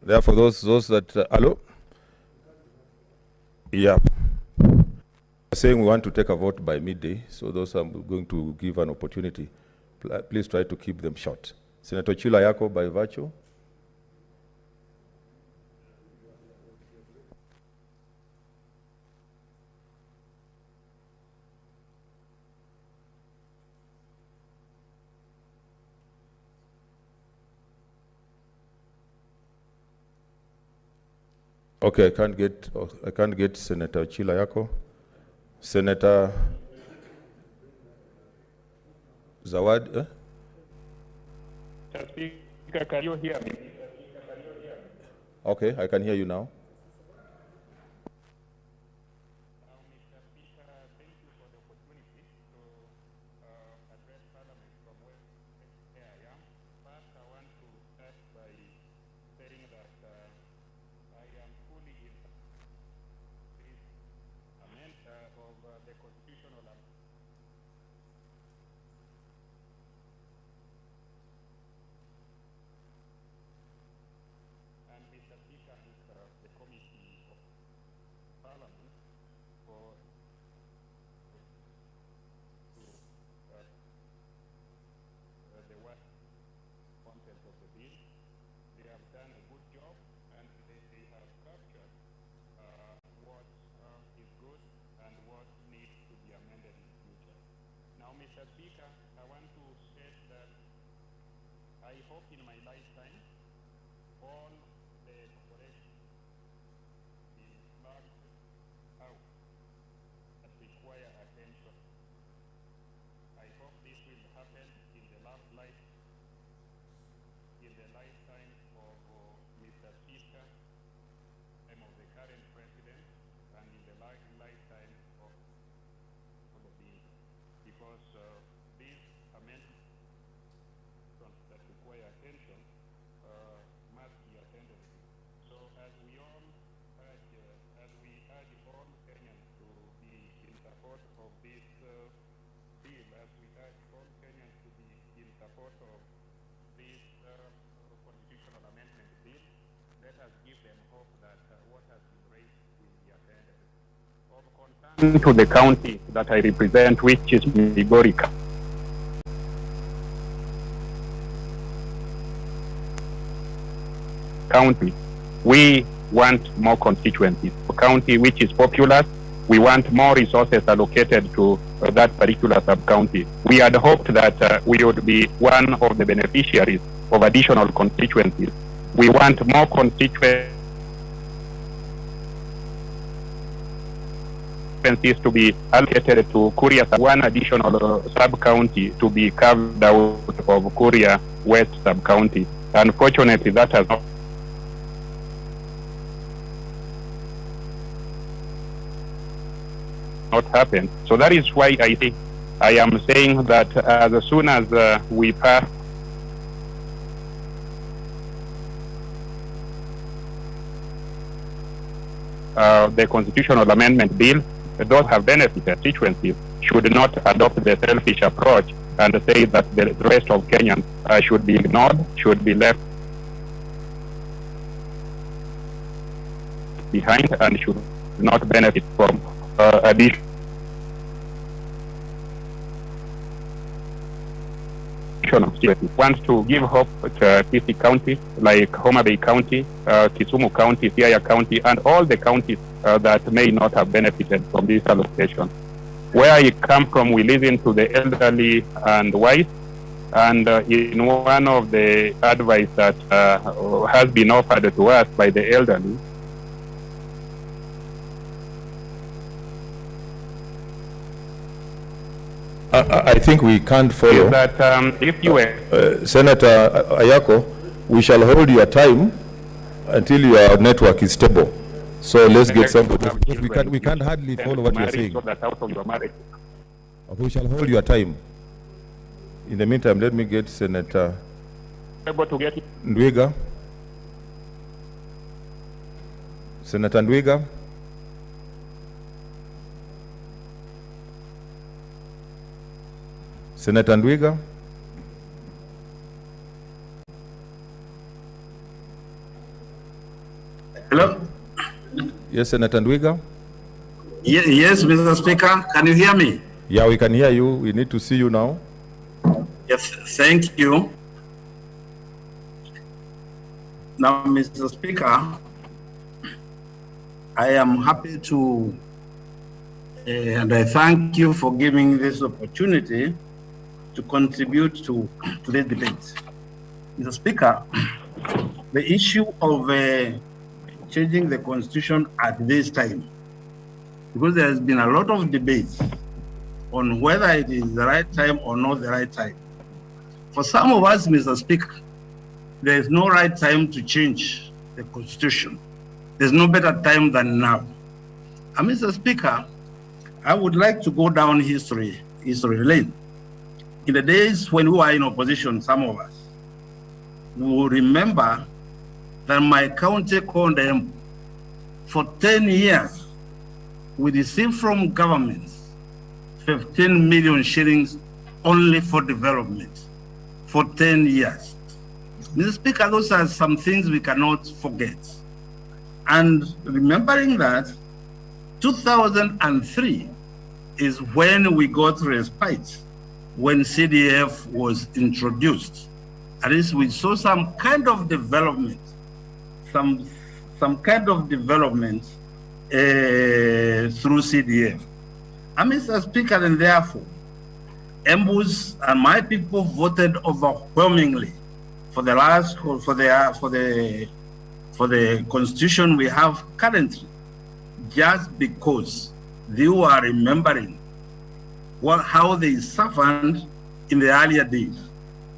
Therefore, those that hello, yeah, saying we want to take a vote by midday, so those I'm going to give an opportunity. Please try to keep them short. Senator Kieleweke by virtue. Okay, I can't get Senator Kieleweke. Senator Zawad. Speaker, can you hear me? Okay, I can hear you now. Mr. Speaker, thank you for the opportunity to address Parliament from where I am. First, I want to start by saying that I am fully in this amendment of the constitutional amendment. And Mr. Speaker, the Committee of Parliament for the work content of the bill. They have done a good job, and they have captured what is good and what needs to be amended in the future. Now, Mr. Speaker, I want to state that I hope in my lifetime all the corporations be plugged out that require attention. I hope this will happen in the lifetime of Mr. Speaker, and of the current president, and in the lifetime of the bill, because these amendments that require attention must be attended to. So as we urge all Kenyans to be in support of this bill, as we urge all Kenyans to be in support of this constitutional amendment bill, let us give them hope that what has been raised will be attended. Of concern to the county that I represent, which is Migori County, we want more constituencies. A county which is populous, We want more resources allocated to that particular sub-county. We had hoped that we would be one of the beneficiaries of additional constituencies. We want more constituencies to be allocated to Kuria, one additional sub-county to be carved out of Kuria West sub-county. Unfortunately, that has not happened. So that is why I am saying that as soon as we pass the constitutional amendment bill, those have benefited constituencies should not adopt the selfish approach and say that the rest of Kenyans should be ignored, should be left behind, and should not benefit from additional constituencies. Want to give hope to Kisii County, like Homa Bay County, Kisumu County, Siaya County, and all the counties that may not have benefited from this allocation. Where I come from, we listen to the elderly and wise, and in one of the advice that has been offered to us by the elderly, I think we can't follow. is that if you were Senator Ayako, we shall hold your time until your network is stable. So let's get somebody. We can't hardly follow what you're saying. so that out of your marriage. We shall hold your time. In the meantime, let me get Senator Able to get Ndwiga. Senator Ndwiga. Senator Ndwiga. Hello? Yes, Senator Ndwiga. Yes, Mr. Speaker. Can you hear me? Yeah, we can hear you. We need to see you now. Yes, thank you. Now, Mr. Speaker, I am happy to, and I thank you for giving this opportunity to contribute to the debate. Mr. Speaker, the issue of changing the constitution at this time, because there has been a lot of debates on whether it is the right time or not the right time. For some of us, Mr. Speaker, there is no right time to change the constitution. There's no better time than now. And Mr. Speaker, I would like to go down history lane. In the days when we were in opposition, some of us will remember that my county called them for 10 years, we received from governments 15 million shillings only for development for 10 years. Mr. Speaker, those are some things we cannot forget. And remembering that, 2003 is when we got respite, when CDF was introduced. At least we saw some kind of development, some kind of development through CDF. And Mr. Speaker, and therefore, Embus and my people voted overwhelmingly for the last for the constitution we have currently, just because they were remembering how they suffered in the earlier days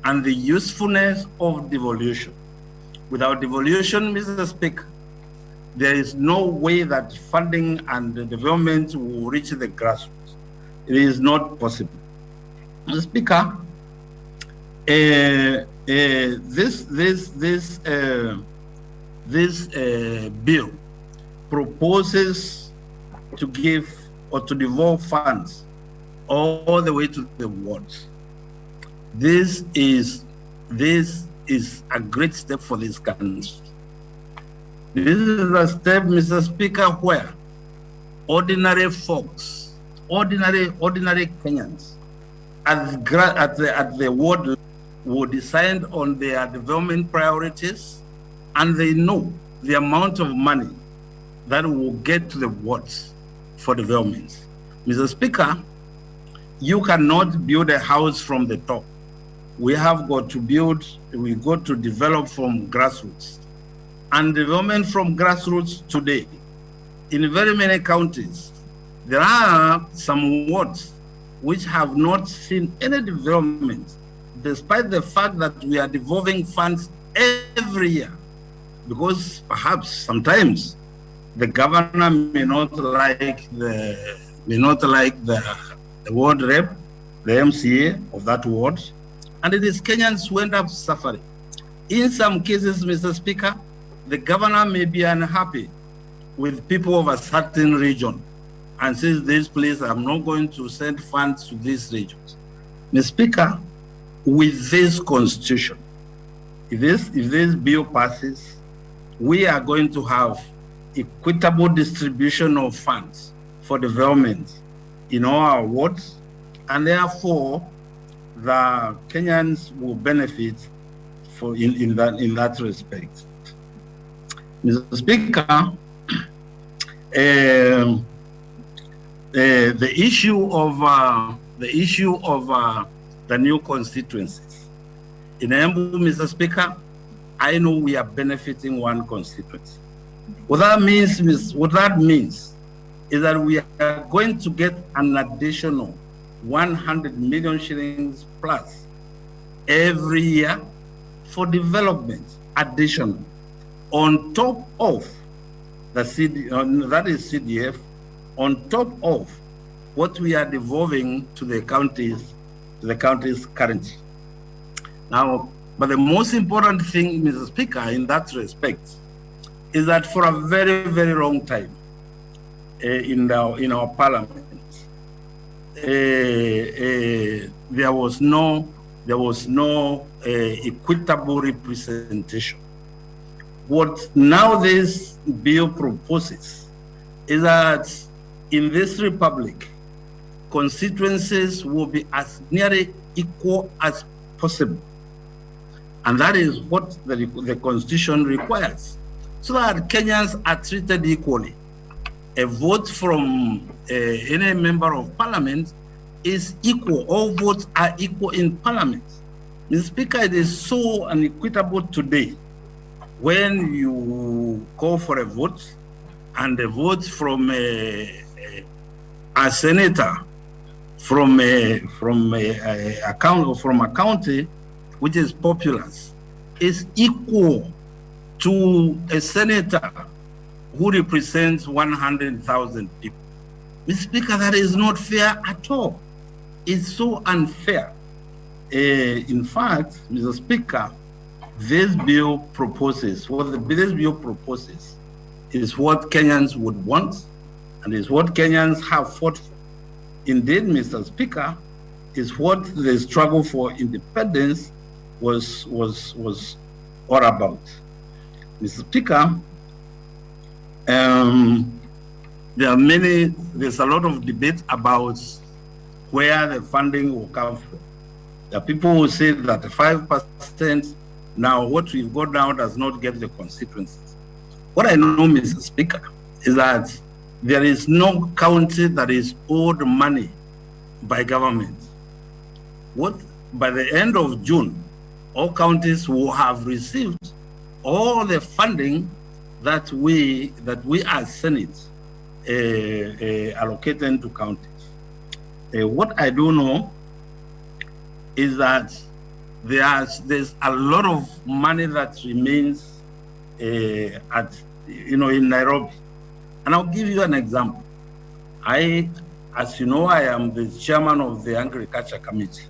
and the usefulness of devolution. Without devolution, Mr. Speaker, there is no way that funding and the development will reach the grassroots. It is not possible. Mr. Speaker, this bill proposes to give or to devolve funds all the way to the wards. This is a great step for this country. This is a step, Mr. Speaker, where ordinary folks, ordinary Kenyans, at the ward level will decide on their development priorities, and they know the amount of money that will get to the wards. for development. Mr. Speaker, you cannot build a house from the top. We have got to develop from grassroots. And development from grassroots today, in very many counties, there are some wards which have not seen any development, despite the fact that we are devolving funds every year. Because perhaps sometimes the governor may not like the ward rep, the MCA of that ward, and it is Kenyans who end up suffering. In some cases, Mr. Speaker, the governor may be unhappy with people of a certain region and says, this place, I'm not going to send funds to these regions. Mr. Speaker, with this constitution, if this bill passes, we are going to have equitable distribution of funds for development in all our wards, and therefore the Kenyans will benefit in that respect. Mr. Speaker, the issue of the new constituencies in Embu, Mr. Speaker, I know we are benefiting one constituency. What that means is that we are going to get an additional 100 million shillings plus every year for development, additional, on top of the CDF, on top of what we are devolving to the counties currently. Now, but the most important thing, Mr. Speaker, in that respect, is that for a very, very long time in our parliament, there was no equitable representation. What now this bill proposes is that in this republic, constituencies will be as nearly equal as possible. And that is what the Constitution requires, so that Kenyans are treated equally. A vote from any member of parliament is equal. All votes are equal in parliament. Mr. Speaker, it is so unequitable today when you call for a vote and a vote from a senator from a county which is populous is equal to a senator who represents 100,000 people. Mr. Speaker, that is not fair at all. It's so unfair. In fact, Mr. Speaker, this bill proposes is what Kenyans would want and is what Kenyans have fought for. Indeed, Mr. Speaker, is what the struggle for independence was all about. Mr. Speaker, there's a lot of debate about where the funding will come from. There are people who say that the 5%, now what we've got now does not get the constituencies. What I know, Mr. Speaker, is that there is no county that is owed money by government. By the end of June, all counties will have received all the funding that we as Senate allocated to counties. What I do know is that there's a lot of money that remains in Nairobi. And I'll give you an example. As you know, I am the chairman of the Agriculture Committee.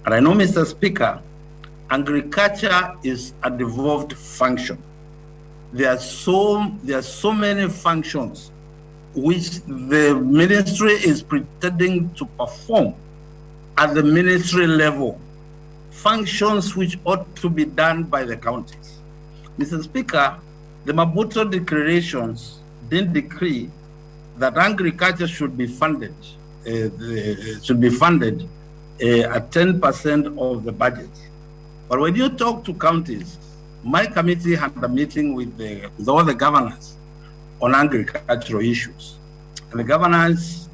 And I know, Mr. Speaker, agriculture is a devolved function. There are so many functions which the ministry is pretending to perform at the ministry level, functions which ought to be done by the counties. Mr. Speaker, the Maputo declarations didn't decree that agriculture should be funded at 10% of the budget. But when you talk to counties, my committee had a meeting with all the governors on agricultural issues. And the governors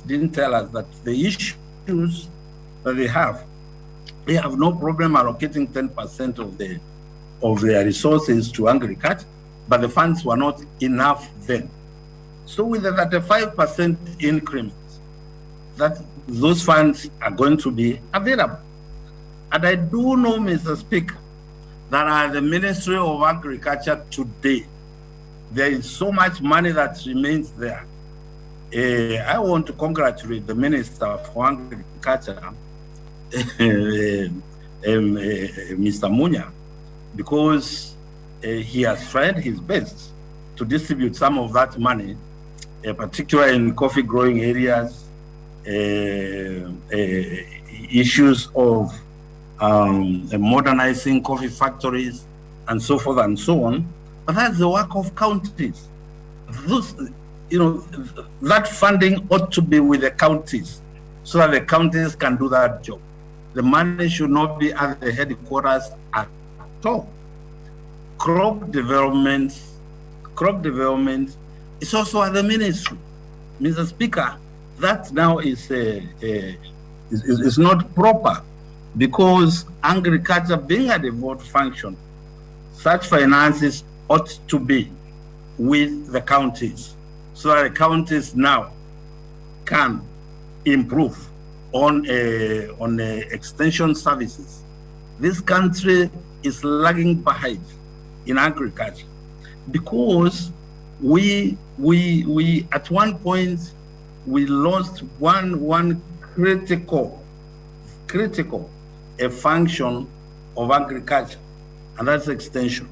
didn't tell us that the issues that they have no problem allocating 10% of their resources to agriculture, but the funds were not enough then. So with the 35% increment, that those funds are going to be available. And I do know, Mr. Speaker, that at the Ministry of Agriculture today, there is so much money that remains there. I want to congratulate the Minister for Agriculture, Mr. Munya, because he has tried his best to distribute some of that money, particularly in coffee growing areas, issues of modernizing coffee factories, and so forth and so on. But that's the work of counties. Those, that funding ought to be with the counties so that the counties can do that job. The money should not be at the headquarters at all. Crop development is also at the ministry. Mr. Speaker, that now is not proper, because agriculture being a devolved function, such finances ought to be with the counties, so that the counties now can improve on extension services. This country is lagging behind in agriculture because we at one point we lost one critical a function of agriculture, and that's extension.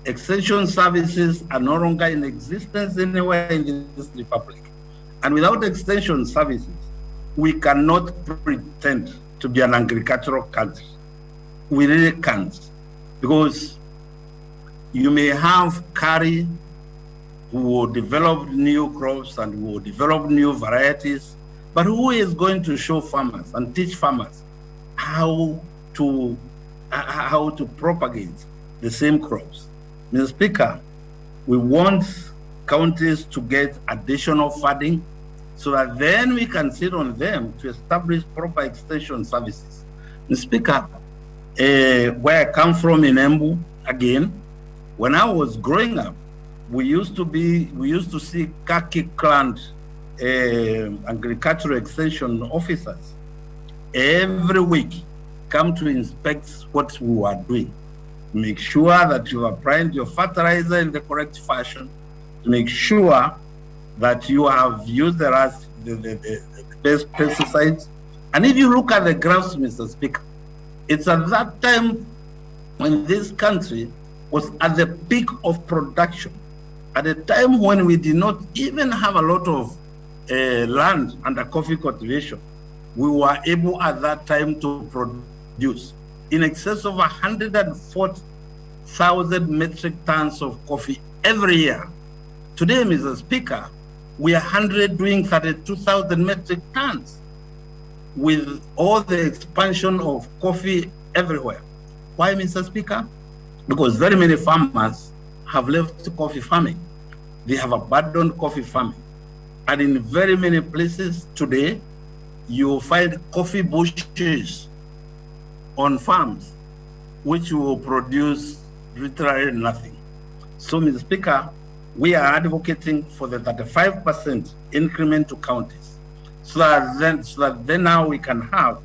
Extension services are no longer in existence anywhere in this republic. And without extension services, we cannot pretend to be an agricultural country. We really can't. Because you may have Kari who will develop new crops and who will develop new varieties, but who is going to show farmers and teach farmers how to propagate the same crops? Mr. Speaker, we want counties to get additional funding so that then we can sit on them to establish proper extension services. Mr. Speaker, where I come from in Embu, again, when I was growing up, we used to see khaki-clad agricultural extension officers every week come to inspect what we were doing. Make sure that you applied your fertilizer in the correct fashion, to make sure that you have used the best pesticides. And if you look at the graphs, Mr. Speaker, it's at that time when this country was at the peak of production, at a time when we did not even have a lot of land under coffee cultivation. We were able at that time to produce in excess of 140,000 metric tons of coffee every year. Today, Mr. Speaker, we are doing 32,000 metric tons with all the expansion of coffee everywhere. Why, Mr. Speaker? Because very many farmers have left coffee farming. They have abandoned coffee farming. And in very many places today, you will find coffee bushes on farms, which will produce literally nothing. So, Mr. Speaker, we are advocating for the 35% increment to counties, so that then now we can have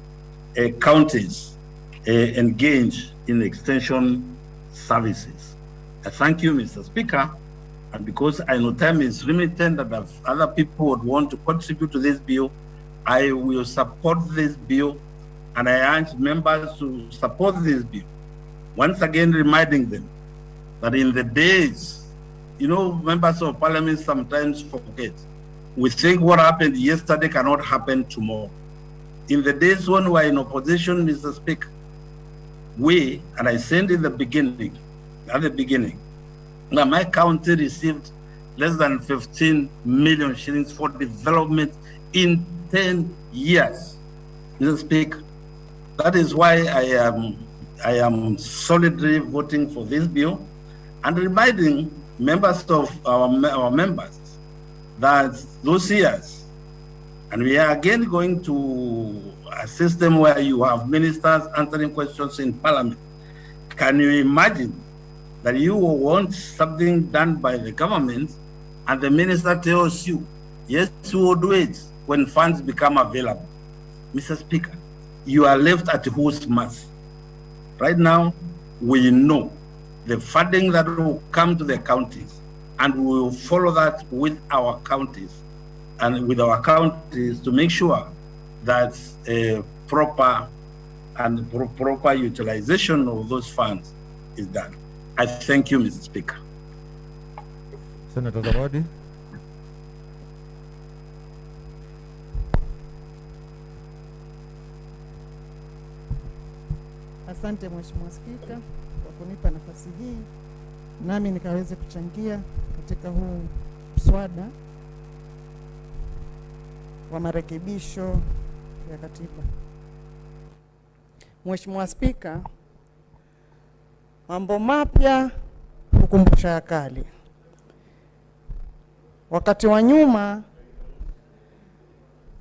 counties engage in extension services. I thank you, Mr. Speaker, and because I know time is limited and if other people would want to contribute to this bill, I will support this bill, and I urge members to support this bill. Once again, reminding them that in the days, members of parliament sometimes forget. We think what happened yesterday cannot happen tomorrow. In the days when we were in opposition, Mr. Speaker, and I said at the beginning, that my county received less than 15 million shillings for development in 10 years. Mr. Speaker, that is why I am solidly voting for this bill and reminding members of our members that those years, and we are again going to a system where you have ministers answering questions in parliament. Can you imagine that you want something done by the government and the minister tells you, yes, we will do it when funds become available? Mr. Speaker, you are left at whose mercy? Right now, we know the funding that will come to the counties, and we will follow that with our counties to make sure that proper utilization of those funds is done. I thank you, Mr. Speaker. Senator Zawadi. Asante Mheshimiwa Spika kwa kunipa nafasi hii nami nikaweze kuchangia katika huu mswada wa marekebisho ya katiba. Mheshimiwa Spika, mambo mapya hukumbusha ya kale. Wakati wa nyuma,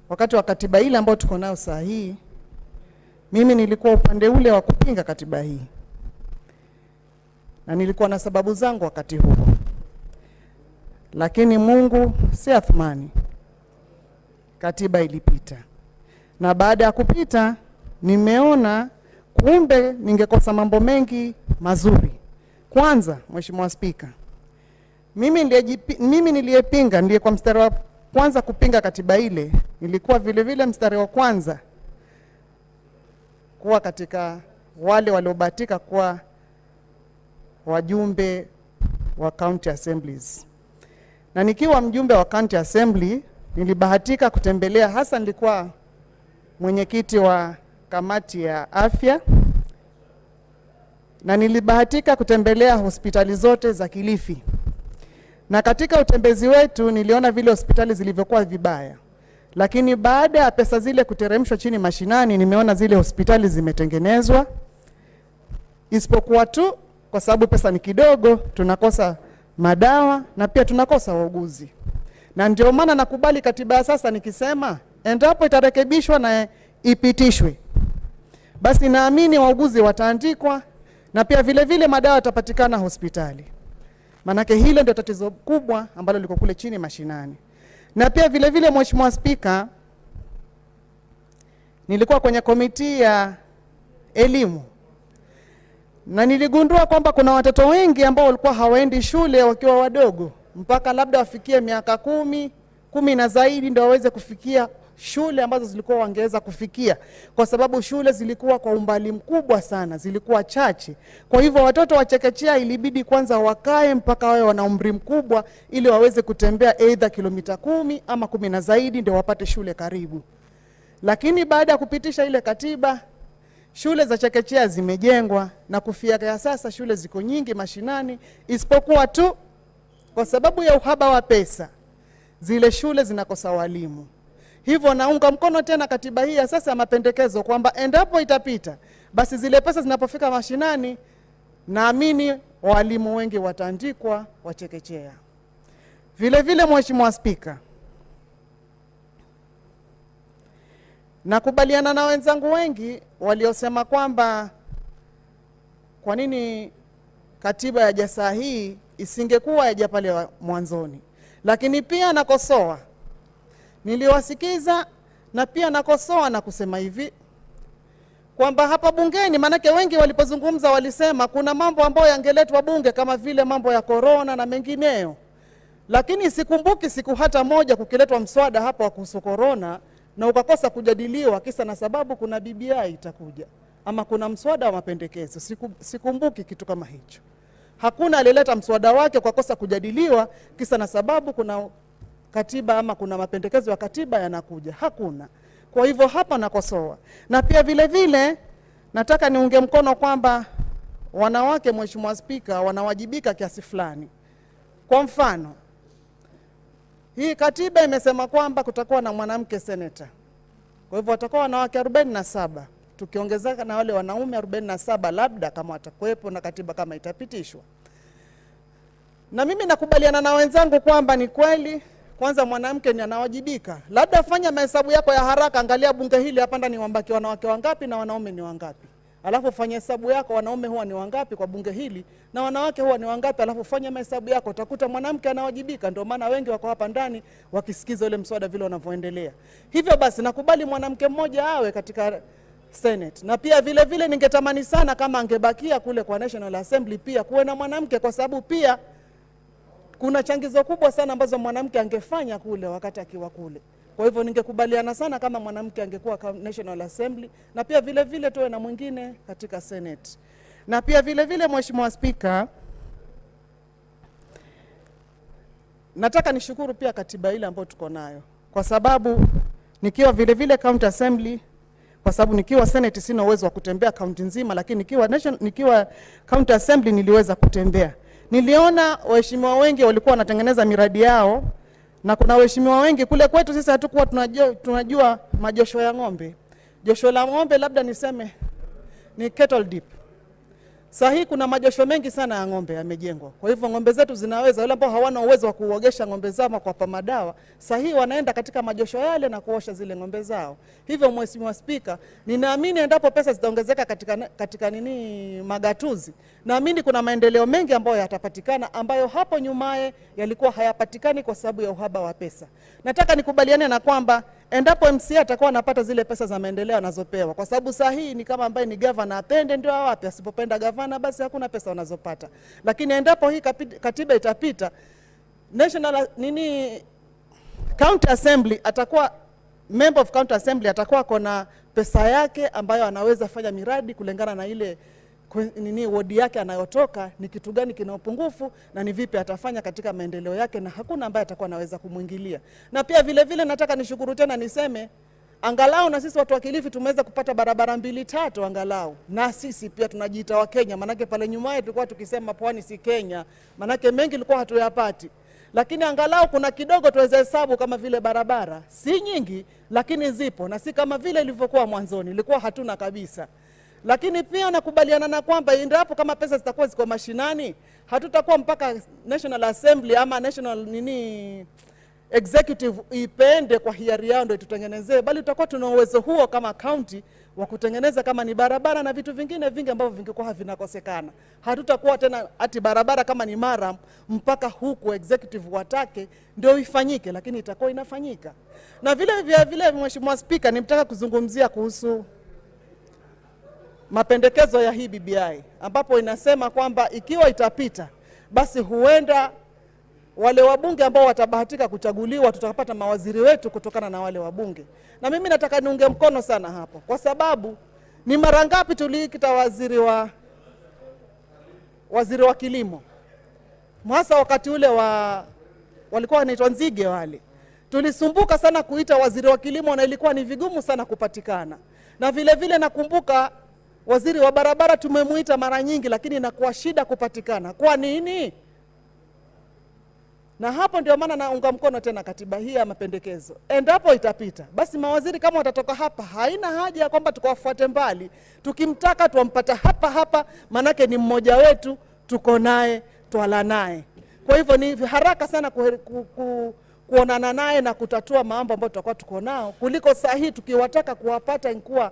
wakati wa katiba ile ambayo tuko nayo saa hii, mimi nilikuwa upande ule wa kupinga katiba hii. Na nilikuwa na sababu zangu wakati huo. Lakini Mungu si athmani. Katiba ilipita. Na baada ya kupita, nimeona kumbe ningekosa mambo mengi mazuri. Kwanza, Mheshimiwa Spika, mimi niliyepinga, ndiye kwa mstari wa kwanza kupinga katiba ile, nilikuwa vile vile mstari wa kwanza kuwa katika wale waliobahatika kuwa wajumbe wa county assemblies. Na nikiwa mjumbe wa county assembly, nilibahatika kutembelea, hasa nilikuwa mwenyekiti wa kamati ya afya, na nilibahatika kutembelea hospitali zote za Kilifi. Na katika utembezi wetu niliona vile hospitali zilivyokuwa vibaya. Lakini baada ya pesa zile kuteremshwa chini mashinani, nimeona zile hospitali zimetengenezwa. Isipokuwa tu kwa sababu pesa ni kidogo, tunakosa madawa na pia tunakosa wauguzi. Na ndio maana nakubali katiba ya sasa nikisema endapo itarekebishwa na ipitishwe, basi naamini wauguzi wataandikwa na pia vile vile madawa yatapatikana hospitali. Manake hilo ndio tatizo kubwa ambalo liko kule chini mashinani. Na pia vile vile Mheshimiwa Spika, nilikuwa kwenye komiti ya elimu. Na niligundua kwamba kuna watoto wengi ambao walikuwa hawaendi shule wakiwa wadogo, mpaka labda wafikie miaka 10 na zaidi ndio waweze kufikia shule ambazo zilikuwa wangeweza kufikia, kwa sababu shule zilikuwa kwa umbali mkubwa sana, zilikuwa chache. Kwa hivyo watoto wa chekechea ilibidi kwanza wakae mpaka wawe wana umri mkubwa ili waweze kutembea either kilomita 10 ama 10 na zaidi ndio wapate shule karibu. Lakini baada ya kupitisha ile katiba, shule za chekechea zimejengwa na kufikia sasa shule ziko nyingi mashinani, isipokuwa tu kwa sababu ya uhaba wa pesa zile shule zinakosa walimu. Hivyo naunga mkono tena katiba hii ya sasa ya mapendekezo kwamba endapo itapita, basi zile pesa zinapofika mashinani, naamini walimu wengi wataandikwa wa chekechea. Vile vile Mheshimiwa Spika, nakubaliana na wenzangu wengi waliosema kwamba kwa nini katiba ya jasa hii isingekuwa ya pale mwanzoni. Lakini pia nakosoa, niliwasikiza na pia nakosoa na kusema hivi kwamba hapa bungeni, manake wengi walipozungumza walisema kuna mambo ambayo yangeletwa bunge kama vile mambo ya corona na mengineyo. Lakini sikumbuki siku hata moja kukiletwa mswada hapa wa kuhusu corona na ukakosa kujadiliwa kisa na sababu kuna BBI itakuja ama kuna mswada wa mapendekezo. Sikumbuki kitu kama hicho. Hakuna alileta mswada wake kwa kosa kujadiliwa kisa na sababu kuna katiba ama kuna mapendekezo ya katiba yanakuja. Hakuna. Kwa hivyo hapa nakosoa. Na pia vile vile nataka niunge mkono kwamba wanawake, Mheshimiwa Spika, wanawajibika kiasi fulani. Kwa mfano, hii katiba imesema kwamba kutakuwa na mwanamke senator. Kwa hivyo watakuwa wanawake 47. Tukiongezeka na wale wanaume 47 labda kama watakuwepo na katiba kama itapitishwa. Na mimi nakubaliana na wenzangu kwamba ni kweli kwanza mwanamke ni anawajibika. Labda fanya mahesabu yako ya haraka, angalia bunge hili hapa ndani wambaki wanawake wangapi na wanaume ni wangapi. Alafu fanya hesabu yako, wanaume huwa ni wangapi kwa bunge hili na wanawake huwa ni wangapi, alafu fanya mahesabu yako, utakuta mwanamke anawajibika. Ndio maana wengi wako hapa ndani wakisikiza ule mswada vile unavyoendelea. Hivyo basi nakubali mwanamke mmoja awe katika Senate. Na pia vile vile ningetamani sana kama angebakia kule kwa National Assembly pia kuwe na mwanamke, kwa sababu pia kuna changizo kubwa sana ambazo mwanamke angefanya kule wakati akiwa kule. Kwa hivyo ningekubaliana sana kama mwanamke angekuwa National Assembly, na pia vile vile tuwe na mwingine katika Senate. Na pia vile vile Mheshimiwa Spika, nataka nishukuru pia katiba ile ambayo tuko nayo, kwa sababu nikiwa vile vile County Assembly, kwa sababu nikiwa Senate sina uwezo wa kutembea county nzima, lakini nikiwa County Assembly niliweza kutembea. Niliona waheshimiwa wengi walikuwa wanatengeneza miradi yao, na kuna waheshimiwa wengi kule kwetu sisi hatukuwa tunajua majosho ya ng'ombe. Josho la ng'ombe labda niseme ni kettle dip. Sahi kuna majosho mengi sana ya ng'ombe yamejengwa. Kwa hivyo ng'ombe zetu zinaweza, wale ambao hawana uwezo wa kuogesha ng'ombe zao kwa pamadawa, sahi wanaenda katika majosho yale na kuosha zile ng'ombe zao. Hivyo Mheshimiwa Spika, ninaamini endapo pesa zitaongezeka katika magatuzi, naamini kuna maendeleo mengi ambayo yatapatikana ambayo hapo nyumaye yalikuwa hayapatikani kwa sababu ya uhaba wa pesa. Nataka nikubaliane na kwamba endapo MCA atakuwa anapata zile pesa za maendeleo anazopewa, kwa sababu sahihi ni kama ambaye ni governor apende ndio awape, asipopenda governor basi hakuna pesa wanazopata. Lakini endapo hii katiba itapita, County Assembly atakuwa member of County Assembly atakuwa kona pesa yake ambayo anaweza fanya miradi kulingana na ile wodi yake anayotoka, ni kitu gani kina upungufu na ni vipi atafanya katika maendeleo yake, na hakuna ambaye atakuwa anaweza kumuingilia. Na pia vile vile nataka nishukuru tena niseme, angalau na sisi watu wa Kilifi tumeweza kupata barabara 2-3 angalau. Na sisi pia tunajiita wa Kenya, manake pale nyuma tulikuwa tukisema pwani si Kenya, manake mengi ilikuwa hatuyapati. Lakini angalau kuna kidogo tuweze hesabu, kama vile barabara si nyingi lakini zipo, na si kama vile ilivyokuwa mwanzoni ilikuwa hatuna kabisa. Lakini pia nakubaliana na kwamba endapo kama pesa zitakuwa ziko mashinani, hatutakuwa mpaka National Assembly ama National Executive ipende kwa hiari yao ndio tutengenezee, bali tutakuwa tuna uwezo huo kama county wa kutengeneza kama ni barabara na vitu vingine vingi ambavyo vingekuwa havinakosekana. Hatutakuwa tena ati barabara kama ni mara mpaka huku executive watake ndio ifanyike, lakini itakuwa inafanyika. Na vile Mheshimiwa Spika, nimtaka kuzungumzia kuhusu mapendekezo ya hii BBI, ambapo inasema kwamba ikiwa itapita basi huenda wale wabunge ambao watabahatika kuchaguliwa tutapata mawaziri wetu kutokana na wale wabunge. Na mimi nataka niunge mkono sana hapo, kwa sababu ni mara ngapi tuliikita waziri wa kilimo, hasa wakati ule walikuwa wanaitwa Nzige wale. Tulisumbuka sana kuita waziri wa kilimo na ilikuwa ni vigumu sana kupatikana. Na vile vile nakumbuka waziri wa barabara tumemuita mara nyingi, lakini inakuwa shida kupatikana. Kwa nini? Na hapo ndio maana naunga mkono tena katiba hii ya mapendekezo. Endapo itapita, basi mawaziri kama watatoka hapa, haina haja ya kwamba tukawafuate mbali. Tukimtaka tuwampata hapa, manake ni mmoja wetu, tuko naye, twala naye. Kwa hivyo ni haraka sana kuonana naye na kutatua mambo ambayo tutakuwa tuko nao, kuliko sahihi tukiwataka kuwapata inkuwa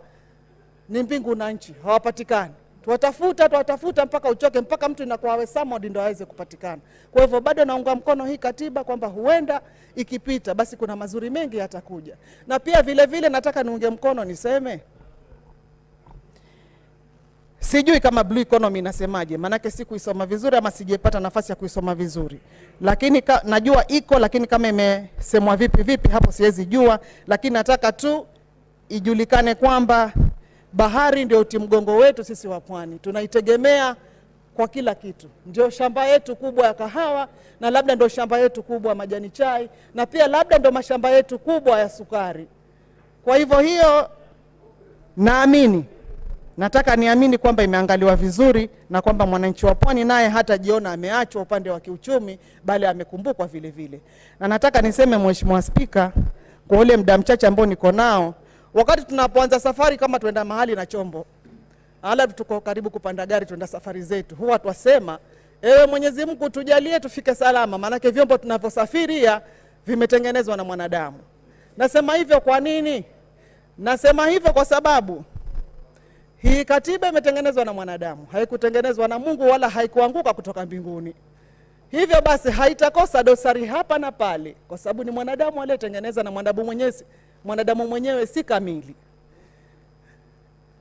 ni mbingu na nchi, hawapatikani. Tuwatafuta mpaka uchoke, mpaka mtu inakuwa awe somebody ndio aweze kupatikana. Kwa hivyo bado naunga mkono hii katiba kwamba huenda ikipita basi kuna mazuri mengi yatakuja. Na pia vile vile nataka niunge mkono niseme, sijui kama blue economy inasemaje, manake sikuisoma vizuri ama sijepata nafasi ya kuisoma vizuri. Lakini najua iko, lakini kama imesemwa vipi hapo siwezi jua, lakini nataka tu ijulikane kwamba bahari ndio uti mgongo wetu sisi wa pwani. Tunaitegemea kwa kila kitu. Ndio shamba yetu kubwa ya kahawa, na labda ndio shamba yetu kubwa ya majani chai, na pia labda ndio mashamba yetu kubwa ya sukari. Kwa hivyo hiyo nataka niamini kwamba imeangaliwa vizuri, na kwamba mwananchi wa pwani naye hata jiona ameachwa upande wa kiuchumi, bali amekumbukwa vile vile. Na nataka niseme Mheshimiwa Spika, kwa ule muda mchache ambao niko nao, wakati tunapoanza safari kama tuenda mahali na chombo, alafu tuko karibu kupanda gari tuenda safari zetu, huwa twasema ewe Mwenyezi Mungu tujalie tufike salama, manake vyombo tunavyosafiria vimetengenezwa na mwanadamu. Nasema hivyo kwa nini? Nasema hivyo kwa sababu hii katiba imetengenezwa na mwanadamu, haikutengenezwa na Mungu wala haikuanguka kutoka mbinguni. Hivyo basi haitakosa dosari hapa na pale, kwa sababu ni mwanadamu aliyetengeneza, na mwanadamu mwenyewe si kamili.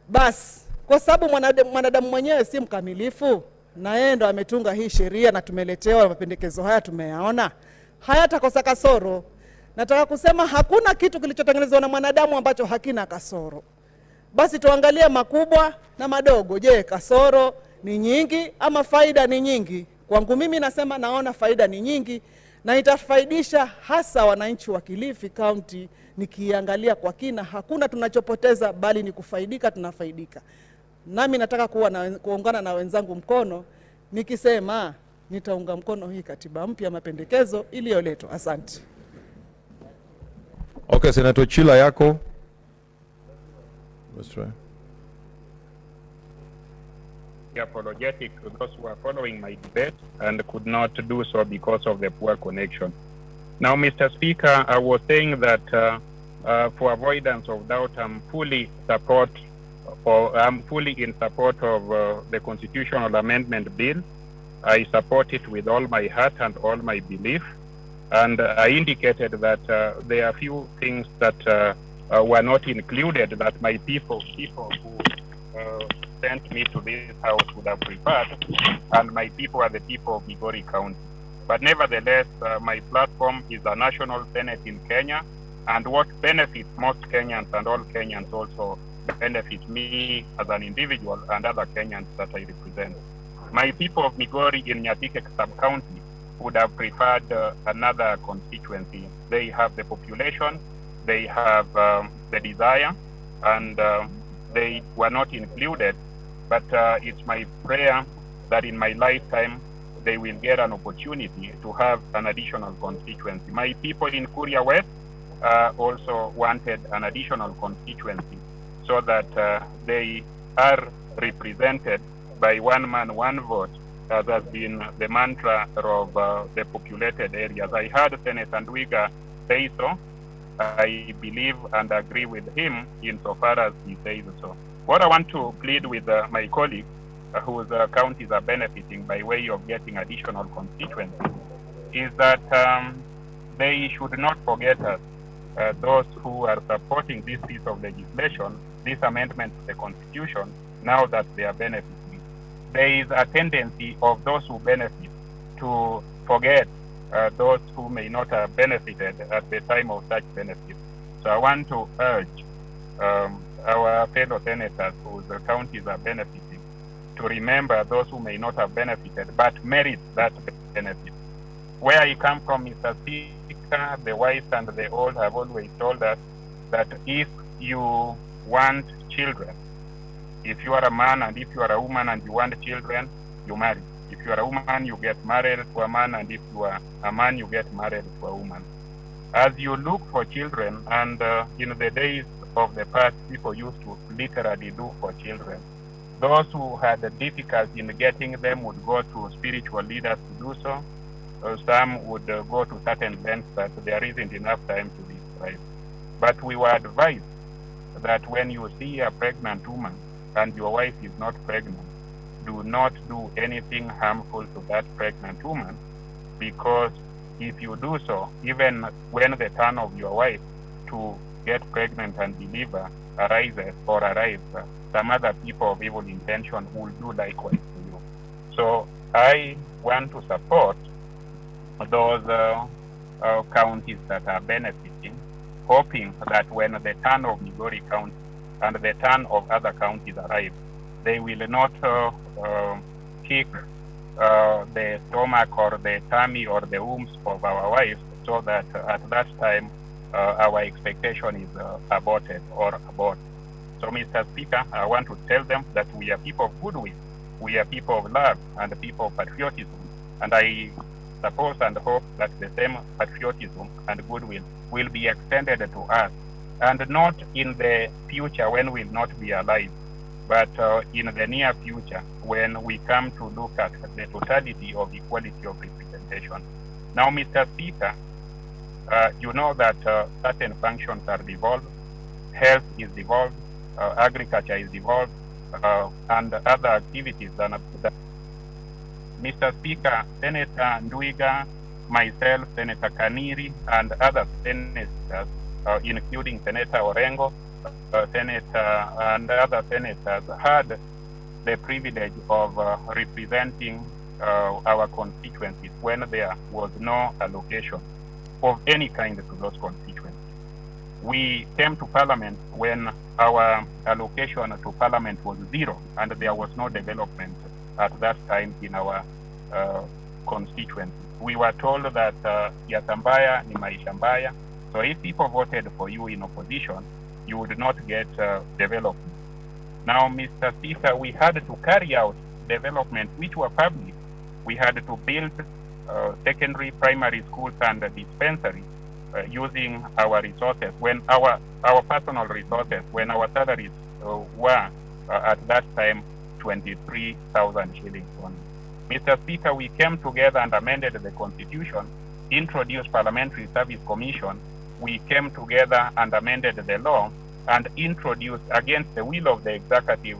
Basi kwa sababu mwanadamu mwenyewe si mkamilifu, na yeye ndo ametunga hii sheria na tumeletewa mapendekezo haya, tumeyaona, hayatakosa kasoro. Nataka kusema hakuna kitu kilichotengenezwa na mwanadamu ambacho hakina kasoro. Basi tuangalie makubwa na madogo. Je, kasoro ni nyingi ama faida ni nyingi? Kwangu mimi nasema naona faida ni nyingi, na itafaidisha hasa wananchi wa Kilifi County. Nikiangalia kwa kina, hakuna tunachopoteza, bali ni kufaidika, tunafaidika. Nami nataka kuungana na wenzangu mkono nikisema nitaunga mkono hii katiba mpya, mapendekezo iliyoletwa. Asante. Okay, Senator Chila yako. Let's try. Apologetic to those who are following my debate and could not do so because of the poor connection. Now, Mr. Speaker, I was saying that for avoidance of doubt, I'm fully in support of the constitutional amendment bill. I support it with all my heart and all my belief. And I indicated that there are few things that were not included that my people who sent me to this house would have preferred, and my people are the people of Migori County. But nevertheless, my platform is a national Senate in Kenya, and what benefits most Kenyans and all Kenyans also benefits me as an individual and other Kenyans that I represent. My people of Migori in Nyatike sub-county would have preferred another constituency. They have the population, they have the desire, and they were not included. But it's my prayer that in my lifetime, they will get an opportunity to have an additional constituency. My people in Kuria West also wanted an additional constituency so that they are represented by one man, one vote, as has been the mantra of the populated areas. I heard Senator Ndwiga say so. I believe and agree with him insofar as he says so. What I want to plead with my colleagues whose counties are benefiting by way of getting additional constituencies is that they should not forget us, those who are supporting this piece of legislation, this amendment to the Constitution, now that they are benefiting. There is a tendency of those who benefit to forget those who may not have benefited at the time of such benefit. So I want to urge our fellow senators whose counties are benefiting to remember those who may not have benefited but merit that benefit. Where I come from, Mr. Speaker, the wise and the old have always told us that if you want children, if you are a man and if you are a woman and you want children, you marry. If you are a woman, you get married to a man, and if you are a man, you get married to a woman. As you look for children, and in the days of the past, people used to literally look for children. Those who had a difficulty in getting them would go to spiritual leaders to do so. Some would go to certain lengths that there isn't enough time to describe. But we were advised that when you see a pregnant woman and your wife is not pregnant, do not do anything harmful to that pregnant woman, because if you do so, even when the turn of your wife to get pregnant and deliver arises or arrives, some other people of evil intention will do likewise to you. So I want to support those counties that are benefiting, hoping that when the turn of Migori County and the turn of other counties arrive, they will not kick the stomach or the tummy or the wombs of our wives, so that at that time our expectation is aborted or abort. So, Mr. Speaker, I want to tell them that we are people of goodwill, we are people of love and people of patriotism, and I suppose and hope that the same patriotism and goodwill will be extended to us, and not in the future when we'll not be alive, but in the near future when we come to look at the totality of equality of representation. Now, Mr. Speaker, You know that certain functions are devolved, health is devolved, agriculture is devolved, and other activities than that. Mr. Speaker, Senator Nduiga, myself, Senator Kaniri, and other senators, including Senator Orengo, Senator and other senators, had the privilege of representing our constituencies when there was no allocation of any kind to those constituencies. We came to Parliament when our allocation to Parliament was zero, and there was no development at that time in our constituency. We were told that siasa mbaya ni maisha mbaya, so if people voted for you in opposition, you would not get development. Now, Mr. Speaker, we had to carry out development which were public. We had to build secondary, primary schools and dispensaries using our resources, when our personal resources, when our salaries were at that time 23,000 shillings only. Mr. Speaker, we came together and amended the Constitution, introduced Parliamentary Service Commission. We came together and amended the law and introduced, against the will of the executive,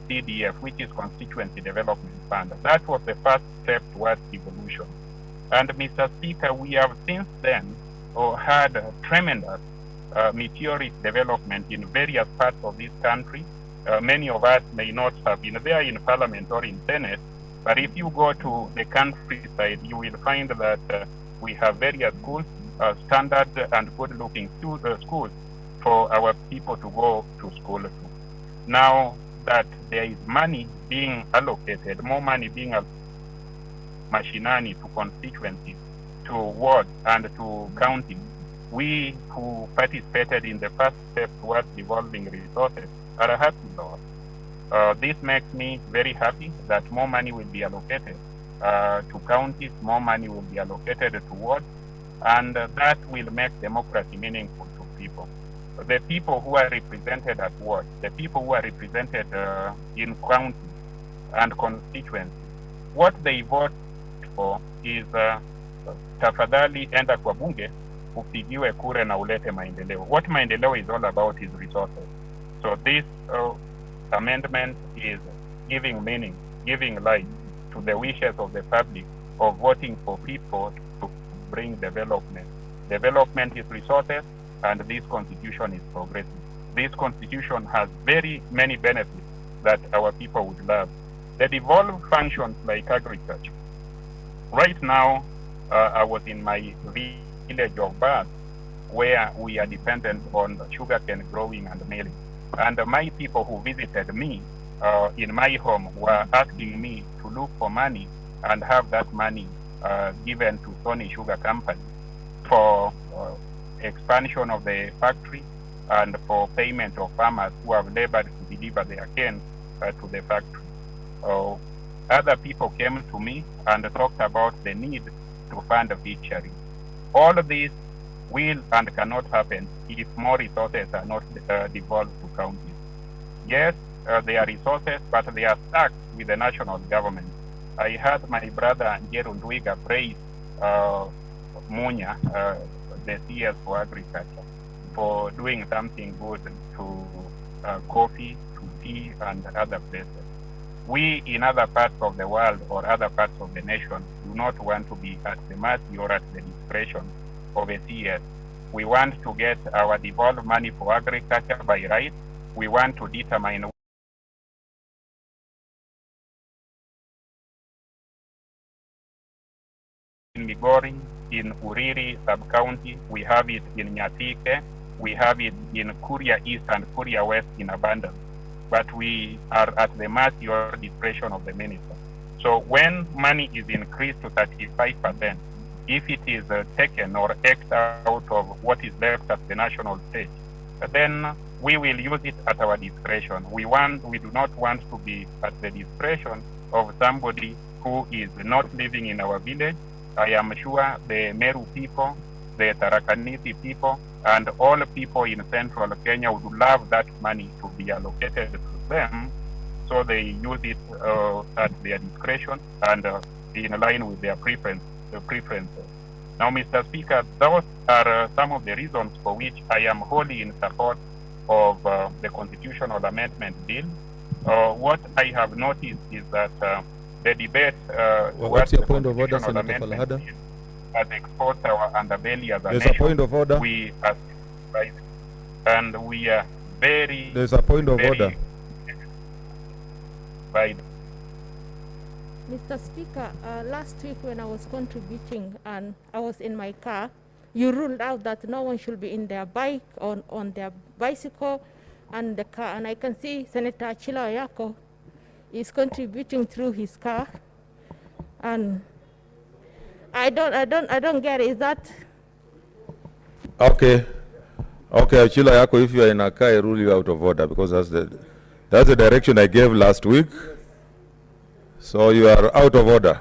CDF, which is Constituency Development Fund. That was the first step towards evolution. And Mr. Speaker, we have since then had tremendous meteoric development in various parts of this country. Many of us may not have been there in Parliament or in Senate, but if you go to the countryside, you will find that we have various schools, standard and good-looking schools for our people to go to school to. Now that there is money being allocated, more money being allocated mashinani to constituencies, to wards and to counties, we who participated in the first step towards devolving resources are happy, Lord. This makes me very happy that more money will be allocated to counties, more money will be allocated to wards, and that will make democracy meaningful to people. The people who are represented at wards, the people who are represented in counties and constituencies, what they vote for is tafadhali enda kwa bunge upigiwe kura na ulete maendeleo. What maendeleo is all about is resources. So this amendment is giving meaning, giving light to the wishes of the public of voting for people to bring development. Development is resources, and this constitution is progressive. This constitution has very many benefits that our people would love. The devolved functions like agriculture. Right now, I was in my village of Bath, where we are dependent on sugarcane growing and milling. And my people who visited me in my home were asking me to look for money and have that money given to Sony Sugar Company for expansion of the factory and for payment of farmers who have labored to deliver their cane to the factory. Other people came to me and talked about the need to fund fisheries. All of this will and cannot happen if more resources are not devolved to counties. Yes, they are resources, but they are stuck with the national government. I heard my brother Njeru Nduiga praise Munya, the CS for agriculture, for doing something good to coffee, to tea, and other places. We in other parts of the world or other parts of the nation do not want to be at the mercy or at the discretion of a CS. We want to get our devolved money for agriculture by right. We want to determine in Migori, in Uriri sub-county, we have it in Nyatike, we have it in Kuria East and Kuria West in abundance. But we are at the mercy or discretion of the minister. So when money is increased to 35%, if it is taken or X'd out of what is left at the national stage, then we will use it at our discretion. We do not want to be at the discretion of somebody who is not living in our village. I am sure the Meru people, the Tarakaniti people, and all people in central Kenya would love that money to be allocated to them, so they use it at their discretion and in line with their preferences. Now, Mr. Speaker, those are some of the reasons for which I am wholly in support of the constitutional amendment bill. What I have noticed is that the debate What's your point of order, Senator Falahada? has exposed our underbelly as a There's nation. a point of order. We are and we are very. There's a point of order. By Mr. Speaker, last week when I was contributing and I was in my car, you ruled out that no one should be in their bike, on their bicycle and the car. And I can see Senator Kieleweke is contributing through his car. And I don't get it. Is that? Okay. Okay, Kieleweke, if you are in a car, I rule you out of order because that's the direction I gave last week. So you are out of order.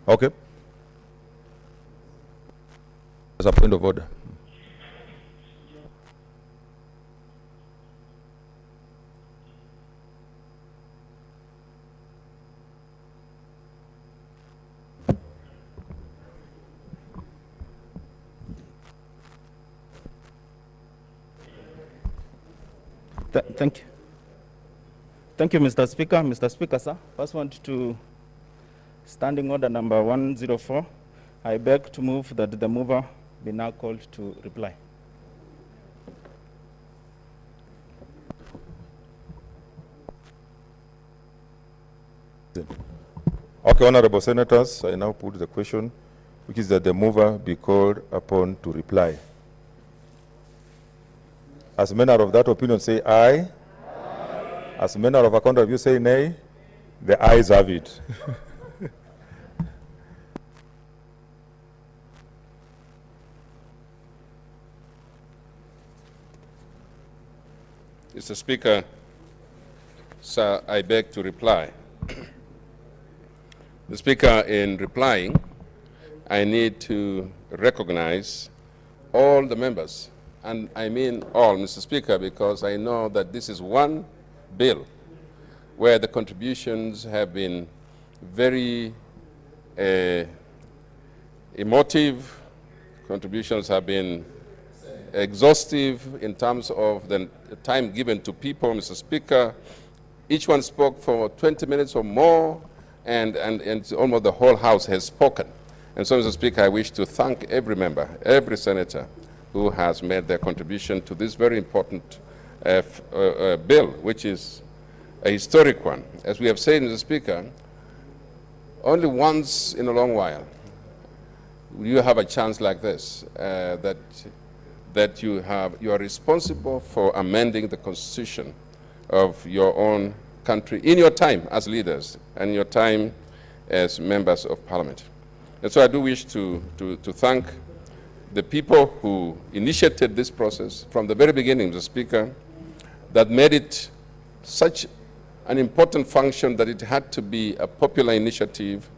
Okay. There's a point of order. Thank you. Thank you, Mr. Speaker. Mr. Speaker, sir, first want to standing order number 104. I beg to move that the mover be now called to reply. Okay, honorable senators, I now put the question, which is that the mover be called upon to reply. As many of that opinion say aye. Aye. As many of a counter of you say nay, the ayes have it. Mr. Speaker, sir, I beg to reply. The Speaker, in replying, I need to recognize all the members, and I mean all, Mr. Speaker, because I know that this is one bill where the contributions have been very emotive, contributions have been exhaustive in terms of the time given to people, Mr. Speaker. Each one spoke for 20 minutes or more, and almost the whole House has spoken. And so, Mr. Speaker, I wish to thank every member, every senator who has made their contribution to this very important bill, which is a historic one. As we have said, Mr. Speaker, only once in a long while you have a chance like this, that you are responsible for amending the constitution of your own country in your time as leaders and your time as members of parliament. And so I do wish to thank the people who initiated this process from the very beginning, Mr. Speaker, that made it such an important function that it had to be a popular initiative,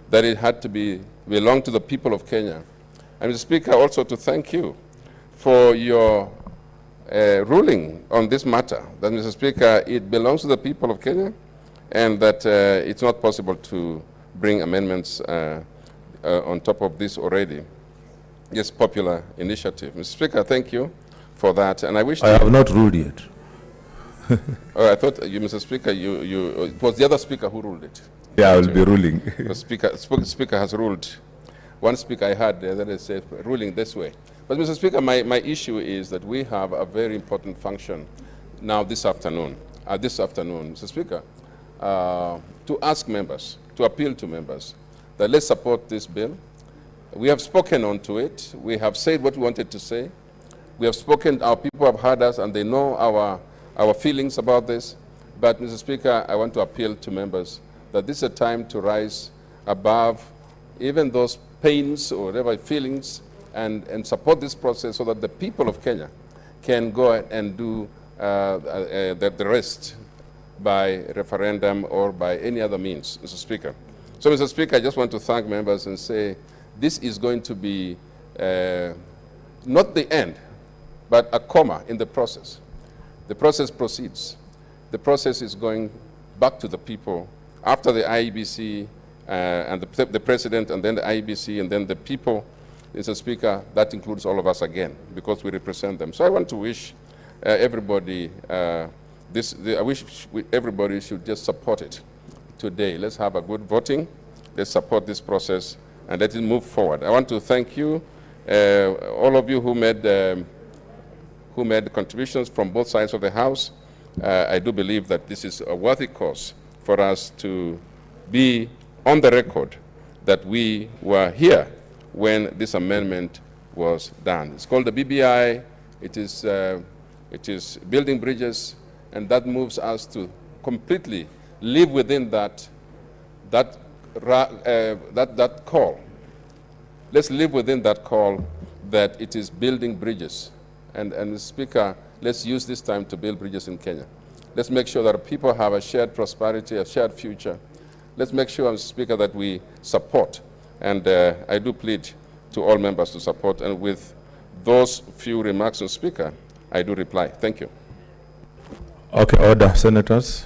that it had to belong to the people of Kenya. And Mr. Speaker, also to thank you for your ruling on this matter, that, Mr. Speaker, it belongs to the people of Kenya, and that it's not possible to bring amendments on top of this already. Yes, popular initiative. Mr. Speaker, thank you for that, and I wish I have not ruled yet. Oh, I thought you, Mr. Speaker, it was the other speaker who ruled it. Yeah, I will be ruling. The speaker has ruled. One speaker I had that is ruling this way. But, Mr. Speaker, my issue is that we have a very important function now this afternoon, Mr. Speaker, to ask members, to appeal to members, that let's support this bill. We have spoken onto it. We have said what we wanted to say. We have spoken, our people have heard us, and they know our feelings about this. But, Mr. Speaker, I want to appeal to members that this is a time to rise above even those pains or whatever feelings and support this process so that the people of Kenya can go and do the rest by referendum or by any other means, Mr. Speaker. So, Mr. Speaker, I just want to thank members and say this is going to be not the end, but a comma in the process. The process proceeds. The process is going back to the people after the IEBC and the president, and then the IEBC, and then the people. Mr. Speaker, that includes all of us again, because we represent them. So I want to wish everybody I wish everybody should just support it today. Let's have a good voting. Let's support this process and let it move forward. I want to thank you, all of you who made contributions from both sides of the House. I do believe that this is a worthy cause for us to be on the record that we were here when this amendment was done. It's called the BBI. It is building bridges, and that moves us to completely live within that call. Let's live within that call that it is building bridges. And Speaker, let's use this time to build bridges in Kenya. Let's make sure that people have a shared prosperity, a shared future. Let's make sure, Mr. Speaker, that we support. And I do plead to all members to support. And with those few remarks, Mr. Speaker, I do reply. Thank you. Okay, order, senators.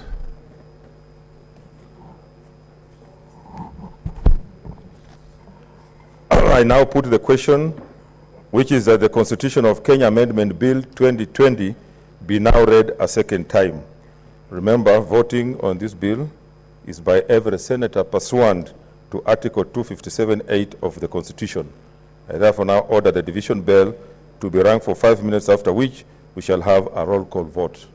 I now put the question, which is that the Constitution of Kenya Amendment Bill 2020 be now read a second time. Remember, voting on this bill is by every senator pursuant to Article 257(8) of the Constitution. I therefore now order the division bell to be rung for 5 minutes, after which we shall have a roll call vote.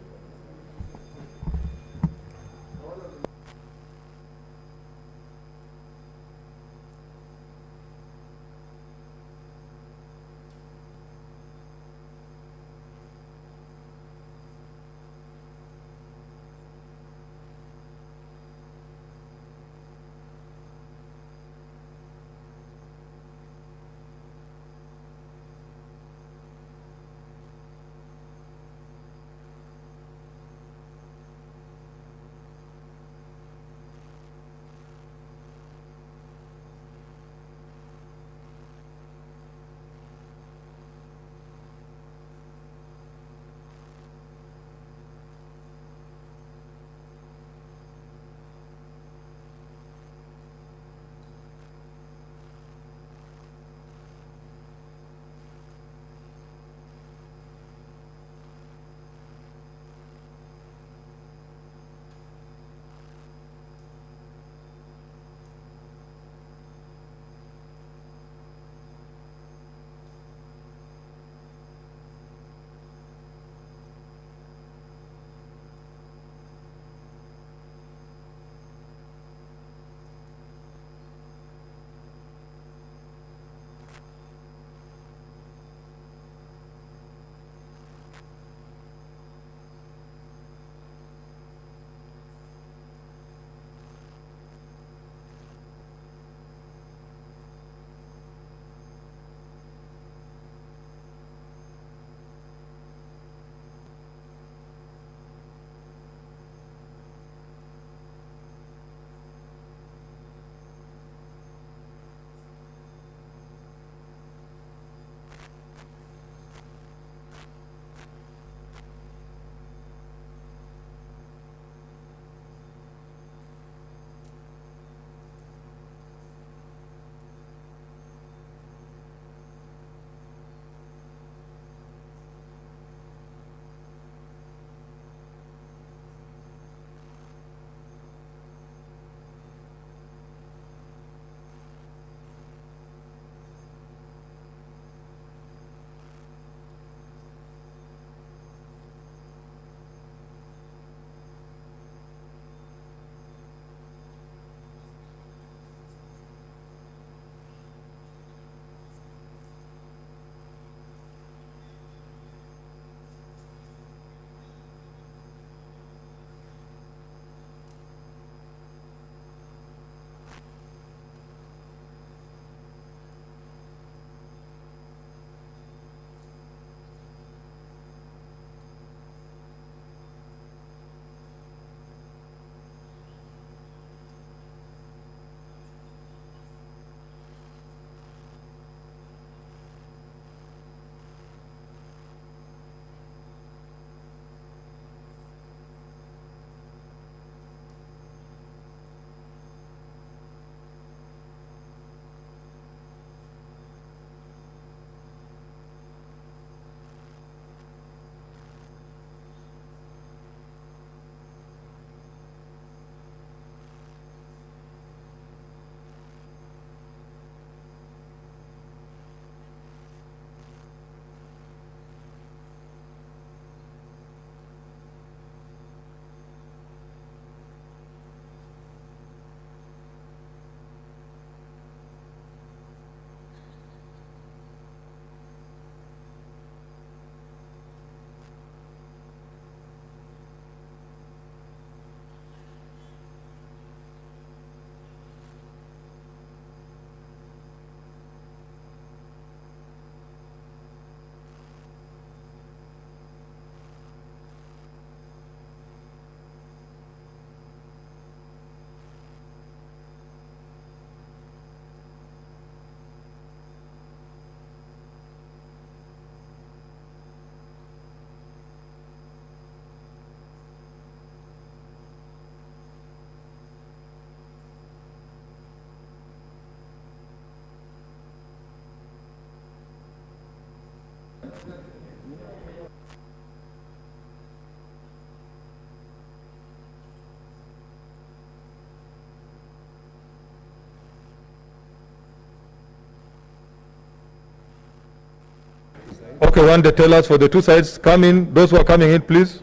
Okay, one the tellers for the two sides. Come in. Those who are coming in, please.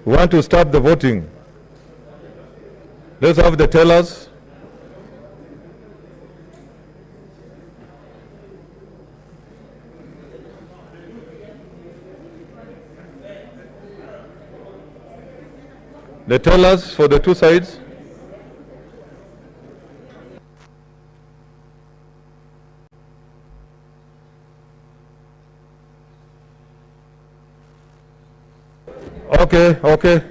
We want to start the voting. Let's have the tellers. The tellers for the two sides. Okay, okay.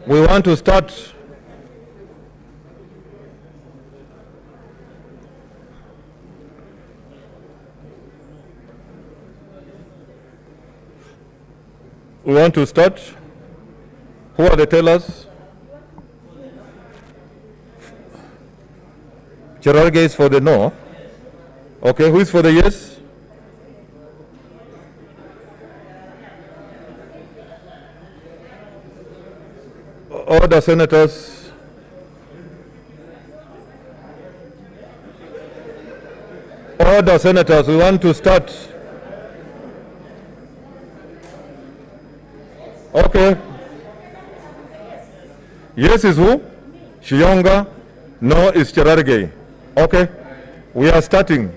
We want to start. We want to start. Who are the tellers? Cherarge is for the no. Okay, who is for the yes? Order, senators. Order, senators. We want to start. Okay. Yes is who? Shiyonga. No is Cherarge. Okay. We are starting.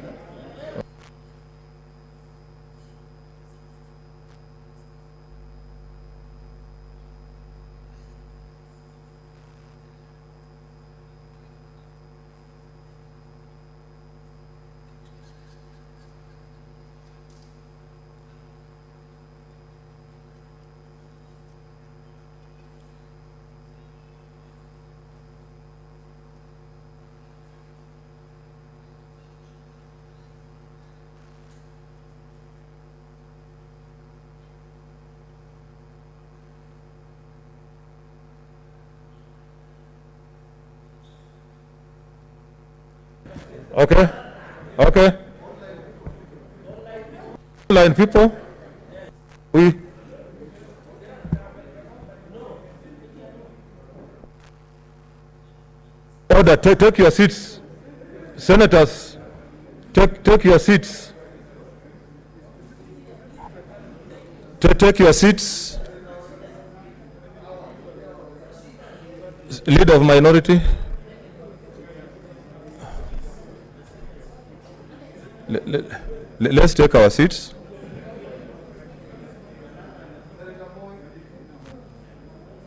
Okay, okay. Line people, we order. Take your seats, senators. Take your seats. Take your seats. Leader of minority. Let's take our seats.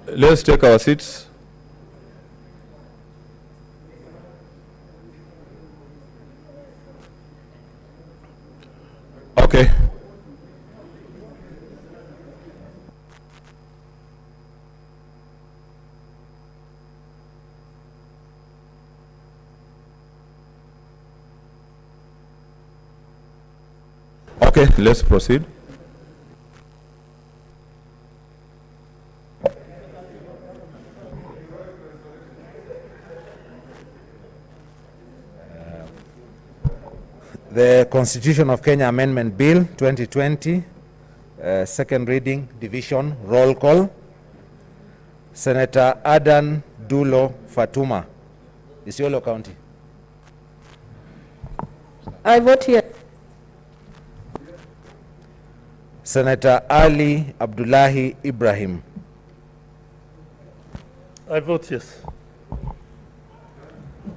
Let's take our seats. Okay. Okay, let's proceed. The Constitution of Kenya Amendment Bill 2020, second reading, division, roll call. Senator Adan Dulo Fatuma, Isiolo County. I vote yes. Senator Ali Abdullahi Ibrahim. I vote yes.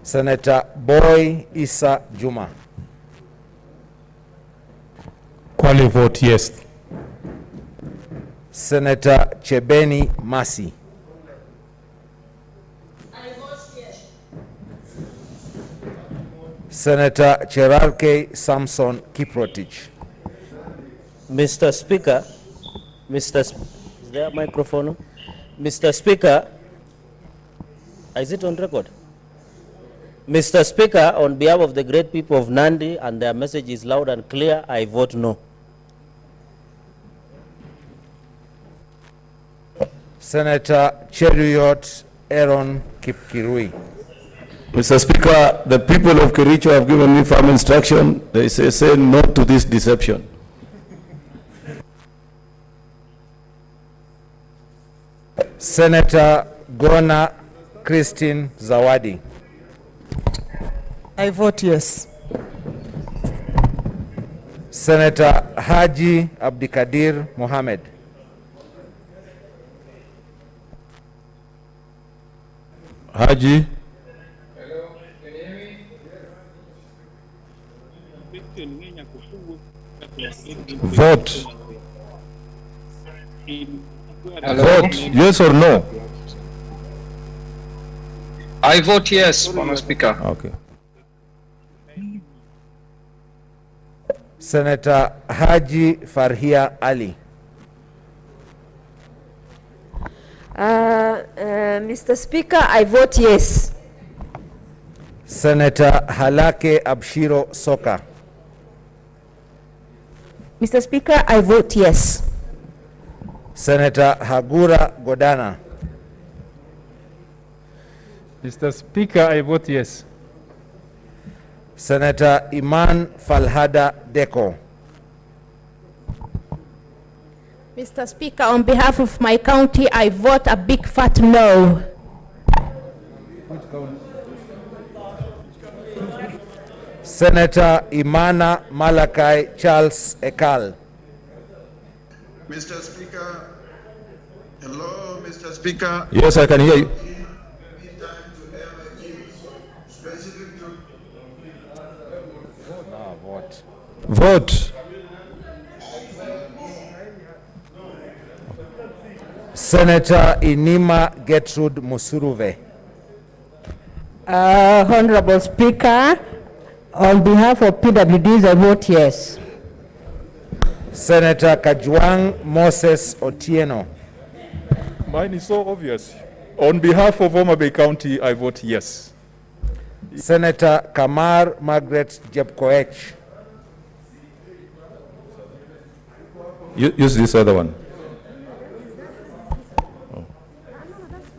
Senator Boy Isa Juma. Quali vote yes. Senator Chebeni Masi. I vote yes. Senator Cherarge Samson Kiprotich. Mr. Speaker, is there a microphone? Mr. Speaker, is it on record? Mr. Speaker, on behalf of the great people of Nandi, and their message is loud and clear, I vote no. Senator Cheruiyot Aaron Kipkirui. Mr. Speaker, the people of Kericho have given me firm instruction. They say no to this deception. Senator Gona Christine Zawadi. I vote yes. Senator Haji Abdikadir Mohamed. Haji. Vote. Vote, yes or no? I vote yes, Mr. Speaker. Okay. Senator Haji Farhia Ali. Mr. Speaker, I vote yes. Senator Halake Abshiro Soka. Mr. Speaker, I vote yes. Senator Hagura Godana. Mr. Speaker, I vote yes. Senator Iman Falhada Deko. Mr. Speaker, on behalf of my county, I vote a big fat no. Senator Imana Malakai Charles Ekal. Mr. Speaker, hello, Mr. Speaker. Yes, I can hear you. Vote. Senator Inima Gertrude Musuruve. Honorable Speaker, on behalf of PWDs, I vote yes. Senator Kajwang Moses Otieno. Mine is so obvious. On behalf of Homa Bay County, I vote yes. Senator Kamar Margaret Jepkoech. Use this other one.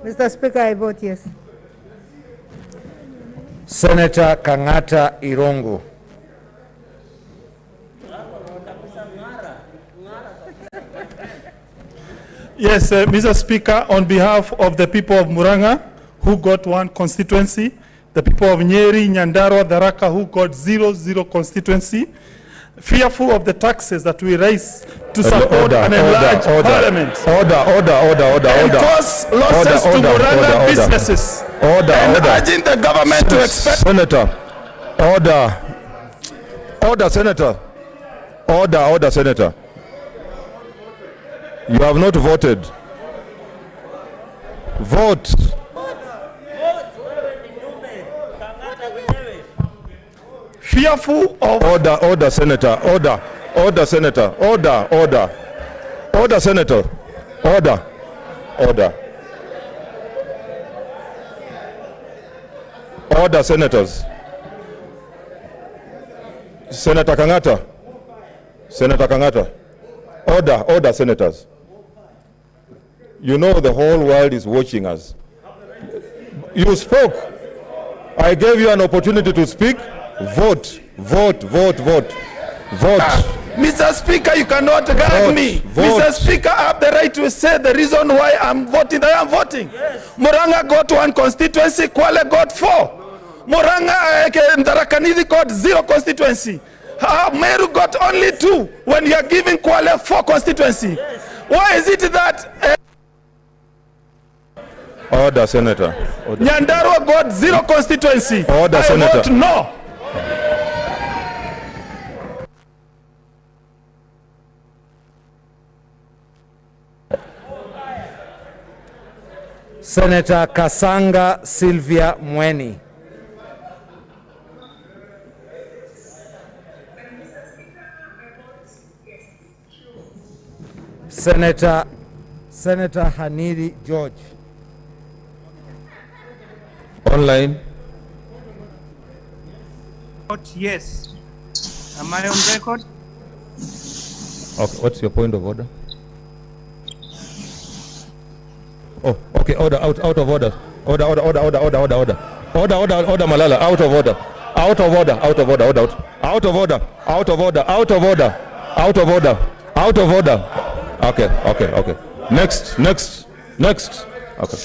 Mr. Speaker, I vote yes. Senator Kangata Irongo. Yes, Mr. Speaker, on behalf of the people of Muranga, who got 1 constituency, the people of Nyeri, Nyandarua, Tharaka, who got 0 constituency, fearful of the taxes that we raise to support an enlarged parliament. And cause losses to Muranga businesses. And urging the government to expect... Senator, order, Senator. Order, Senator. You have not voted. Vote. Fearful of... Order, Senator. Order, Senator. Order, Senator. Order. Order, senators. Senator Kangata. Order, senators. You know the whole world is watching us. You spoke. I gave you an opportunity to speak. Vote. Mr. Speaker, you cannot gag me. Mr. Speaker, I have the right to say the reason why I'm voting. I am voting. Yes. Muranga got 1 constituency, Kwale got 4. Muranga, Tharaka got 0 constituency. Meru got only 2 when you are giving Kwale 4 constituency. Yes. Why is it that... Order, Senator. Nyandarua got 0 constituency. Order, Senator. I vote no. Senator Kasanga Sylvia Mweni. Senator Haniri George. Online. Vote yes. Am I on record? Okay, what's your point of order? Oh, okay, order, out of order. Order, Malala, out of order. Okay. Next. Okay.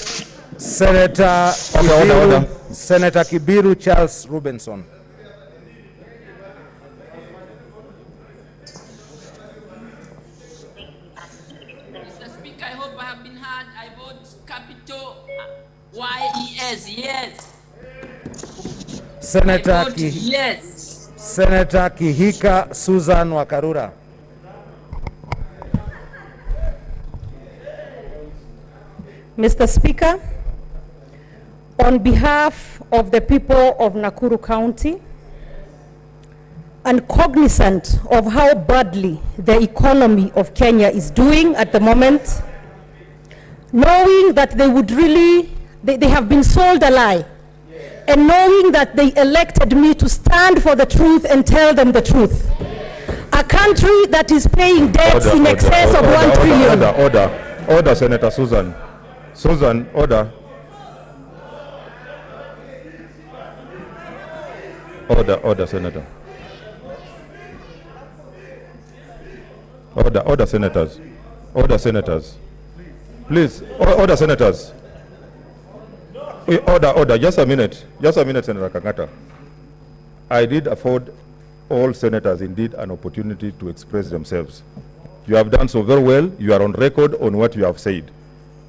Senator Kibiru Charles Rubenson. Senator Yes. Senator Kihika Susan Wakarura. Mr. Speaker, on behalf of the people of Nakuru County, and cognizant of how badly the economy of Kenya is doing at the moment, knowing that they would really, they have been sold a lie, and knowing that they elected me to stand for the truth and tell them the truth. A country that is paying debts in excess of 1 trillion. Order, Senator Susan. Susan, order. Order, Senator. Order, senators. Order, senators. Please, order, senators. Order, just a minute, Senator Kangata. I did afford all senators indeed an opportunity to express themselves. You have done so very well. You are on record on what you have said.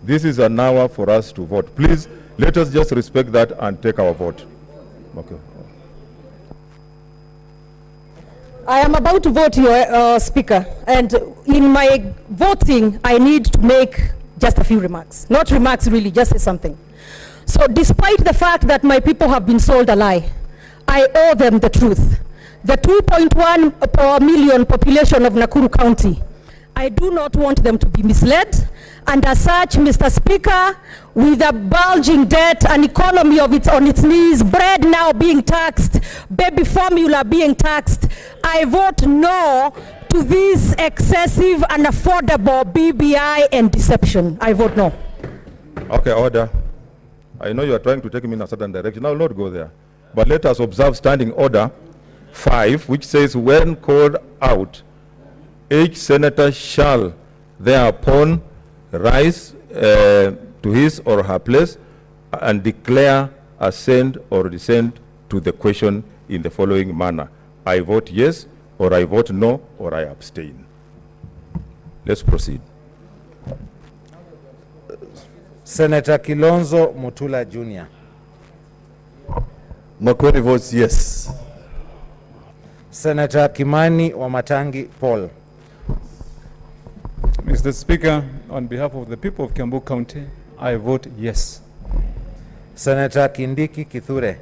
This is an hour for us to vote. Please, let us just respect that and take our vote. Okay. I am about to vote, your Speaker, and in my voting, I need to make just a few remarks. Not remarks really, just say something. So despite the fact that my people have been sold a lie, I owe them the truth. The 2.1 per million population of Nakuru County, I do not want them to be misled. And as such, Mr. Speaker, with a bulging debt, an economy of its on its knees, bread now being taxed, baby formula being taxed, I vote no to this excessive and affordable BBI and deception. I vote no. Okay, order. I know you are trying to take me in a certain direction. I will not go there. But let us observe standing order 5, which says, when called out, each senator shall thereupon rise to his or her place and declare assent or dissent to the question in the following manner: I vote yes, or I vote no, or I abstain. Let's proceed. Senator Kilonzo Mutula Jr. Makweri votes yes. Senator Kimani Wamatangi Paul. Mr. Speaker, on behalf of the people of Kiambu County, I vote yes. Senator Kindiki Kithure.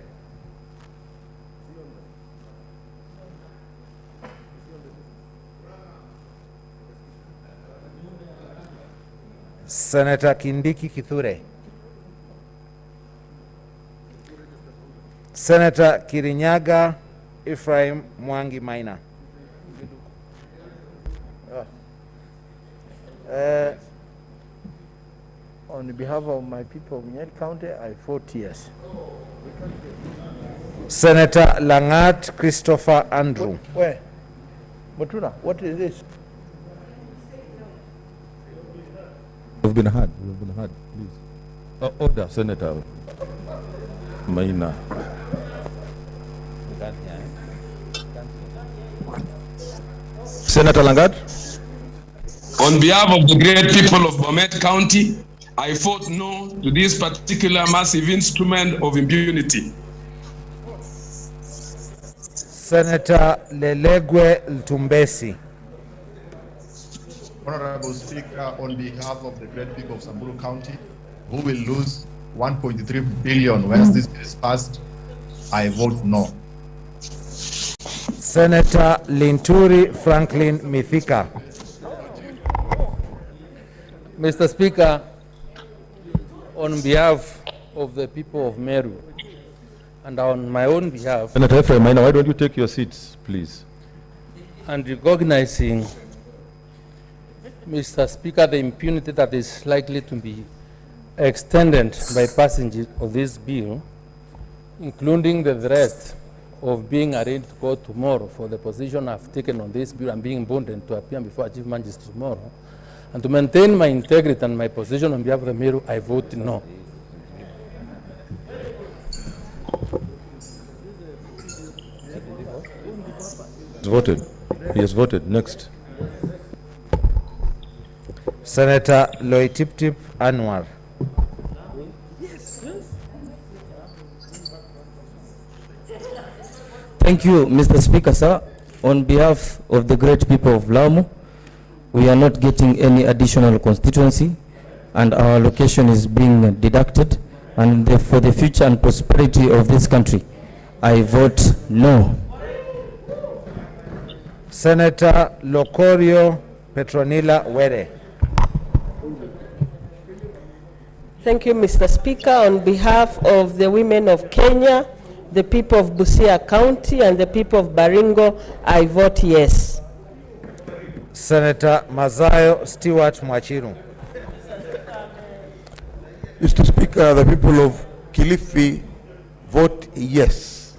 Senator Kindiki Kithure. Senator Kirinyaga Ephraim Mwangi Maina. On behalf of my people of Nyeri County, I vote yes. Senator Langat Christopher Andrew. Where? Mutuna, what is this? We've been heard, please. Order, Senator Maina. Senator Langat. On behalf of the great people of Bomet County, I vote no to this particular massive instrument of impunity. Senator Lelegwe Ltumbesi. Honorable Speaker, on behalf of the great people of Samburu County, who will lose 1.3 billion once this is passed, I vote no. Senator Linturi Franklin Mithika. Mr. Speaker, on behalf of the people of Meru and on my own behalf, Senator Ephraim Maina, why don't you take your seats, please? and recognizing, Mr. Speaker, the impunity that is likely to be extended by passage of this bill, including the threat of being arraigned to court tomorrow for the position I've taken on this bill and being bonded to appear before Chief Magistrate tomorrow, and to maintain my integrity and my position on behalf of the Meru, I vote no. He's voted. He has voted. Next. Senator Loitiptip Anwar. Thank you, Mr. Speaker, sir. On behalf of the great people of Lamu, we are not getting any additional constituency, and our location is being deducted. And for the future and prosperity of this country, I vote no. Senator Lokorio Petronila Were. Thank you, Mr. Speaker. On behalf of the women of Kenya, the people of Busia County, and the people of Baringo, I vote yes. Senator Mazayo Stewart Mwachiru. Mr. Speaker, the people of Kilifi vote yes.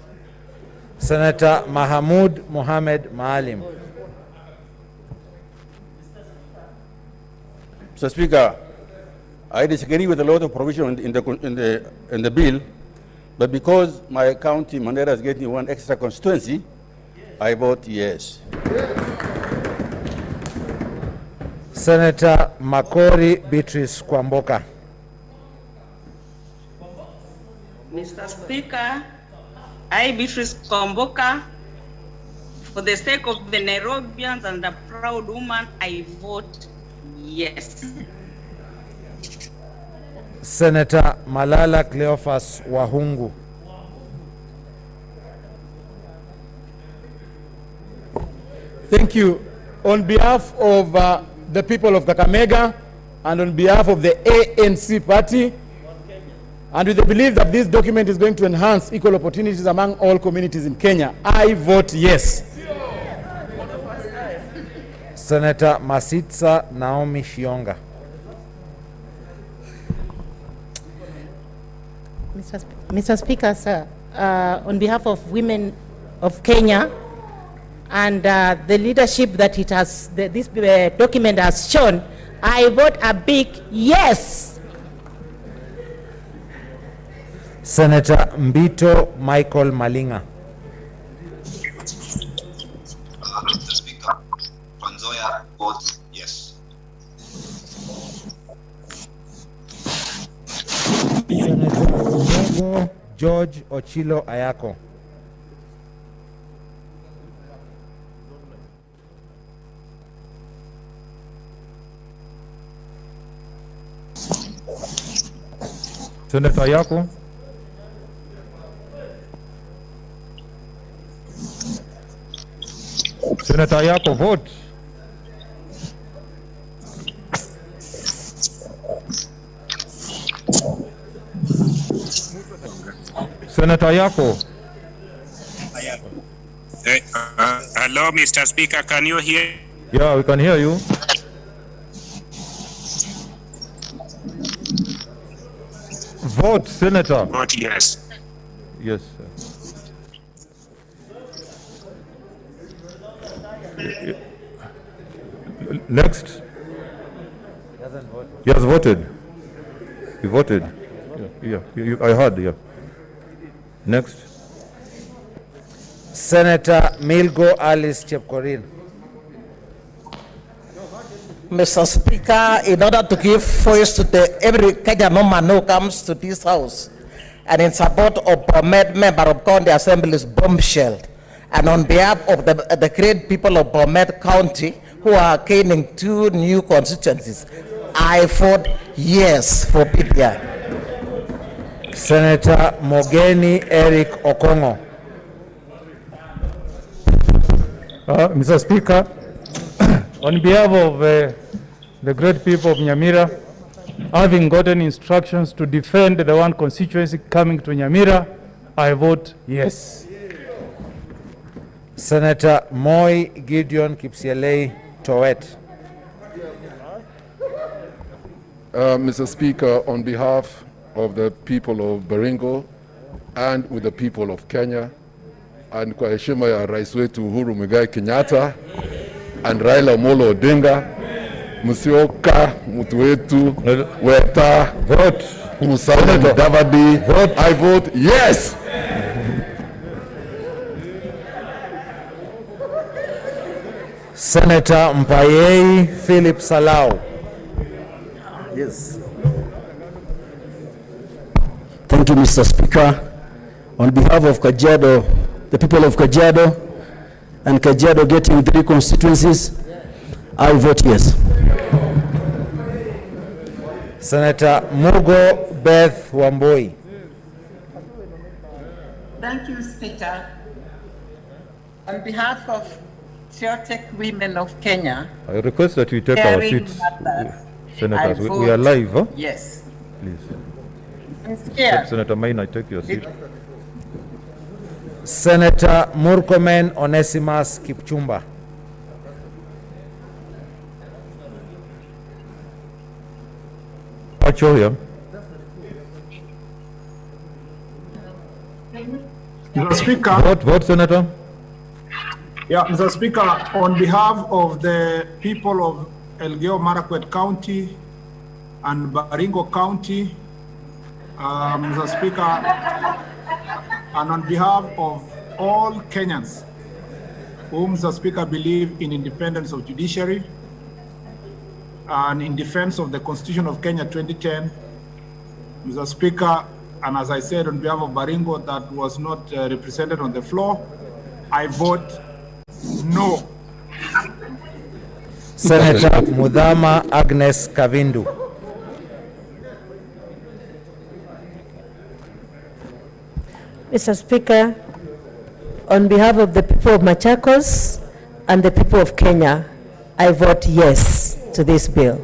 Senator Mahamud Mohamed Maalim. Mr. Speaker, I disagree with a lot of provision in the bill, but because my county, Mandera, is getting one extra constituency, I vote yes. Senator Makori Beatrice Kwamboka. Mr. Speaker, I, Beatrice Kwamboka, for the sake of the Nairobians and the proud woman, I vote yes. Senator Malala Cleophas Wahungu. Thank you. On behalf of the people of Kakamega and on behalf of the ANC party, and with the belief that this document is going to enhance equal opportunities among all communities in Kenya, I vote yes. Senator Masitsa Naomi Shionga. Mr. Speaker, sir, on behalf of women of Kenya and the leadership that this document has shown, I vote a big yes. Senator Mbito Michael Malinga. Mr. Speaker, Panzoya votes yes. Senator Umogo George Ochilo Ayako. Senator Ayako. Senator Ayako, vote. Senator Ayako. Hello, Mr. Speaker, can you hear? Yeah, we can hear you. Vote, Senator. Vote yes. Yes, sir. Next. He has voted. He voted. Yeah, I heard, yeah. Next. Senator Milgo Alice Chepkorir. Mr. Speaker, in order to give voice to every Kenyan man who comes to this house, and in support of Bomet, member of County Assembly's bombshell, and on behalf of the great people of Bomet County who are gaining 2 new constituencies, I vote yes for PPI. Senator Mogeni Eric Okongo. Mr. Speaker, on behalf of the great people of Nyamira, having gotten instructions to defend the one constituency coming to Nyamira, I vote yes. Senator Moi Gideon Kipsielei Towet. Mr. Speaker, on behalf of the people of Baringo and with the people of Kenya, and kwa heshima ya Rais wetu Uhuru Muigai Kenyatta and Raila Amolo Odinga, Musyoka, mtu wetu, Weta, vote, Musalia Mudavadi, vote, I vote yes. Senator Mpayei Philip Salau. Yes. Thank you, Mr. Speaker. On behalf of Kajiado, the people of Kajiado, and Kajiado getting 3 constituencies, I vote yes. Senator Mugo Beth Wamboi. Thank you, Speaker. On behalf of Patriotic Women of Kenya, I request that we take our seats, Senators. We are live, huh? Yes. Please. Senator Maina, take your seat. Senator Murkomen Onesimus Kipchumba. Achoya. Mr. Speaker. Vote, Senator. Yeah, Mr. Speaker, on behalf of the people of Elgeyo Marakwet County and Baringo County, Mr. Speaker, and on behalf of all Kenyans whom, Mr. Speaker, believe in independence of judiciary and in defense of the Constitution of Kenya 2010, Mr. Speaker, and as I said on behalf of Baringo that was not represented on the floor, I vote no. Senator Mudhama Agnes Kavindu. Mr. Speaker, on behalf of the people of Machakos and the people of Kenya, I vote yes to this bill.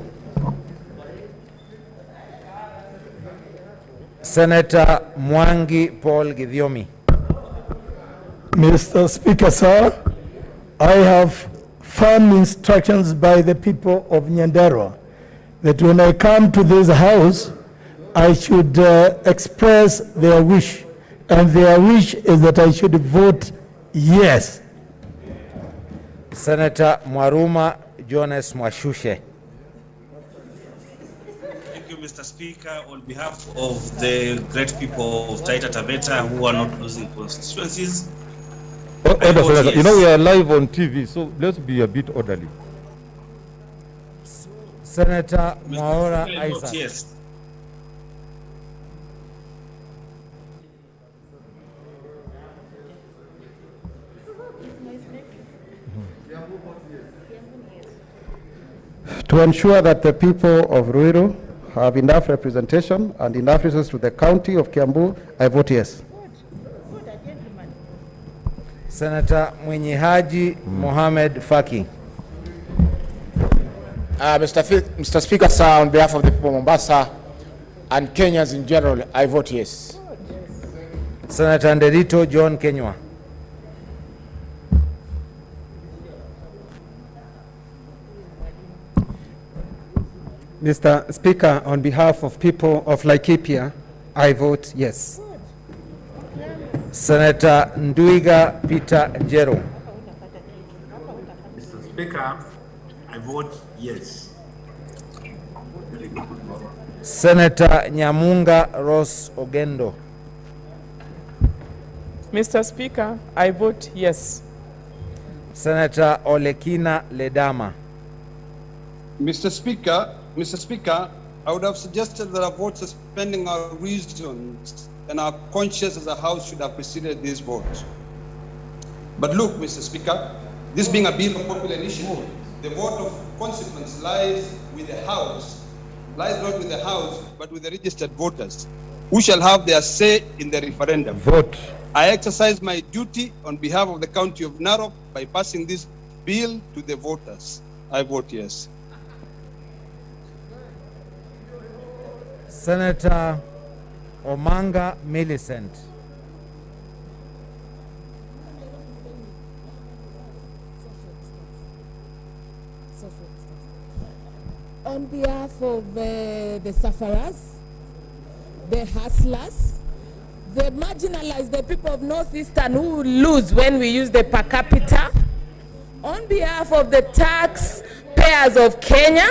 Senator Mwangi Paul Githiomi. Mr. Speaker, sir, I have firm instructions by the people of Nyandarua that when I come to this house, I should express their wish, and their wish is that I should vote yes. Senator Mwaruma Jones Mwashushe. Thank you, Mr. Speaker. On behalf of the great people of Taita Taveta who are not losing constituencies, Senator, yes. You know we are live on TV, so let's be a bit orderly. Senator Mwaura Speaker, I vote Isaac. yes. To ensure that the people of Ruto have enough representation and enough resources to the county of Kiambu, I vote yes. Senator Mwenyehaji Mohamed Faki. Mr. Speaker, sir, on behalf of the people of Mombasa and Kenyans in general, I vote yes. Senator Nderito John Kenywa. Mr. Speaker, on behalf of people of Laikipia, I vote yes. Senator Nduiga Peter Njero. Mr. Speaker, I vote yes. Senator Nyamunga Ross Ogendo. Mr. Speaker, I vote yes. Senator Olekina Ledama. Mr. Speaker, I would have suggested that a vote suspending our reasons and our conscience as a House should have preceded this vote. But look, Mr. Speaker, this being a bill of popular initiative, the vote of consequence lies with the House, lies not with the House, but with the registered voters, who shall have their say in the referendum. Vote. I exercise my duty on behalf of the County of Narok by passing this bill to the voters. I vote yes. Senator Omanga Millicent. On behalf of the sufferers, the hustlers, the marginalized, the people of Northeastern who lose when we use the per capita, on behalf of the taxpayers of Kenya,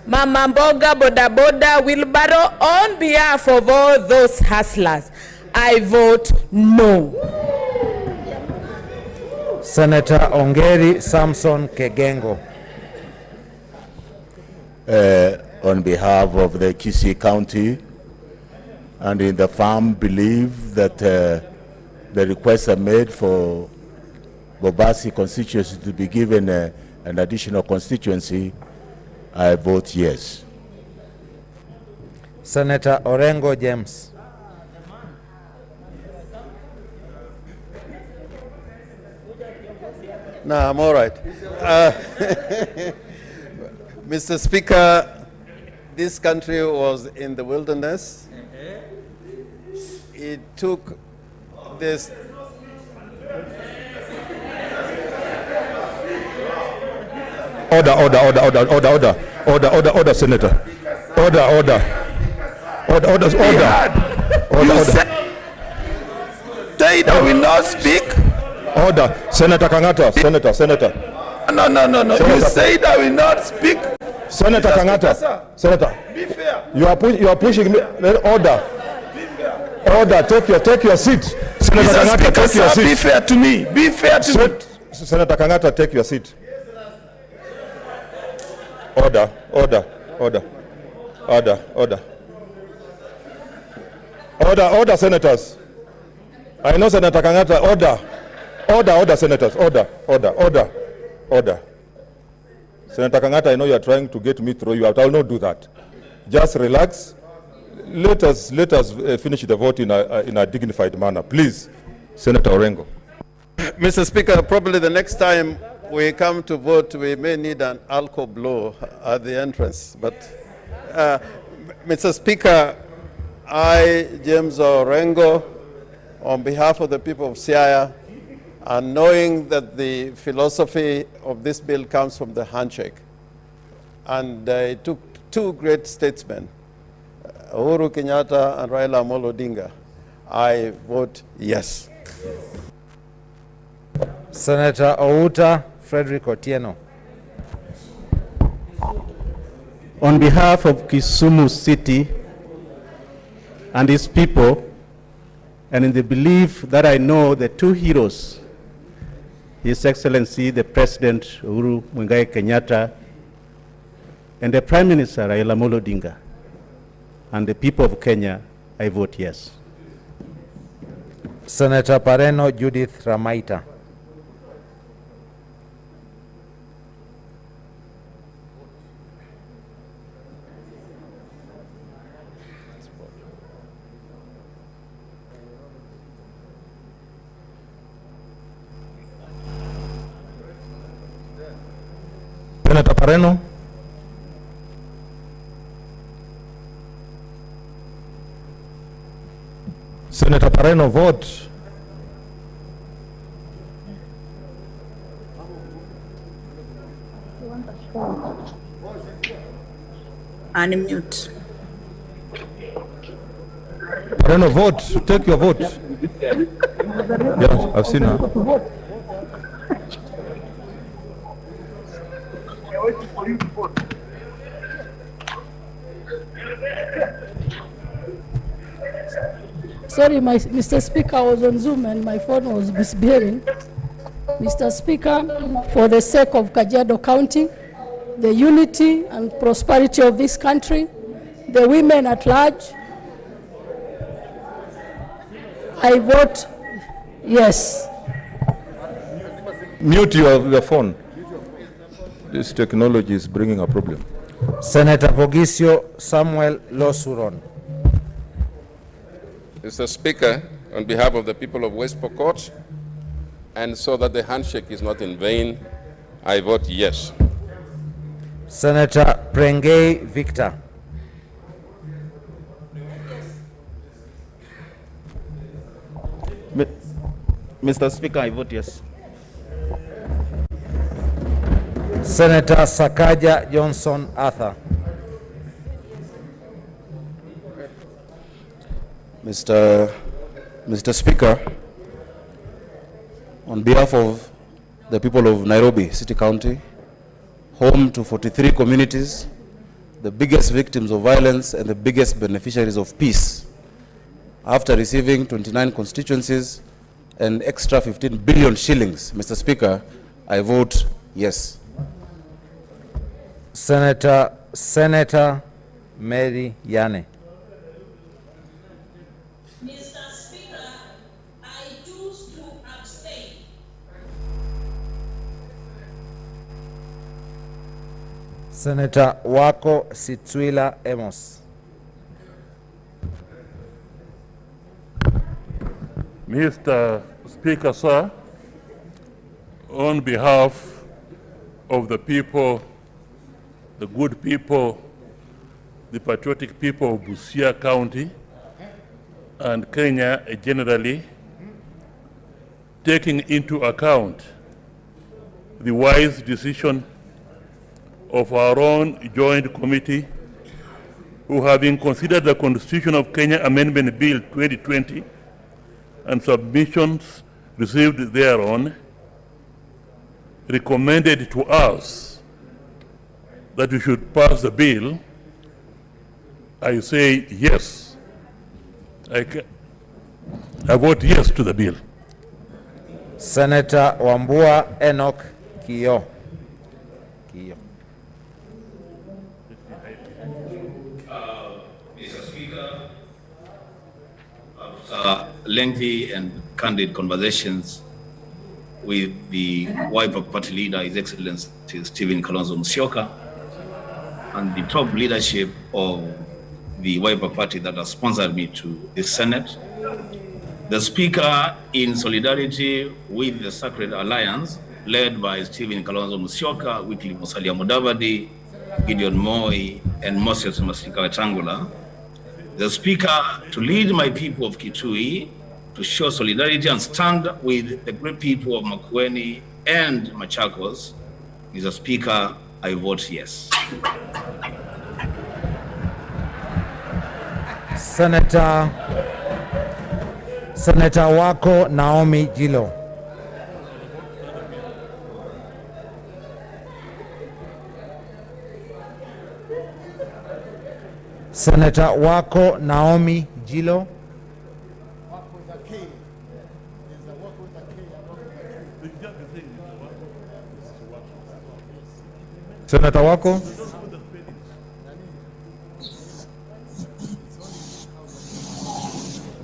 Mama Mboga, Boda Boda, Wheelbarrow, on behalf of all those hustlers, I vote no. Senator Ongeri Samson Kegengo. On behalf of the Kisii County and in the firm belief that the requests are made for Bobasi constituency to be given an additional constituency, I vote yes. Senator Orengo James. No, I'm all right. Mr. Speaker, this country was in the wilderness. It took this. Order, Senator. Order. Say that we not speak. Order. Senator Kangata. Senator. No. You say that we not speak. Senator Kangata. Senator. Be fair. You are pushing me. Order. Take your seat. Senator Kangata, take your seat. Be fair to me. Be fair to me. Senator Kangata, take your seat. Order, senators. I know Senator Kangata, order, senators, order. Senator Kangata, I know you are trying to get me through you out. I will not do that. Just relax. Let us finish the vote in a dignified manner. Please, Senator Orengo. Mr. Speaker, probably the next time we come to vote, we may need an alcohol blow at the entrance. But, Mr. Speaker, I, James Orengo, on behalf of the people of Siaya, and knowing that the philosophy of this bill comes from the handshake, and it took two great statesmen, Uhuru Kenyatta and Raila Amolo Odinga, I vote yes. Senator Outa Frederick Otieno. On behalf of Kisumu City and its people, and in the belief that I know the two heroes, His Excellency the President Uhuru Muigai Kenyatta and the Prime Minister Raila Amolo Odinga, and the people of Kenya, I vote yes. Senator Pareno Judith Ramaita. Senator Pareno. Senator Pareno, vote. Unmute. Pareno, vote. Take your vote. Yeah, I've seen her. Sorry, Mr. Speaker, I was on Zoom and my phone was misbehaving. Mr. Speaker, for the sake of Kajiado County, the unity and prosperity of this country, the women at large, I vote yes. Mute your phone. This technology is bringing a problem. Senator Pogisio Samuel Losuron. Mr. Speaker, on behalf of the people of West Pokot, and so that the handshake is not in vain, I vote yes. Senator Prengei Victor. Mr. Speaker, I vote yes. Senator Sakaja Johnson Arthur. Mr. Speaker, on behalf of the people of Nairobi City County, home to 43 communities, the biggest victims of violence and the biggest beneficiaries of peace, after receiving 29 constituencies and extra 15 billion shillings, Mr. Speaker, I vote yes. Senator Mary Yane. Mr. Speaker, I choose to abstain. Senator Wako Sitwila Amos. Mr. Speaker, sir, on behalf of the people, the good people, the patriotic people of Busia County and Kenya generally, taking into account the wise decision of our own joint committee, who, having considered the Constitution of Kenya Amendment Bill 2020 and submissions received thereon, recommended to us that we should pass the bill, I say yes. I vote yes to the bill. Senator Wambua Enoch Kiyo. Mr. Speaker, after lengthy and candid conversations with the Wiper Party leader, His Excellency Stephen Kalonzo Musyoka, and the top leadership of the Wiper Party that has sponsored me to the Senate, the Speaker, in solidarity with the Sacred Alliance, led by Stephen Kalonzo Musyoka, Wycliffe Musalia Mudavadi, Gideon Moi, and Moses Masika Wetangula, the Speaker, to lead my people of Kitui to show solidarity and stand with the great people of Makueni and Machakos. Mr. Speaker, I vote yes. Senator Wako Naomi Jilo. Senator Wako Naomi Jilo. Senator Wako.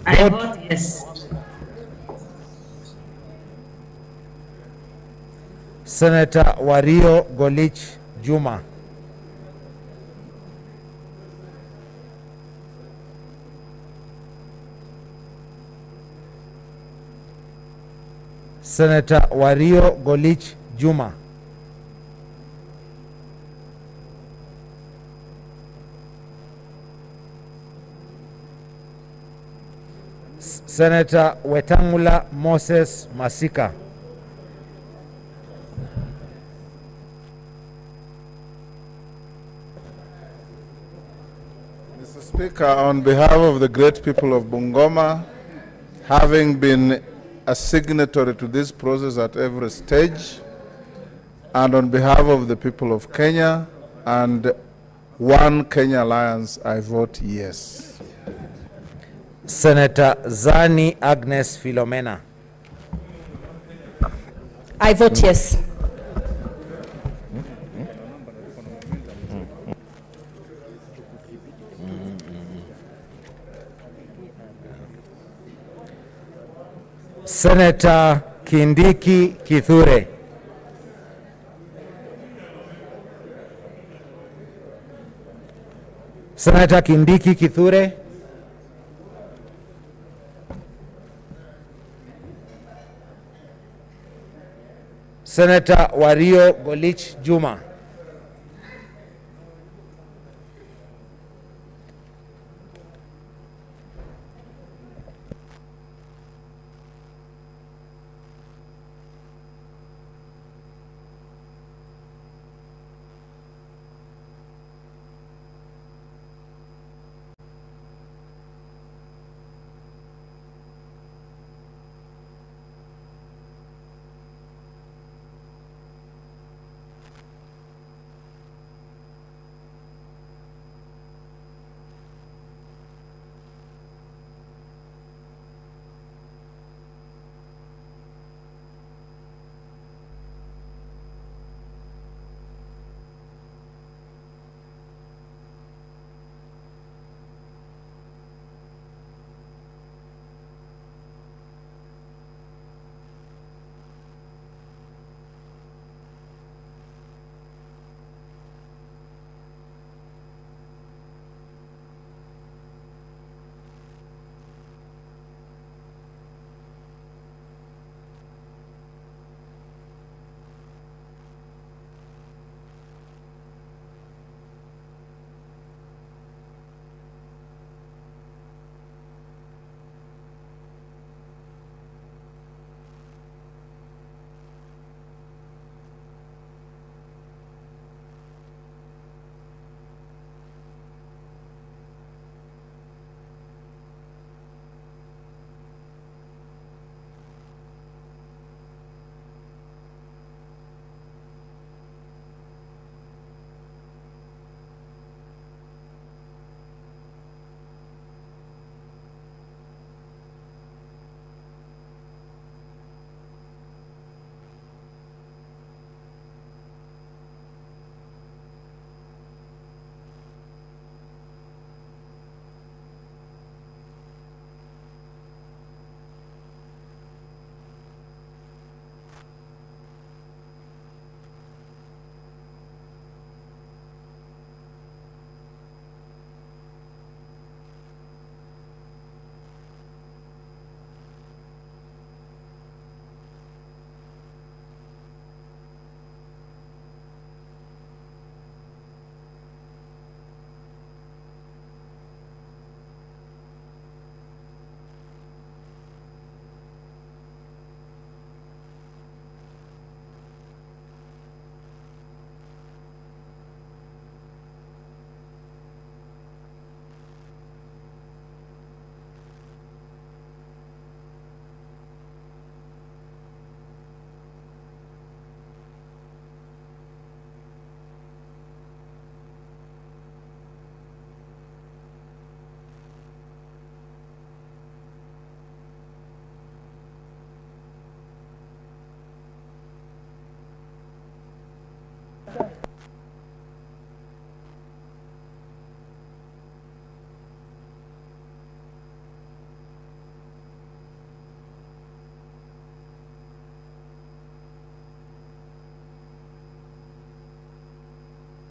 I vote yes. Senator Wario Golich Juma. Senator Wario Golich Juma. Senator Wetangula Moses Masika. Mr. Speaker, on behalf of the great people of Bungoma, having been a signatory to this process at every stage, and on behalf of the people of Kenya and One Kenya Alliance, I vote yes. Senator Zani Agnes Philomena. I vote yes. Senator Kindiki Kithure. Senator Kindiki Kithure. Senator Wario Golich Juma.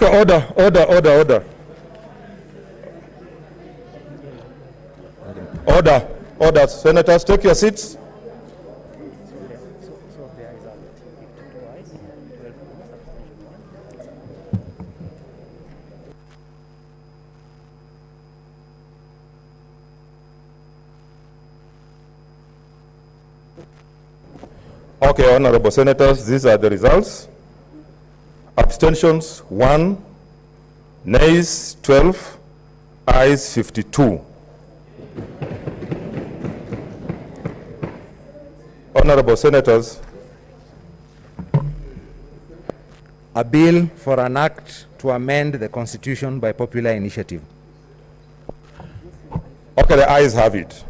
Speaker, order. Order. Senators, take your seats. Okay, honorable senators, these are the results. Abstentions 1, nays 12, ayes 52. Honorable senators, A bill for an act to amend the constitution by popular initiative. okay, the ayes have it.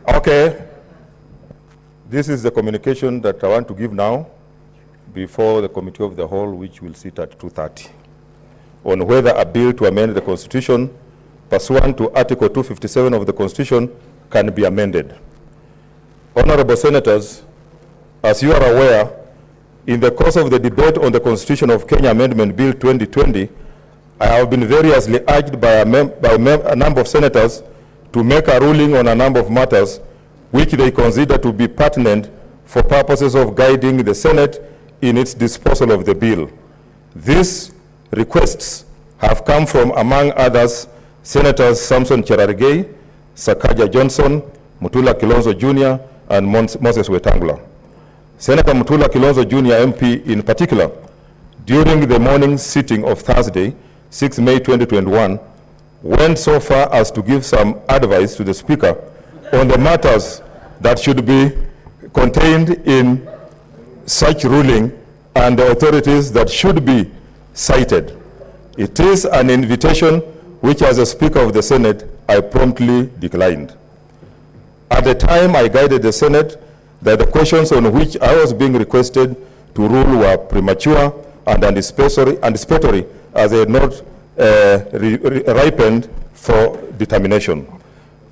Okay, this is the communication that I want to give now before the Committee of the Whole, which will sit at 2:30, on whether a bill to amend the Constitution pursuant to Article 257 of the Constitution can be amended. Honorable Senators, as you are aware, in the course of the debate on the Constitution of Kenya Amendment Bill 2020, I have been variously urged by a number of senators to make a ruling on a number of matters which they consider to be pertinent for purposes of guiding the Senate in its disposal of the bill. These requests have come from, among others, Senators Samson Cherargei, Sakaja Johnson, Mutula Kilonzo Jr., and Moses Wetangula. Senator Mutula Kilonzo Jr. MP in particular, during the morning sitting of Thursday, 6 May 2021, went so far as to give some advice to the Speaker on the matters that should be contained in such ruling and the authorities that should be cited. It is an invitation which, as a Speaker of the Senate, I promptly declined. At the time, I guided the Senate that the questions on which I was being requested to rule were premature and anticipatory as they had not ripened for determination.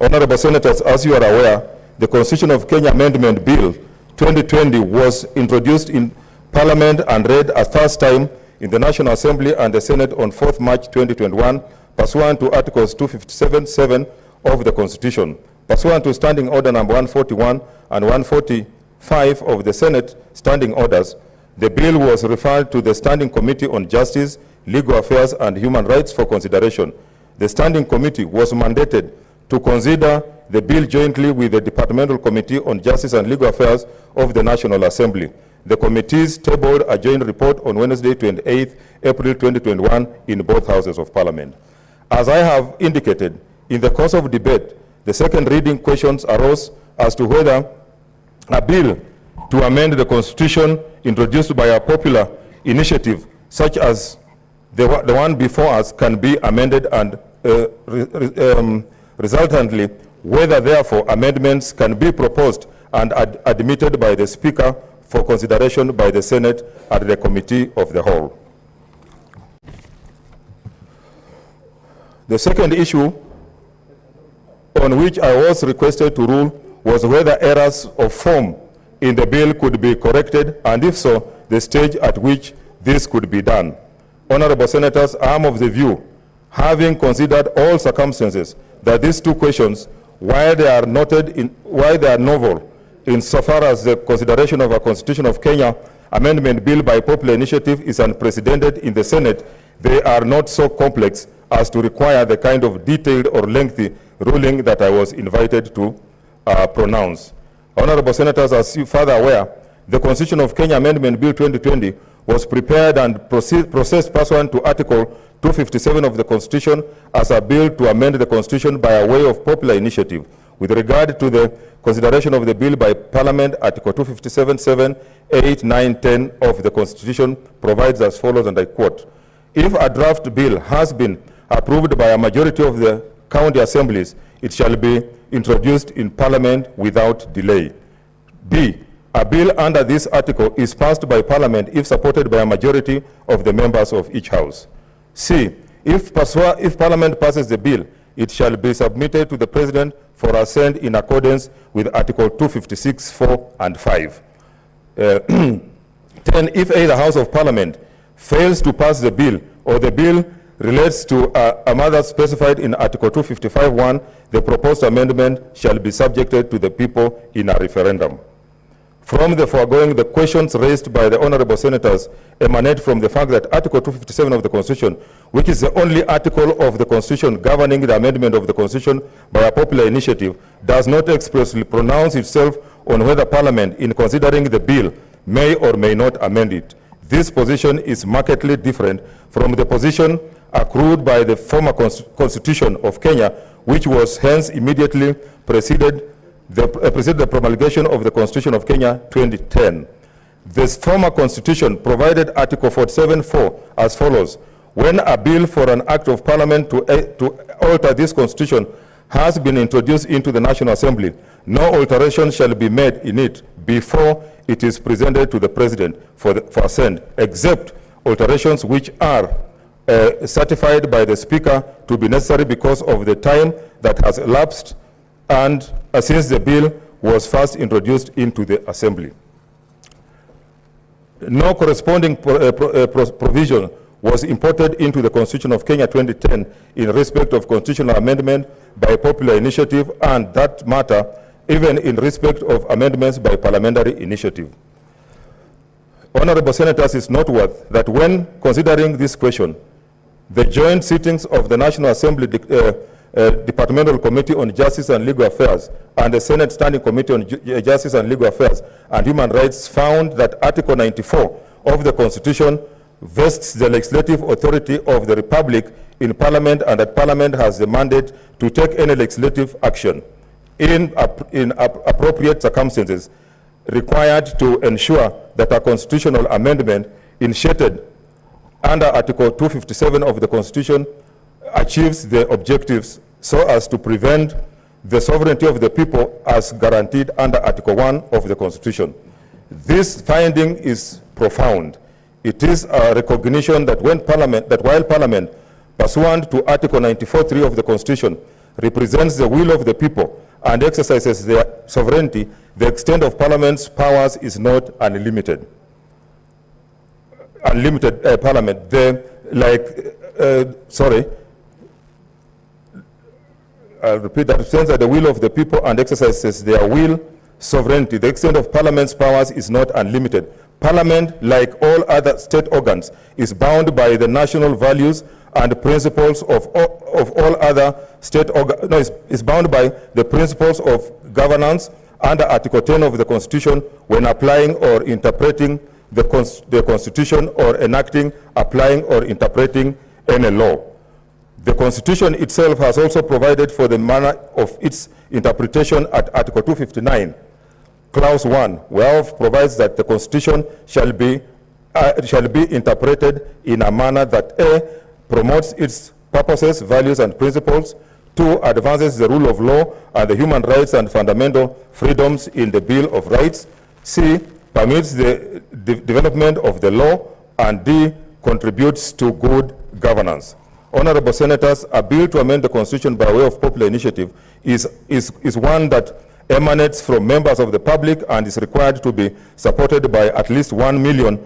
Honorable Senators, as you are aware, the Constitution of Kenya Amendment Bill 2020 was introduced in Parliament and read a first time in the National Assembly and the Senate on 4th March 2021, pursuant to Articles 257(7) of the Constitution. Pursuant to Standing Order number 141 and 145 of the Senate Standing Orders, the bill was referred to the Standing Committee on Justice, Legal Affairs and Human Rights for consideration. The Standing Committee was mandated to consider the bill jointly with the Departmental Committee on Justice and Legal Affairs of the National Assembly. The committees tabled a joint report on Wednesday, 28 April 2021 in both houses of Parliament. As I have indicated, in the course of debate, the second reading questions arose as to whether a bill to amend the Constitution introduced by a popular initiative, such as the one before us, can be amended and resultantly, whether therefore amendments can be proposed and admitted by the Speaker for consideration by the Senate at the Committee of the Whole. The second issue on which I was requested to rule was whether errors of form in the bill could be corrected, and if so, the stage at which this could be done. Honorable Senators, I am of the view, having considered all circumstances, that these two questions, while they are novel, insofar as the consideration of a Constitution of Kenya Amendment Bill by popular initiative is unprecedented in the Senate, they are not so complex as to require the kind of detailed or lengthy ruling that I was invited to pronounce. Honorable Senators, as you further aware, the Constitution of Kenya Amendment Bill 2020 was prepared and processed pursuant to Article 257 of the Constitution as a bill to amend the Constitution by a way of popular initiative. With regard to the consideration of the bill by Parliament, Article 257(7), 8, 9, 10 of the Constitution provides as follows, and I quote, "If a draft bill has been approved by a majority of the county assemblies, it shall be introduced in Parliament without delay." B, a bill under this article is passed by Parliament if supported by a majority of the members of each house. C, if Parliament passes the bill, it shall be submitted to the President for assent in accordance with Article 256, 4 and 5. 10. If either House of Parliament fails to pass the bill or the bill relates to a matter specified in Article 255(1), the proposed amendment shall be subjected to the people in a referendum. From the foregoing, the questions raised by the honorable senators emanate from the fact that Article 257 of the Constitution, which is the only article of the Constitution governing the amendment of the Constitution by a popular initiative, does not expressly pronounce itself on whether Parliament, in considering the bill, may or may not amend it. This position is markedly different from the position accrued by the former Constitution of Kenya, which was hence immediately preceded the promulgation of the Constitution of Kenya 2010. This former Constitution provided Article 47(4) as follows: when a bill for an Act of Parliament to alter this Constitution has been introduced into the National Assembly, no alteration shall be made in it before it is presented to the President for assent, except alterations which are certified by the Speaker to be necessary because of the time that has elapsed and since the bill was first introduced into the Assembly. No corresponding provision was imported into the Constitution of Kenya 2010 in respect of constitutional amendment by popular initiative, and that matter even in respect of amendments by parliamentary initiative. Honorable Senators, it's noteworthy that when considering this question, the joint sittings of the National Assembly Departmental Committee on Justice and Legal Affairs and the Senate Standing Committee on Justice and Legal Affairs and Human Rights found that Article 94 of the Constitution vests the legislative authority of the Republic in Parliament, and that Parliament has the mandate to take any legislative action in appropriate circumstances required to ensure that a constitutional amendment initiated under Article 257 of the Constitution achieves the objectives so as to prevent the sovereignty of the people as guaranteed under Article 1 of the Constitution. This finding is profound. It is a recognition that while Parliament, pursuant to Article 94(3) of the Constitution, represents the will of the people and exercises their sovereignty, the extent of Parliament's powers is not unlimited. Parliament, I'll repeat that, represents the will of the people and exercises their will, sovereignty. The extent of Parliament's powers is not unlimited. Parliament, like all other state organs, is bound by the national values and principles of all other state organs. Is bound by the principles of governance under Article 10 of the Constitution when applying or interpreting the Constitution or enacting, applying or interpreting any law. The Constitution itself has also provided for the manner of its interpretation at Article 259, Clause 1, whereof provides that the Constitution shall be interpreted in a manner that A, promotes its purposes, values, and principles, 2, advances the rule of law and the human rights and fundamental freedoms in the Bill of Rights, C, permits the development of the law, and D, contributes to good governance. Honorable Senators, a bill to amend the Constitution by way of popular initiative is one that emanates from members of the public and is required to be supported by at least 1 million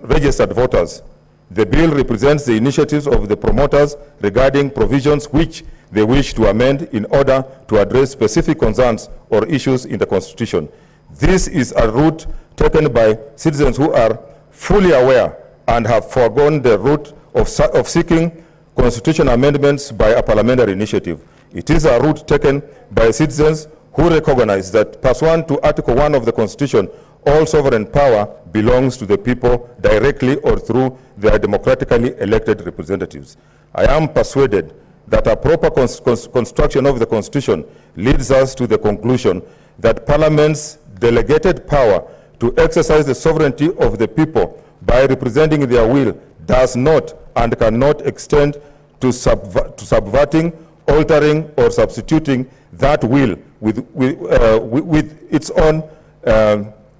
registered voters. The bill represents the initiatives of the promoters regarding provisions which they wish to amend in order to address specific concerns or issues in the Constitution. This is a route taken by citizens who are fully aware and have foregone the route of seeking constitutional amendments by a parliamentary initiative. It is a route taken by citizens who recognize that pursuant to Article 1 of the Constitution, all sovereign power belongs to the people directly or through their democratically elected representatives. I am persuaded that a proper construction of the Constitution leads us to the conclusion that Parliament's delegated power to exercise the sovereignty of the people by representing their will does not and cannot extend to subverting, altering, or substituting that will with its own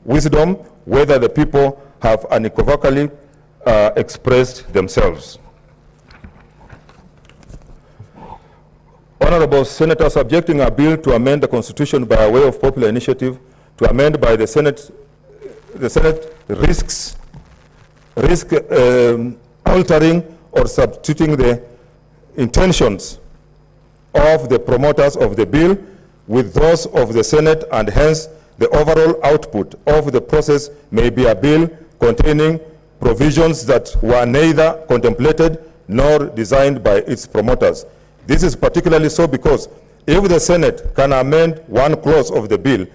wisdom, whether the people have unequivocally expressed themselves. Honorable Senators, subjecting a bill to amend the Constitution by way of popular initiative to amend by the Senate risk altering or substituting the intentions of the promoters of the bill with those of the Senate, and hence the overall output of the process may be a bill containing provisions that were neither contemplated nor designed by its promoters. This is particularly so because if the Senate can amend one clause of the bill